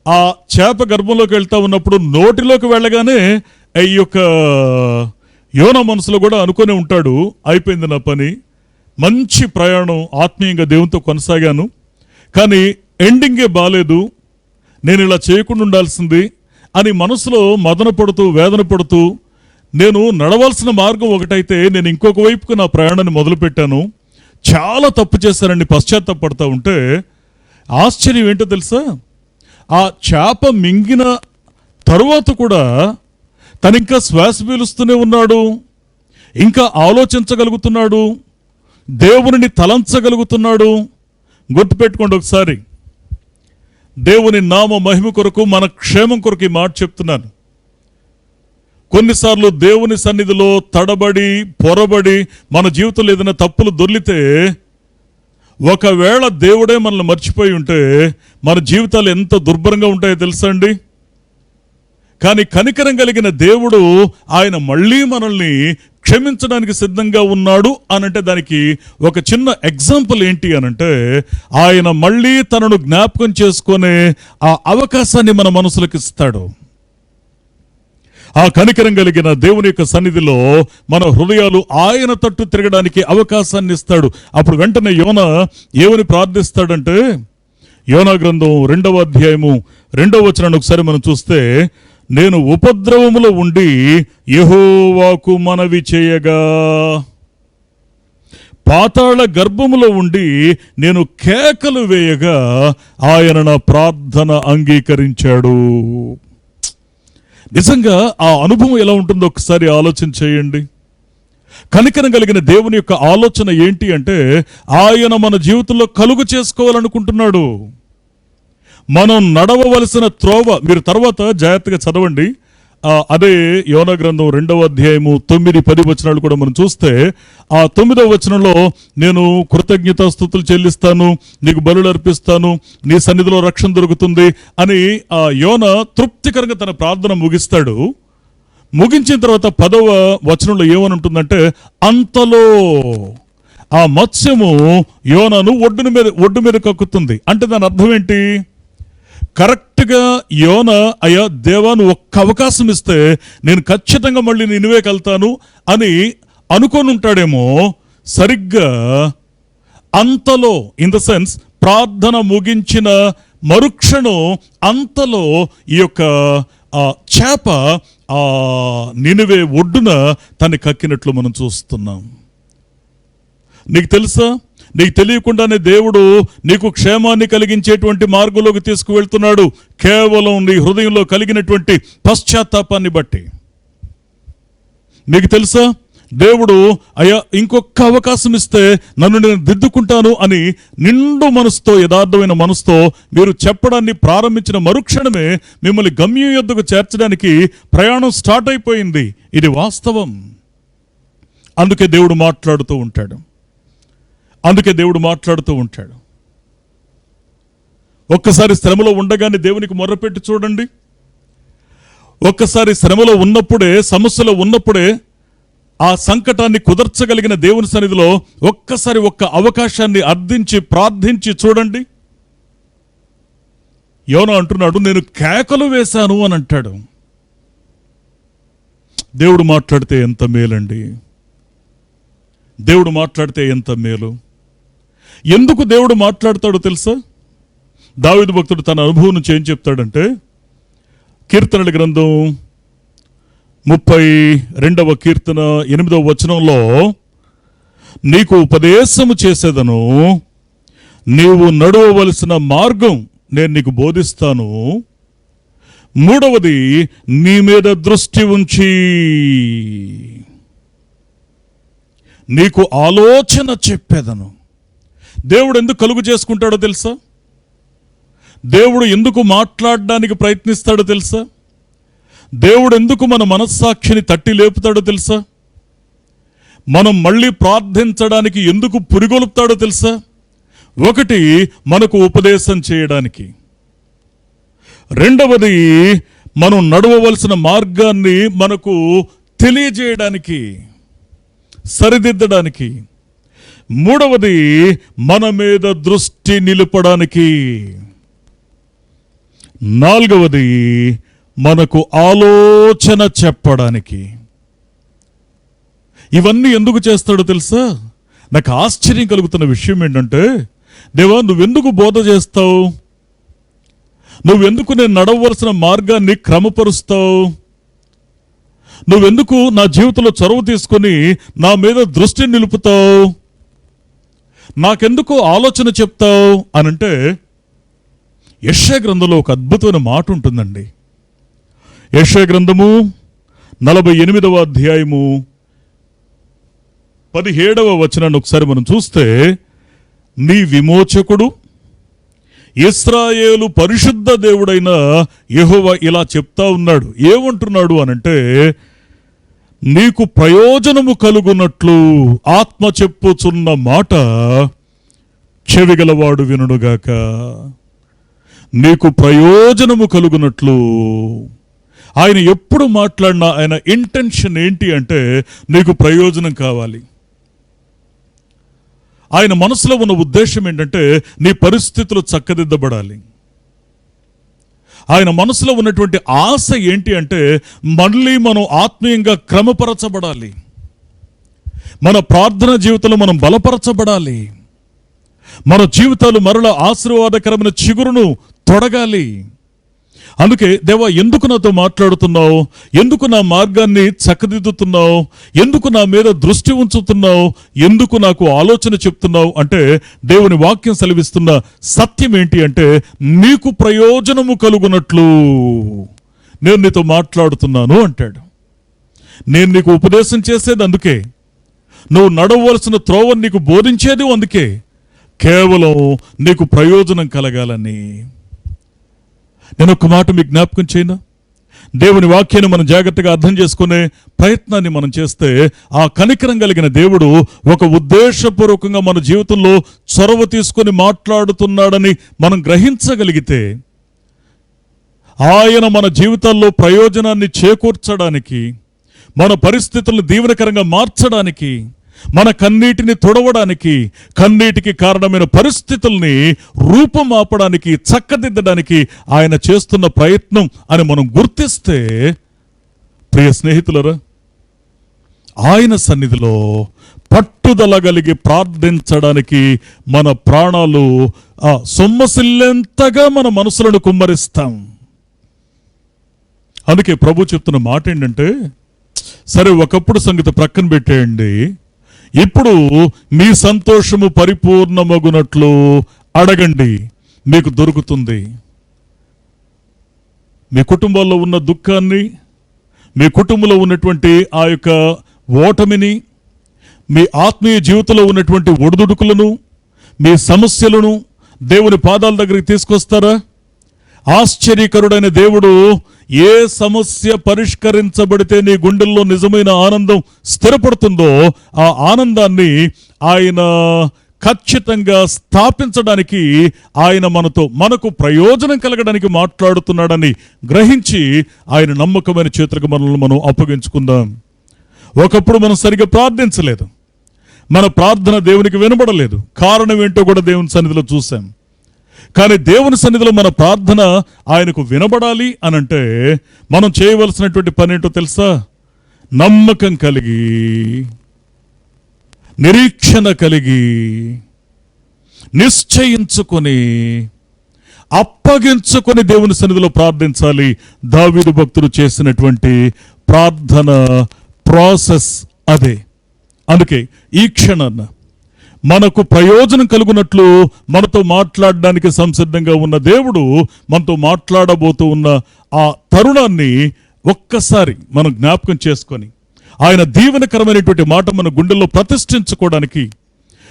Speaker 1: ఆ చేప గర్భంలోకి వెళ్తా ఉన్నప్పుడు నోటిలోకి వెళ్ళగానే ఈ యొక్క యోనా మనసులో కూడా అనుకునే ఉంటాడు, అయిపోయింది నా పని, మంచి ప్రయాణం, ఆత్మీయంగా దేవునితో కొనసాగాను, కానీ ఎండింగే బాలేదు, నేను ఇలా చేయకుండా ఉండాల్సింది అని మనసులో మదన పడుతూ వేదన పడుతూ, నేను నడవాల్సిన మార్గం ఒకటైతే నేను ఇంకొక వైపుకు నా ప్రయాణాన్ని మొదలుపెట్టాను, చాలా తప్పు చేశానని పశ్చాత్తాపడతా ఉంటే, ఆశ్చర్యం ఏంటో తెలుసా, ఆ చేప మింగిన తరువాత కూడా తను ఇంకా శ్వాస పీలుస్తూనే ఉన్నాడు, ఇంకా ఆలోచించగలుగుతున్నాడు, దేవునిని తలంచగలుగుతున్నాడు. గుర్తుపెట్టుకోండి ఒకసారి, దేవుని నామ మహిమ కొరకు, మన క్షేమం కొరకు ఈ మాట చెప్తున్నాను. కొన్నిసార్లు దేవుని సన్నిధిలో తడబడి పొరబడి మన జీవితంలో ఏదైనా తప్పులు దొర్లితే, ఒకవేళ దేవుడే మనల్ని మర్చిపోయి ఉంటే మన జీవితాలు ఎంత దుర్భరంగా ఉంటాయో తెలుసా అండి? కానీ కనికరం కలిగిన దేవుడు ఆయన మళ్ళీ మనల్ని క్షమించడానికి సిద్ధంగా ఉన్నాడు అనంటే దానికి ఒక చిన్న ఎగ్జాంపుల్ ఏంటి అనంటే, ఆయన మళ్ళీ తనను జ్ఞాపకం చేసుకునే ఆ అవకాశాన్ని మన మనసులకు ఇస్తాడు. ఆ కనికరం కలిగిన దేవుని యొక్క సన్నిధిలో మన హృదయాలు ఆయన తట్టు తిరగడానికి అవకాశాన్ని ఇస్తాడు. అప్పుడు వెంటనే యోనా ఏమని ప్రార్థిస్తాడంటే, యోనా గ్రంథం 2వ అధ్యాయము 2వ వచనాన్ని ఒకసారి మనం చూస్తే, నేను ఉపద్రవములో ఉండి యెహోవాకు మనవి చేయగా, పాతాళ గర్భములో ఉండి నేను కేకలు వేయగా ఆయన నా ప్రార్థన అంగీకరించాడు. నిజంగా ఆ అనుభవం ఎలా ఉంటుందో ఒకసారి ఆలోచన చేయండి. కనికరం కలిగిన దేవుని యొక్క ఆలోచన ఏంటి అంటే, ఆయన మన జీవితంలో కలుగు చేసుకోవాలనుకుంటున్నాడు. మనం నడవవలసిన త్రోవ, మీరు తర్వాత జాగ్రత్తగా చదవండి. అదే యోనా గ్రంథం 2వ అధ్యాయము 9-10 వచనాలు కూడా మనం చూస్తే, ఆ 9వ వచనంలో నేను కృతజ్ఞతాస్తుతులు చెల్లిస్తాను, నీకు బలులు అర్పిస్తాను, నీ సన్నిధిలో రక్షణ దొరుకుతుంది అని ఆ యోనా తృప్తికరంగా తన ప్రార్థన ముగిస్తాడు. ముగించిన తర్వాత 10వ వచనంలో ఏమని ఉంటుందంటే, అంతలో ఆ మత్స్యము యోనాను ఒడ్డు మీద కక్కుతుంది. అంటే దాని అర్థం ఏంటి? కరెక్ట్గా యోనా, అయ్యా దేవా నువ్వు ఒక్క అవకాశం ఇస్తే నేను ఖచ్చితంగా మళ్ళీ నినివేకి వెళ్తాను అని అనుకొని ఉంటాడేమో. సరిగ్గా అంతలో, ఇన్ ద సెన్స్ ప్రార్థన ముగించిన మరుక్షణం అంతలో ఈ యొక్క చేప ఆ నినివే ఒడ్డున తన్ని కక్కినట్లు మనం చూస్తున్నాం. నీకు తెలుసా, నీకు తెలియకుండానే దేవుడు నీకు క్షేమాన్ని కలిగించేటువంటి మార్గంలోకి తీసుకువెళ్తున్నాడు, కేవలం నీ హృదయంలో కలిగినటువంటి పశ్చాత్తాపాన్ని బట్టి. నీకు తెలుసా, దేవుడు అయ్యా ఇంకొక అవకాశం ఇస్తే నన్ను నేను దిద్దుకుంటాను అని నిండు మనసుతో, యథార్థమైన మనసుతో మీరు చెప్పడాన్ని ప్రారంభించిన మరుక్షణమే మిమ్మల్ని గమ్యం యొద్దకు చేర్చడానికి ప్రయాణం స్టార్ట్ అయిపోయింది. ఇది వాస్తవం. అందుకే దేవుడు మాట్లాడుతూ ఉంటాడు. ఒక్కసారి శ్రమలో ఉండగానే దేవునికి మొర్రపెట్టి చూడండి. ఒక్కసారి శ్రమలో ఉన్నప్పుడే, సమస్యలో ఉన్నప్పుడే ఆ సంకటాన్ని కుదర్చగలిగిన దేవుని సన్నిధిలో ఒక్కసారి ఒక్క అవకాశాన్ని అర్థించి ప్రార్థించి చూడండి. యోనా అంటున్నాడు, నేను కేకలు వేశాను అని అంటాడు. దేవుడు మాట్లాడితే ఎంత మేలండి! దేవుడు మాట్లాడితే ఎంత మేలు! ఎందుకు దేవుడు మాట్లాడతాడో తెలుసా? దావీదు భక్తుడు తన అనుభవం నుంచి ఏం చెప్తాడంటే, కీర్తనల గ్రంథం 32వ కీర్తన 8వ వచనంలో, నీకు ఉపదేశము చేసేదను, నీవు నడవవలసిన మార్గం నేను నీకు బోధిస్తాను. 3వది, నీ మీద దృష్టి ఉంచి నీకు ఆలోచన చెప్పేదను. దేవుడు ఎందుకు కలుగు చేసుకుంటాడో తెలుసా? దేవుడు ఎందుకు మాట్లాడడానికి ప్రయత్నిస్తాడో తెలుసా? దేవుడు ఎందుకు మన మనస్సాక్షిని తట్టి లేపుతాడో తెలుసా? మనం మళ్ళీ ప్రార్థించడానికి ఎందుకు పురిగొలుపుతాడో తెలుసా? ఒకటి, మనకు ఉపదేశం చేయడానికి. రెండవది, మనం నడవవలసిన మార్గాన్ని మనకు తెలియజేయడానికి, సరిదిద్దడానికి. మూడవది, మన మీద దృష్టి నిలపడానికి. నాలుగవది, మనకు ఆలోచన చెప్పడానికి. ఇవన్నీ ఎందుకు చేస్తాడో తెలుసా? నాకు ఆశ్చర్యం కలుగుతున్న విషయం ఏంటంటే, దేవా నువ్వెందుకు బోధ చేస్తావు? నువ్వెందుకు నేను నడవలసిన మార్గాన్ని క్రమపరుస్తావు? నువ్వెందుకు నా జీవితంలో చొరవ తీసుకొని నా మీద దృష్టి నిలుపుతావు? నాకెందుకు ఆలోచన చెప్తావు అనంటే, యెషయా గ్రంథంలో ఒక అద్భుతమైన మాట ఉంటుందండి. యెషయా గ్రంథము 48వ అధ్యాయము 17వ వచనాన్ని ఒకసారి మనం చూస్తే, నీ విమోచకుడు ఇశ్రాయేలు పరిశుద్ధ దేవుడైన యెహోవా ఇలా చెప్తా ఉన్నాడు. ఏమంటున్నాడు అనంటే, నీకు ప్రయోజనము కలుగునట్లు ఆత్మ చెప్పుచున్న మాట చెవిగలవాడు వినుడుగాక. నీకు ప్రయోజనము కలుగునట్లు. ఆయన ఎప్పుడు మాట్లాడినా ఆయన ఇంటెన్షన్ ఏంటి అంటే నీకు ప్రయోజనం కావాలి. ఆయన మనసులో ఉన్న ఉద్దేశం ఏంటంటే నీ పరిస్థితులు చక్కదిద్దబడాలి. ఆయన మనసులో ఉన్నటువంటి ఆశ ఏంటి అంటే మళ్ళీ మనం ఆత్మీయంగా క్రమపరచబడాలి. మన ప్రార్థన జీవితంలో మనం బలపరచబడాలి. మన జీవితాలు మరల ఆశీర్వాదకరమైన చిగురును తొడగాలి. అందుకే దేవా, ఎందుకు నాతో మాట్లాడుతున్నావు? ఎందుకు నా మార్గాన్ని చక్కదిద్దుతున్నావు? ఎందుకు నా మీద దృష్టి ఉంచుతున్నావు? ఎందుకు నాకు ఆలోచన చెప్తున్నావు అంటే దేవుని వాక్యం సెలవిస్తున్న సత్యం ఏంటి అంటే నీకు ప్రయోజనము కలుగునట్లు నేను నీతో మాట్లాడుతున్నాను అంటాడు. నేను నీకు ఉపదేశం చేసేది అందుకే, నువ్వు నడవలసిన త్రోవను నీకు బోధించేది అందుకే, కేవలం నీకు ప్రయోజనం కలగాలని. నేను ఒక మాట మీకు జ్ఞాపకం చేయను. దేవుని వాక్యాన్ని మనం జాగ్రత్తగా అర్థం చేసుకునే ప్రయత్నాన్ని మనం చేస్తే ఆ కనికరం కలిగిన దేవుడు ఒక ఉద్దేశపూర్వకంగా మన జీవితంలో చొరవ తీసుకొని మాట్లాడుతున్నాడని మనం గ్రహించగలిగితే ఆయన మన జీవితాల్లో ప్రయోజనాన్ని చేకూర్చడానికి, మన పరిస్థితులను దీవెనకరంగా మార్చడానికి, మన కన్నీటిని తుడవడానికి, కన్నీటికి కారణమైన పరిస్థితుల్ని రూపమాపడానికి, చక్కదిద్దడానికి ఆయన చేస్తున్న ప్రయత్నం అని మనం గుర్తిస్తే, ప్రియ స్నేహితులరా, ఆయన సన్నిధిలో పట్టుదల కలిగి ప్రార్థించడానికి మన ప్రాణాలు సొమ్మసిల్లేంతగా మన మనసులను కుమ్మరిస్తాం. అందుకే ప్రభు చెప్తున్న మాట ఏంటంటే, సరే ఒకప్పుడు సంగతి ప్రక్కన పెట్టేయండి, ఇప్పుడు మీ సంతోషము పరిపూర్ణమగునట్లు అడగండి, మీకు దొరుకుతుంది. మీ కుటుంబాల్లో ఉన్న దుఃఖాన్ని, మీ కుటుంబంలో ఉన్నటువంటి ఆ యొక్క ఓటమిని, మీ ఆత్మీయ జీవితంలో ఉన్నటువంటి ఒడిదుడుకులను, మీ సమస్యలను దేవుని పాదాల దగ్గరికి తీసుకొస్తారా? ఆశ్చర్యకరుడైన దేవుడు ఏ సమస్య పరిష్కరించబడితే నీ గుండెల్లో నిజమైన ఆనందం స్థిరపడుతుందో ఆ ఆనందాన్ని ఆయన ఖచ్చితంగా స్థాపించడానికి, ఆయన మనకు ప్రయోజనం కలగడానికి మాట్లాడుతున్నాడని గ్రహించి ఆయన నమ్మకమైన చేతులకు మనల్ని మనం అప్పగించుకుందాం. ఒకప్పుడు మనం సరిగ్గా ప్రార్థించలేదు, మన ప్రార్థన దేవునికి వినబడలేదు. కారణం ఏంటో కూడా దేవుని సన్నిధిలో చూసాం. కానీ దేవుని సన్నిధిలో మన ప్రార్థన ఆయనకు వినబడాలి అనంటే మనం చేయవలసినటువంటి పని ఏంటో తెలుసా? నమ్మకం కలిగి, నిరీక్షణ కలిగి, నిశ్చయించుకొని, అప్పగించుకొని దేవుని సన్నిధిలో ప్రార్థించాలి. దావీదు భక్తుడు చేసినటువంటి ప్రార్థన ప్రాసెస్ అదే. అందుకే ఈ క్షణాన మనకు ప్రయోజనం కలుగునట్లు మనతో మాట్లాడడానికి సంసిద్ధంగా ఉన్న దేవుడు మనతో మాట్లాడబోతూ ఉన్న ఆ తరుణాన్ని ఒక్కసారి మనం జ్ఞాపకం చేసుకొని ఆయన దీవెనకరమైనటువంటి మాట మన గుండెల్లో ప్రతిష్ఠించుకోవడానికి,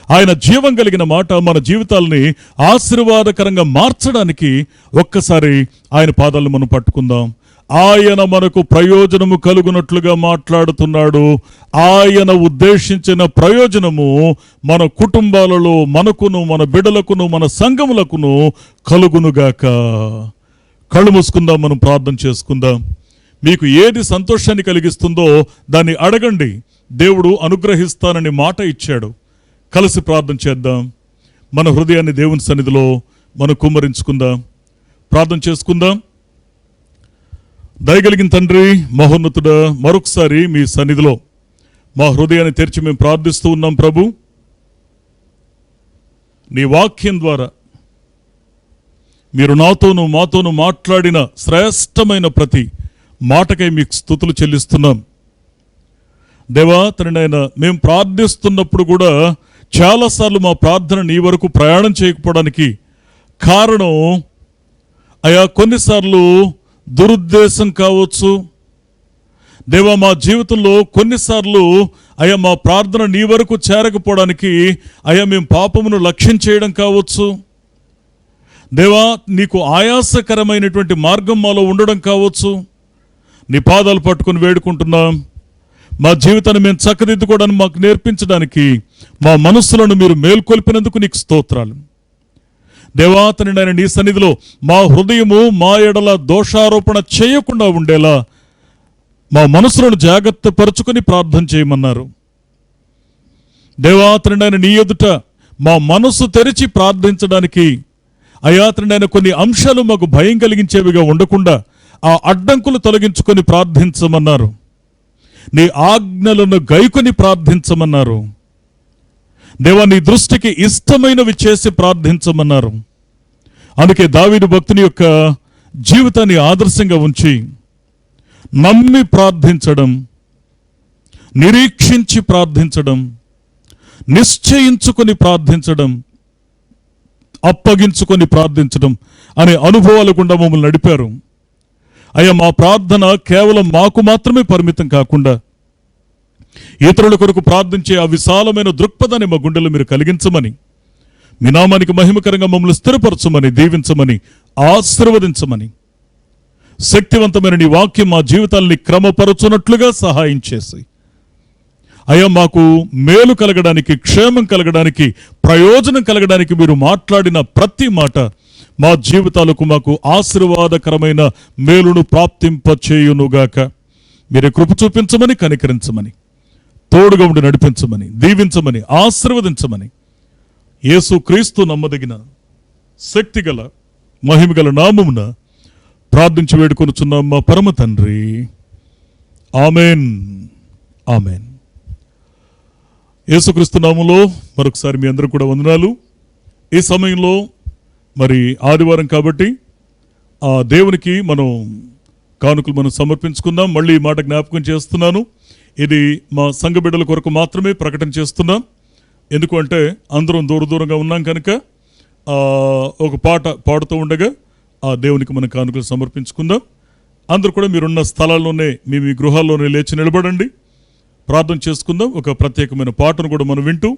Speaker 1: ఆయన జీవం కలిగిన మాట మన జీవితాలని ఆశీర్వాదకరంగా మార్చడానికి ఒక్కసారి ఆయన పాదాలను మనం పట్టుకుందాం. ఆయన మనకు ప్రయోజనము కలుగునట్లుగా మాట్లాడుతున్నాడు. ఆయన ఉద్దేశించిన ప్రయోజనము మన కుటుంబాలలో మనకును, మన బిడ్డలకును, మన సంఘములకును కలుగునుగాక. కళ్ళు మూసుకుందాం, మనం ప్రార్థన చేసుకుందాం. మీకు ఏది సంతోషాన్ని కలిగిస్తుందో దాన్ని అడగండి, దేవుడు అనుగ్రహిస్తానని మాట ఇచ్చాడు. కలిసి ప్రార్థన చేద్దాం. మన హృదయాన్ని దేవుని సన్నిధిలో మనం కుమ్మరించుకుందాం, ప్రార్థన చేసుకుందాం. దయగలిగిన తండ్రి, మహోన్నతుడా, మరొకసారి మీ సన్నిధిలో మా హృదయాన్ని తెరిచి మేము ప్రార్థిస్తూ ఉన్నాం. ప్రభు, నీ వాక్యం ద్వారా మీరు నాతోనూ మాతోనూ మాట్లాడిన శ్రేష్టమైన ప్రతి మాటకై మీకు స్తుతులు చెల్లిస్తున్నాం. దేవా తండ్రి, మేము ప్రార్థిస్తున్నప్పుడు కూడా చాలాసార్లు మా ప్రార్థన నీ వరకు ప్రయాణం చేయకపోవడానికి కారణం అయా కొన్నిసార్లు దురుద్దేశం కావచ్చు. దేవా, మా జీవితంలో కొన్నిసార్లు అయా మా ప్రార్థన నీ వరకు చేరకపోవడానికి అయా మేము పాపమును లక్ష్యం చేయడం కావచ్చు. దేవా, నీకు ఆయాసకరమైనటువంటి మార్గం మాలో ఉండడం కావచ్చు. నీ పాదాలు పట్టుకుని వేడుకుంటున్నాం. మా జీవితాన్ని మేము చక్కదిద్దుకోవడానికి మాకు నేర్పించడానికి మా మనస్సులను మీరు మేల్కొల్పినందుకు నీకు స్తోత్రాలు. దేవాతని నాయన నీ సన్నిధిలో మా హృదయము మా ఎడల దోషారోపణ చేయకుండా ఉండేలా మా మనసులను జాగ్రత్త పరుచుకొని ప్రార్థన చేయమన్నారు. దేవాతని నాయన నీ ఎదుట మా మనస్సు తెరిచి ప్రార్థించడానికి అయాతని నాయన కొన్ని అంశాలు మాకు భయం కలిగించేవిగా ఉండకుండా ఆ అడ్డంకులు తొలగించుకొని ప్రార్థించమన్నారు. నీ ఆజ్ఞలను గైకొని ప్రార్థించమన్నారు. దేవా నీ దృష్టికి ఇష్టమైనవి చేసి ప్రార్థించమన్నారు. అందుకే దావీదు భక్తుని యొక్క జీవితాన్ని ఆదర్శంగా ఉంచి నమ్మి ప్రార్థించడం, నిరీక్షించి ప్రార్థించడం, నిశ్చయించుకొని ప్రార్థించడం, అప్పగించుకొని ప్రార్థించడం అనే అనుభవాలు గుండా మమ్మల్ని నడిపారు. అయ్యా, మా ప్రార్థన కేవలం మాకు మాత్రమే పరిమితం కాకుండా ఇతరుల కొరకు ప్రార్థించే ఆ విశాలమైన దృక్పథాన్ని మా గుండెలో మీరు కలిగించమని, మీ నామానికి మహిమకరంగా మమ్మల్ని స్థిరపరచమని, దీవించమని, ఆశీర్వదించమని, శక్తివంతమైన నీ వాక్యం మా జీవితాలని క్రమపరచునట్లుగా సహాయం చేసి అయ్యా మాకు మేలు కలగడానికి, క్షేమం కలగడానికి, ప్రయోజనం కలగడానికి మీరు మాట్లాడిన ప్రతి మాట మా జీవితాలకు మాకు ఆశీర్వాదకరమైన మేలును ప్రాప్తింపచేయునుగాక. మీరే కృప చూపించమని, కనికరించమని, తోడుగా ఉండి నడిపించమని, దీవించమని, ఆశీర్వదించమని యేసు క్రీస్తు నమ్మదగిన శక్తిగల మహిమగల నామమున ప్రార్థించి వేడుకొనుచున్నాం మా పరమ తండ్రి. Amen, amen. యేసుక్రీస్తు నామములో మరొకసారి మీ అందరూ కూడా వందనాలు. ఈ సమయంలో మరి ఆదివారం కాబట్టి ఆ దేవునికి మనం కానుకలు మనం సమర్పించుకుందాం. మళ్ళీ ఈ మాట జ్ఞాపకం చేస్తున్నాను, ఇది మా సంఘ బిడ్డల కొరకు మాత్రమే ప్రకటన చేస్తున్నాం. ఎందుకంటే అందరం దూరంగా ఉన్నాం కనుక ఒక పాట పాడుతూ ఉండగా ఆ దేవునికి మన కానుకలు సమర్పించుకుందాం. అందరూ కూడా మీరున్న స్థలాల్లోనే, మీ గృహాల్లోనే లేచి నిలబడండి, ప్రార్థన చేసుకుందాం. ఒక ప్రత్యేకమైన పాటను కూడా మనం వింటూ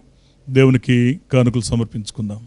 Speaker 1: దేవునికి కానుకలు సమర్పించుకుందాం.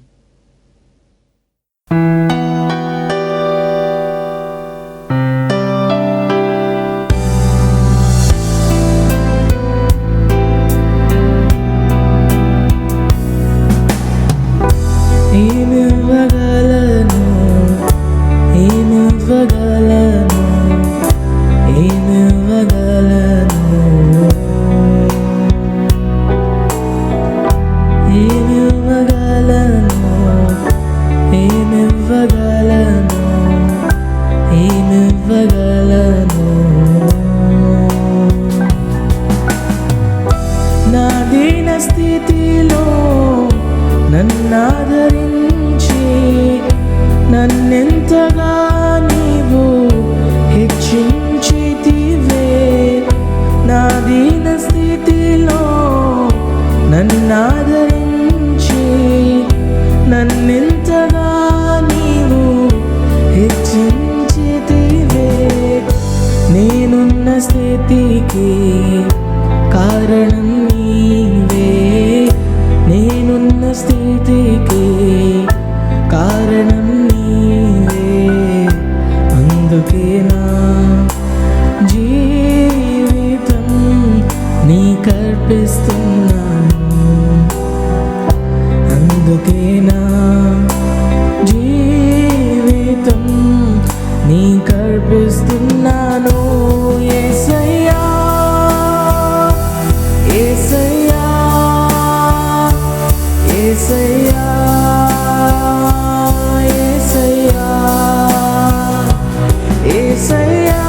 Speaker 2: నన్నెంతగా నీవు హెచ్చించితివే, నా దీన స్థితిలో నన్నాదరించి నన్నెంతగా నీవు హెచ్చించితివే. నేనున్న స్థితికి కారణం నీవే, నేనున్న స్థితికి కారణం నీవే. అందుకే నా జీవితం నీకర్పిస్తున్నాను, అందుకే నా జీవితం నీకర్పిస్తున్నాను. యేసయ్యా, యేసయ్యా, యేసయ్యా, యేసయ్యా, యేసయ్యా,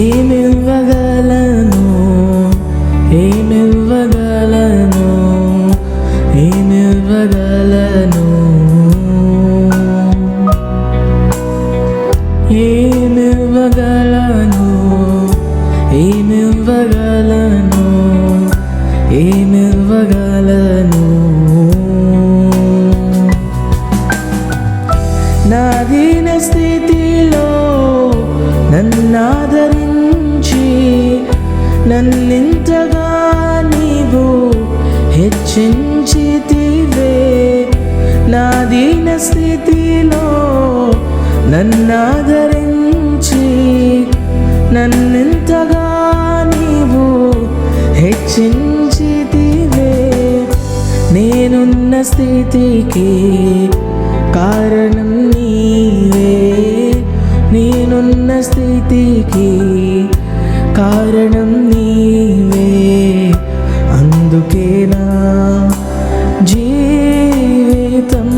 Speaker 2: ఏమివ్వగలను ఏమివ్వగలను ఏమివ్వగలను ఏమివ్వగలను ఏమివ్వగలను ఏమివ్వగలను నా దీన స్థితిలో నన్నాదరించి నన్నింతగా నీవు హెచ్చించితివే. నా దీన స్థితిలో నన్నాదరించి నన్నింతగా నీవు హెచ్చించితివే. నేనున్న స్థితికి కారణం నీవే. నేనున్న స్థితికి కారణం నీవే. అందుకే నా జీవితం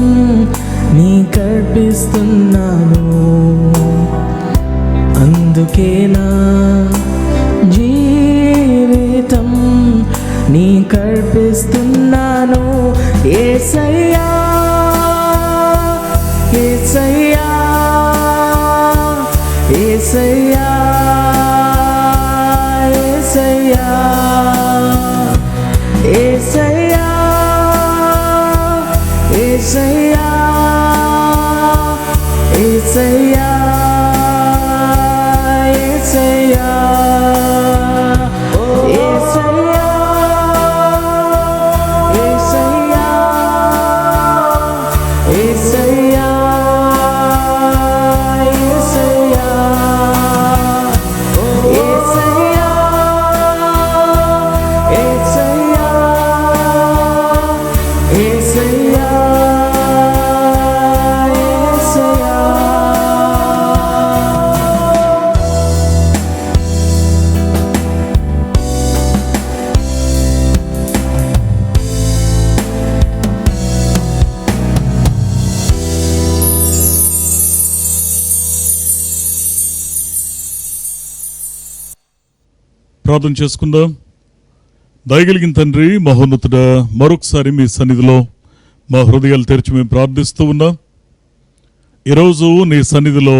Speaker 2: నీకర్పిస్తున్నాను. అందుకే నా జీవితం నీకర్పిస్తున్నాను. యేసయ్యా యేసయ్యా యేసయ్యా యేసయ్యా యేసయ్యా యేసయ్యా యేసయ్యా యేసయ్యా
Speaker 1: ప్రార్థన చేసుకుందాం. దయగలిగిన తండ్రి, మహోన్నతుడా, మరొకసారి మీ సన్నిధిలో మా హృదయాలు తెరిచి మేము ప్రార్థిస్తూ ఉన్నాం. ఈరోజు నీ సన్నిధిలో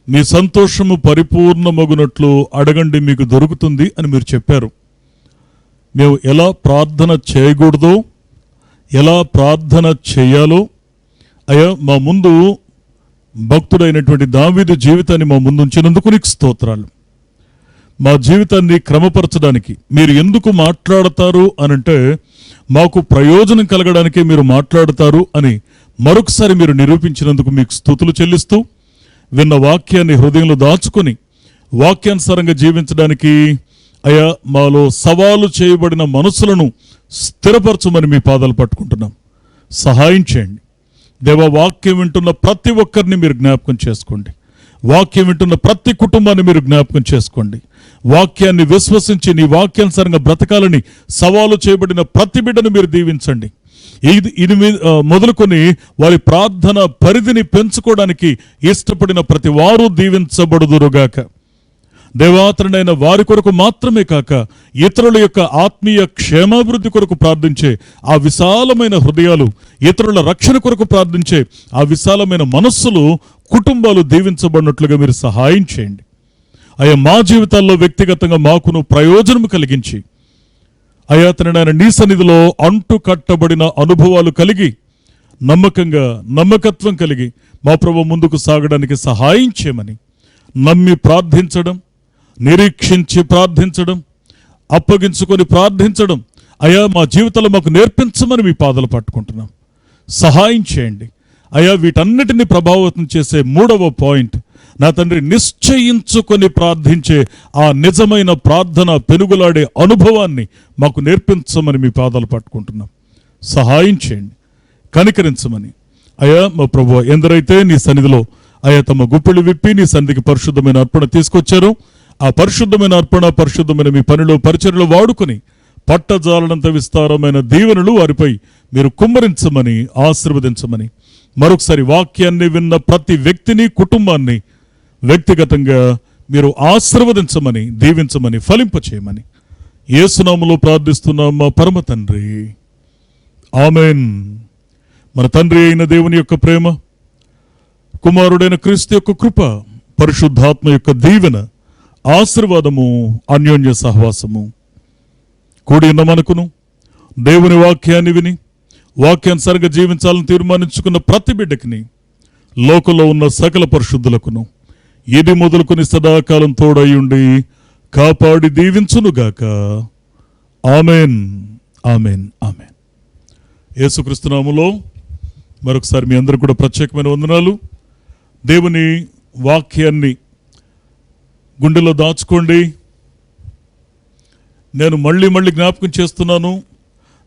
Speaker 1: మీ సంతోషము పరిపూర్ణమగునట్లు అడగండి మీకు దొరుకుతుంది అని మీరు చెప్పారు. మేము ఎలా ప్రార్థన చేయకూడదో, ఎలా ప్రార్థన చేయాలో అయ్యా మా ముందు భక్తుడైనటువంటి దావీదు జీవితాన్ని మా ముందు ఉంచినందుకు నీకు స్తోత్రాలు. మా జీవితాన్ని క్రమపరచడానికి మీరు ఎందుకు మాట్లాడతారు అనంటే మాకు ప్రయోజనం కలగడానికి మీరు మాట్లాడతారు అని మరొకసారి మీరు నిరూపించినందుకు మీకు స్తుతులు చెల్లిస్తూ, విన్న వాక్యాన్ని హృదయంలో దాచుకొని వాక్యానుసారంగా జీవించడానికి అయా మాలో సవాలు చేయబడిన మనసులను స్థిరపరచమని మీ పాదాలు పట్టుకుంటున్నాం. సహాయం చేయండి దేవా. వాక్యం వింటున్న ప్రతి ఒక్కరిని మీరు జ్ఞాపకం చేసుకోండి. వాక్యం వింటున్న ప్రతి కుటుంబాన్ని మీరు జ్ఞాపకం చేసుకోండి. వాక్యాన్ని విశ్వసించి నీ వాక్యానుసారంగా బ్రతకాలని సవాలు చేయబడిన ప్రతి బిడ్డను మీరు దీవించండి. ఇది మొదలుకొని వారి ప్రార్థన పరిధిని పెంచుకోవడానికి ఇష్టపడిన ప్రతి వారు దీవించబడుదురుగాక. దేవాతరుడైన వారి కొరకు మాత్రమే కాక ఇతరుల యొక్క ఆత్మీయ క్షేమాభివృద్ధి కొరకు ప్రార్థించే ఆ విశాలమైన హృదయాలు, ఇతరుల రక్షణ కొరకు ప్రార్థించే ఆ విశాలమైన మనస్సులు, కుటుంబాలు దీవించబడినట్లుగా మీరు సహాయం చేయండి. అయ్యా మా జీవితాల్లో వ్యక్తిగతంగా మాకును ప్రయోజనం కలిగించి అయ్యా తండ్రి నీ సన్నిధిలో అంటు కట్టబడిన అనుభవాలు కలిగి నమ్మకత్వం కలిగి మా ప్రభు ముందుకు సాగడానికి సహాయం చేయమని నమ్మి ప్రార్థించడం, నిరీక్షించి ప్రార్థించడం, అప్పగించుకొని ప్రార్థించడం అయ్యా మా జీవితంలో మాకు నేర్పించమని మీ పాదాలు పట్టుకుంటున్నాం. సహాయం చేయండి అయ్యా. వీటన్నిటిని ప్రభావితం చేసే మూడవ పాయింట్, నా తండ్రి, నిశ్చయించుకొని ప్రార్థించే ఆ నిజమైన ప్రార్థన పెనుగులాడే అనుభవాన్ని మాకు నేర్పించమని మీ పాదాలు పట్టుకుంటున్నాం. సహాయం చేయండి, కనికరించమని అయ్యా. మా ప్రభు ఎందరైతే నీ సన్నిధిలో అయ్యా తమ గుప్పిళ్ళు విప్పి నీ సన్నిధికి పరిశుద్ధమైన అర్పణ తీసుకొచ్చారో ఆ పరిశుద్ధమైన అర్పణ, పరిశుద్ధమైన మీ పనిలో పరిచర్యలో వాడుకొని పట్టజాలనంత విస్తారమైన దీవెనలు వారిపై మీరు కుమ్మరించమని, ఆశీర్వదించమని మరొకసారి వాక్యాన్ని విన్న ప్రతి వ్యక్తిని, కుటుంబాన్ని వ్యక్తిగతంగా మీరు ఆశీర్వదించమని, దీవించమని, ఫలింపచేయమని యేసునామములో ప్రార్థిస్తున్నాం మా పరమ తండ్రి, ఆమెన్. మన తండ్రి అయిన దేవుని యొక్క ప్రేమ, కుమారుడైన క్రీస్తు యొక్క కృప, పరిశుద్ధాత్మ యొక్క దీవెన, ఆశీర్వాదము, అన్యోన్య సహవాసము కూడి ఉన్న మనకును, దేవుని వాక్యాన్ని విని వాక్యానుసారంగా జీవించాలని తీర్మానించుకున్న ప్రతి బిడ్డకిని, లోకంలో ఉన్న సకల పరిశుద్ధులకును ఇది మొదలుకొని సదాకాలం తోడయుండి కాపాడి దీవించునుగాక. Amen, amen, amen. యేసుక్రీస్తు నామములో మరొకసారి మీ అందరూ కూడా ప్రత్యేకమైన వందనాలు. దేవుని వాక్యాన్ని గుండెలో దాచుకోండి. నేను మళ్ళీ మళ్ళీ జ్ఞాపకం చేస్తున్నాను,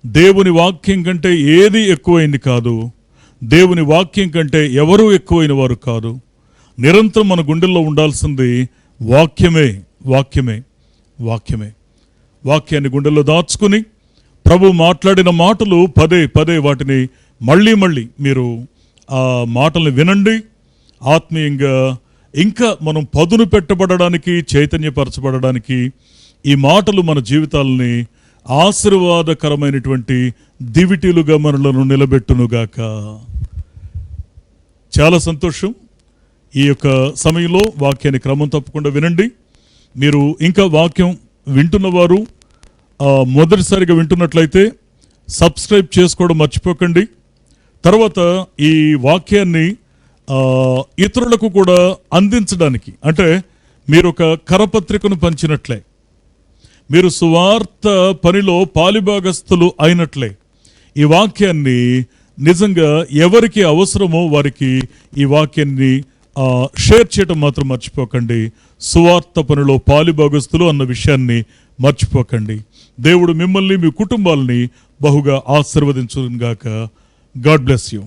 Speaker 1: దేవుని వాక్యం కంటే ఏది ఎక్కువైంది కాదు, దేవుని వాక్యం కంటే ఎవరూ ఎక్కువైన వారు కాదు. నిరంతరం మన గుండెల్లో ఉండాల్సింది వాక్యమే, వాక్యమే, వాక్యమే. వాక్యాన్ని గుండెల్లో దాచుకుని ప్రభు మాట్లాడిన మాటలు పదే పదే వాటిని మళ్ళీ మళ్ళీ మీరు ఆ మాటల్ని వినండి. ఆత్మీయంగా ఇంకా మనం పదును పెట్టబడడానికి, చైతన్యపరచబడడానికి ఈ మాటలు మన జీవితాలని ఆశీర్వాదకరమైనటువంటి దివిటీలుగా మనలను నిలబెట్టునుగాక. చాలా సంతోషం. ఈ యొక్క సమయంలో వాక్యాన్ని క్రమం తప్పకుండా వినండి. మీరు ఇంకా వాక్యం వింటున్నవారు మొదటిసారిగా వింటున్నట్లయితే సబ్స్క్రైబ్ చేసుకోవడం మర్చిపోకండి. తర్వాత ఈ వాక్యాన్ని ఇతరులకు కూడా అందించడానికి, అంటే మీరు ఒక కరపత్రికను పంచినట్లే, మీరు సువార్త పనిలో పాలిభాగస్తులు అయినట్లే ఈ వాక్యాన్ని నిజంగా ఎవరికి అవసరమో వారికి ఈ వాక్యాన్ని షేర్ చేయడం మాత్రం మర్చిపోకండి. సువార్త పనిలో పాలిభాగస్తులు అన్న విషయాన్ని మర్చిపోకండి. దేవుడు మిమ్మల్ని, మీ కుటుంబాలని బహుగా ఆశీర్వదించుగాక. God bless you.